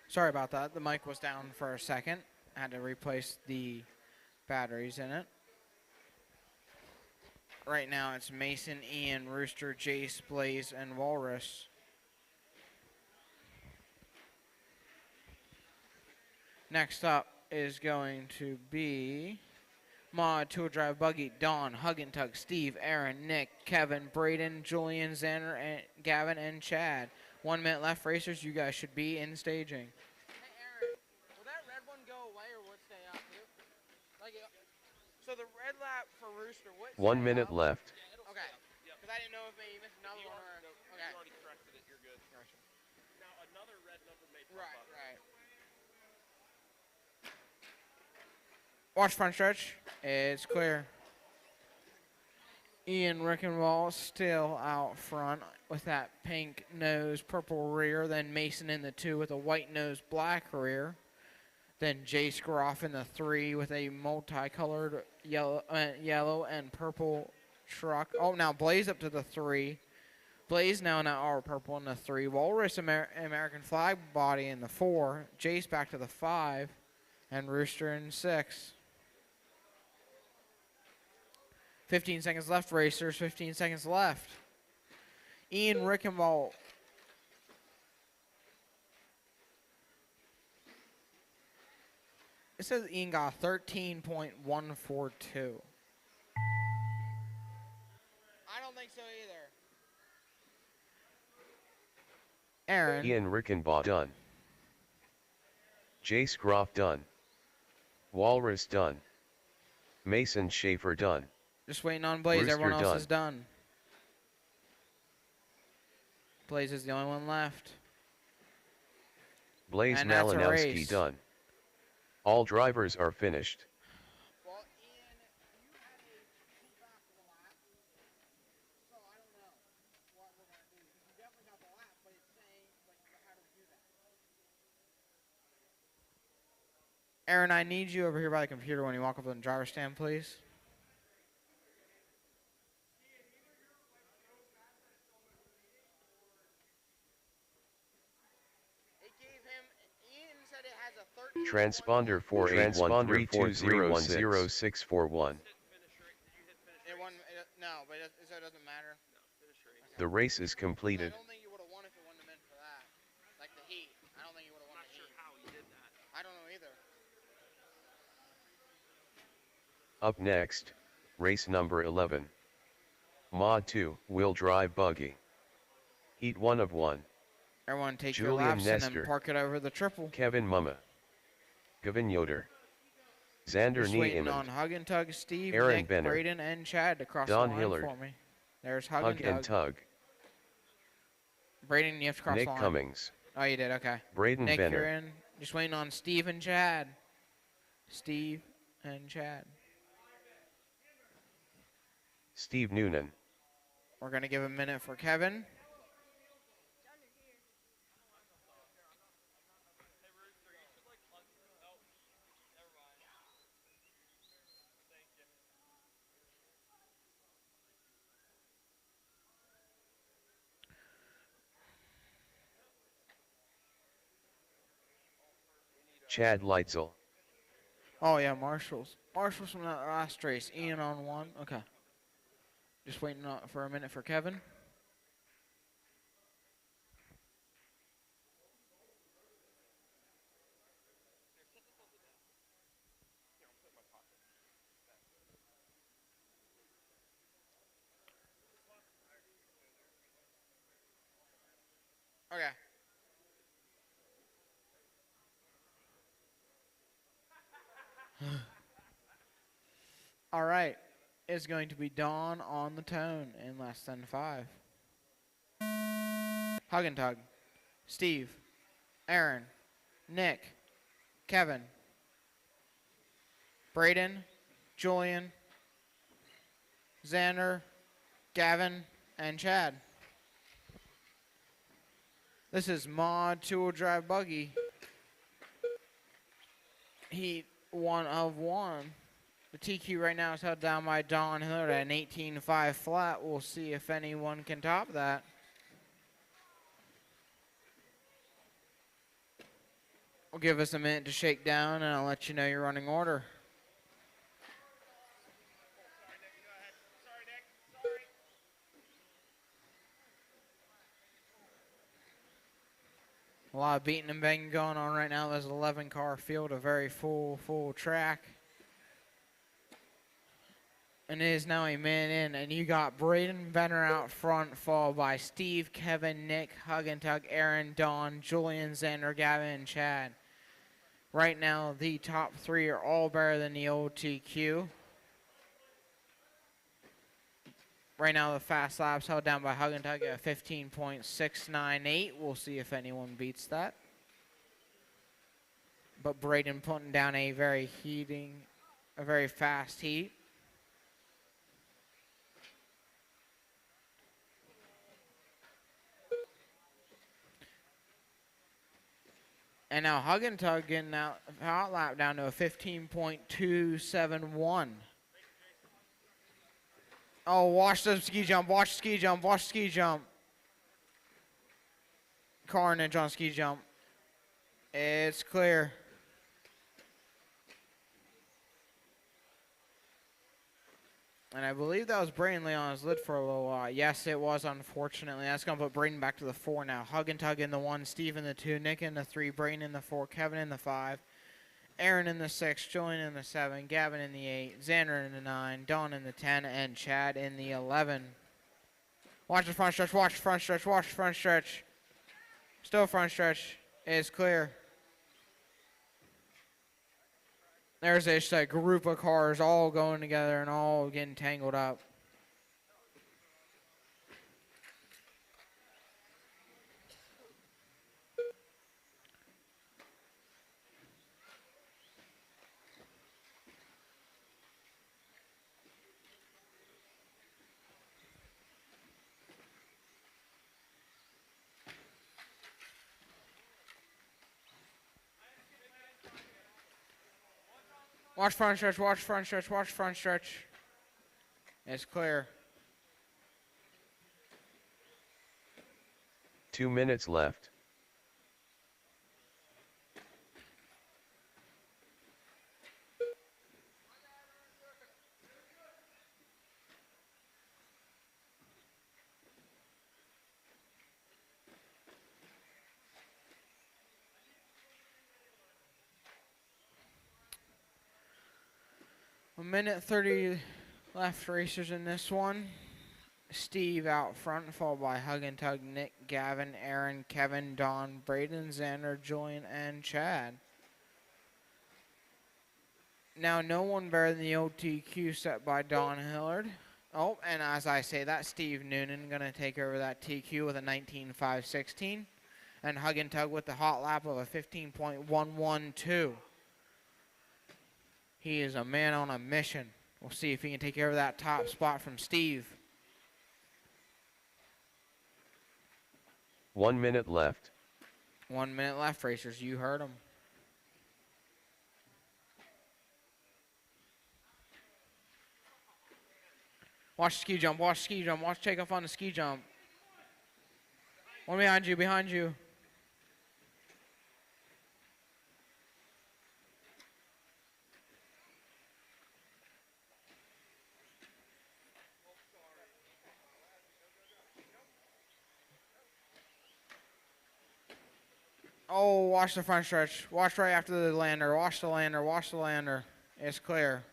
sorry about that. The mic was down for a second. I had to replace the batteries in it. Right now it's Mason, Ian, Rooster, Jace, Blaze, and Walrus. Next up is going to be Mod, Tool Drive Buggy, Don, Hug and Tug, Steve, Aaron, Nick, Kevin, Braden, Julian, Xander, and Gavin, and Chad. 1 minute left, racers. You guys should be in staging. Hey, Aaron, will that red one go away or would it stay up? So the red lap for Rooster, what? 1 minute left. Okay. Because I didn't know if maybe you missed another one or. Okay. You already corrected it. You're good. Now another red number may pop up. Right. Watch front stretch. It's clear. Ian Rickenwall still out front with that pink nose, purple rear. Then Mason in the 2 with a white nose, black rear. Then Jace Groff in the 3 with a multicolored yellow and purple truck. Oh, now Blaze up to the 3. Blaze now in that our purple in the 3. Walrus American flag body in the 4. Jace back to the 5. And Rooster in 6. 15 seconds left, racers. 15 seconds left. Ian Rickenwald. It says Ian got 13.142. I don't think so either. Aaron. Ian Rickenbaugh done. Jace Groff done. Walrus done. Mason Schaefer done. Just waiting on Blaze. Rooster Everyone else done. is done. Blaze is the only one left. Blaze And that's a Malinowski race. done. All drivers are finished. Well, Ian, you had a feedback for the lap, so I don't know what we're going to do. You definitely got the lap, but it's saying, how do we do that? Aaron, I need you over here by the computer when you walk up to the driver's stand, please. It gave him, Ian said it has a 13. Transponder 48132010641. It won, no, but so it doesn't matter. The race is I completed. don't think you would have won if it wouldn't have been for that. Like the heat. I don't think you would have won the heat. How he did that. I don't know either. Up next, race number 11. Mod 2, wheel drive buggy. Heat 1 of 1. Everyone take your Julian laps and Nestor. then park it over the triple. Kevin Mumma. Gavin Yoder. Xander Just waiting on Niemand. Hug and Tug, Steve, Aaron Nick, Benner. Braden, and Chad to cross Don the line Hillard. for me. There's Hug, Hug and and Tug. Tug. Braden, you have to cross Nick the line. Cummings. Oh, you did? Okay. Braden Nick, Benner. you're in. Just waiting on Steve and Chad. Steve and Chad. Steve Noonan. We're going to give a minute for Kevin. Chad Leitzel. Oh, yeah, Marshall's. Marshall's from that last race. Ian on 1. Okay. Just waiting for a minute for Kevin. Okay. All right. It's going to be Dawn on the tone in less than 5. Hug and Tug. Steve. Aaron. Nick. Kevin. Braden. Julian. Xander. Gavin. And Chad. This is Mod 2-wheel drive buggy. Heat 1 of 1. The TQ right now is held down by Don Hillard at an 18.5 flat. We'll see if anyone can top that. We'll give us a minute to shake down, and I'll let you know your running order. A lot of beating and banging going on right now. There's an 11-car field, a very full track. And it is now a minute in, and you got Braden Venner out front, followed by Steve, Kevin, Nick, Hug and Tug, Aaron, Don, Julian, Xander, Gavin, and Chad. Right now, the top three are all better than the old TQ. Right now, the fast laps held down by Hug and Tug at 15.698. We'll see if anyone beats that. But Braden putting down a very fast heat. And now Hug and Tug getting out hot lap down to a 15.271. Oh, watch the ski jump, watch the ski jump, watch the ski jump. Carnage on ski jump. It's clear. And I believe that was Braden on his lid for a little while. Yes, it was, unfortunately. That's going to put Braden back to the 4 now. Hug and Tug in the 1, Steve in the 2, Nick in the 3, Braden in the 4, Kevin in the 5, Aaron in the 6, Julian in the 7, Gavin in the 8, Xander in the 9, Don in the 10, and Chad in the 11. Watch the front stretch, watch the front stretch, watch the front stretch. Still front stretch is clear. There's this group of cars all going together and all getting tangled up. Watch front stretch, watch front stretch, watch front stretch. It's clear. 2 minutes left. A minute 30 left racers in this one. Steve out front, followed by Hug and Tug, Nick, Gavin, Aaron, Kevin, Don, Braden, Xander, Julian, and Chad. Now, no one better than the OTQ set by Don Hillard. Oh, and as I say that, Steve Noonan going to take over that TQ with a 19.516. And Hug and Tug with the hot lap of a 15.112. He is a man on a mission. We'll see if he can take care of that top spot from Steve. 1 minute left. 1 minute left, racers. You heard him. Watch the ski jump, watch the ski jump, watch takeoff on the ski jump. One behind you, behind you. Oh, watch the front stretch. Watch right after the lander. Watch the lander. Watch the lander. It's clear.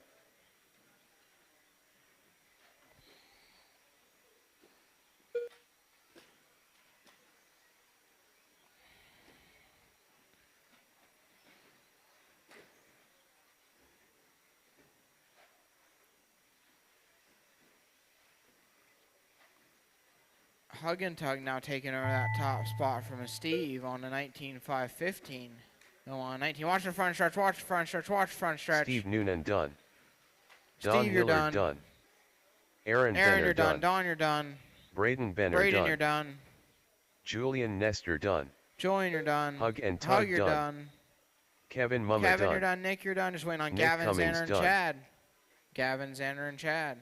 Hug and Tug now taking over that top spot from Steve on the 19.515. Go on, 19. Watch the front stretch. Watch the front stretch. Watch the front stretch. Steve Noonan done. Steve, Don you're Hillard done. Aaron Aaron, Benner you're done. Don, you're done. Braden Benner Braden, done. you're done. Julian Nestor done. Julian, you're done. Hug and Tug Hug, you're done. done. Kevin Mumma Kevin, done. you're done. Nick, you're done. Just waiting on Nick Gavin, Cummings Xander, and done. Chad. Gavin, Xander, and Chad.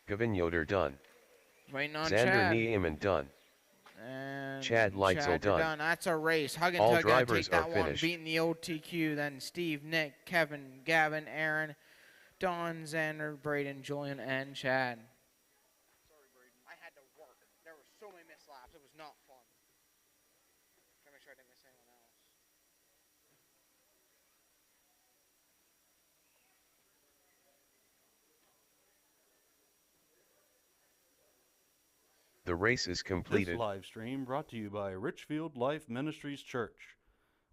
Gavin Yoder done. Waiting on Xander Chad. Niemann done. And Chad Leitzel you're done. That's a race. Hug and All Tug gotta drivers take that are one, finished. beating the old TQ. Then Steve, Nick, Kevin, Gavin, Aaron, Don, Xander, Braden, Julian, and Chad. Sorry, Braden. I had to work. There were so many missed laps. It was not fun. Gotta make sure I didn't miss anyone else. The race is This completed. live stream brought to you by Richfield Life Ministries Church,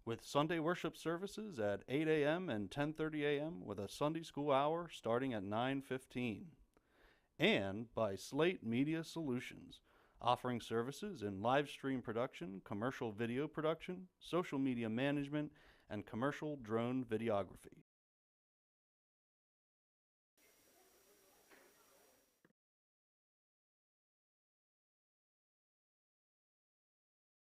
with Sunday worship services at 8 a.m. and 10:30 a.m. with a Sunday school hour starting at 9:15. And by Slate Media Solutions, offering services in live stream production, commercial video production, social media management, and commercial drone videography.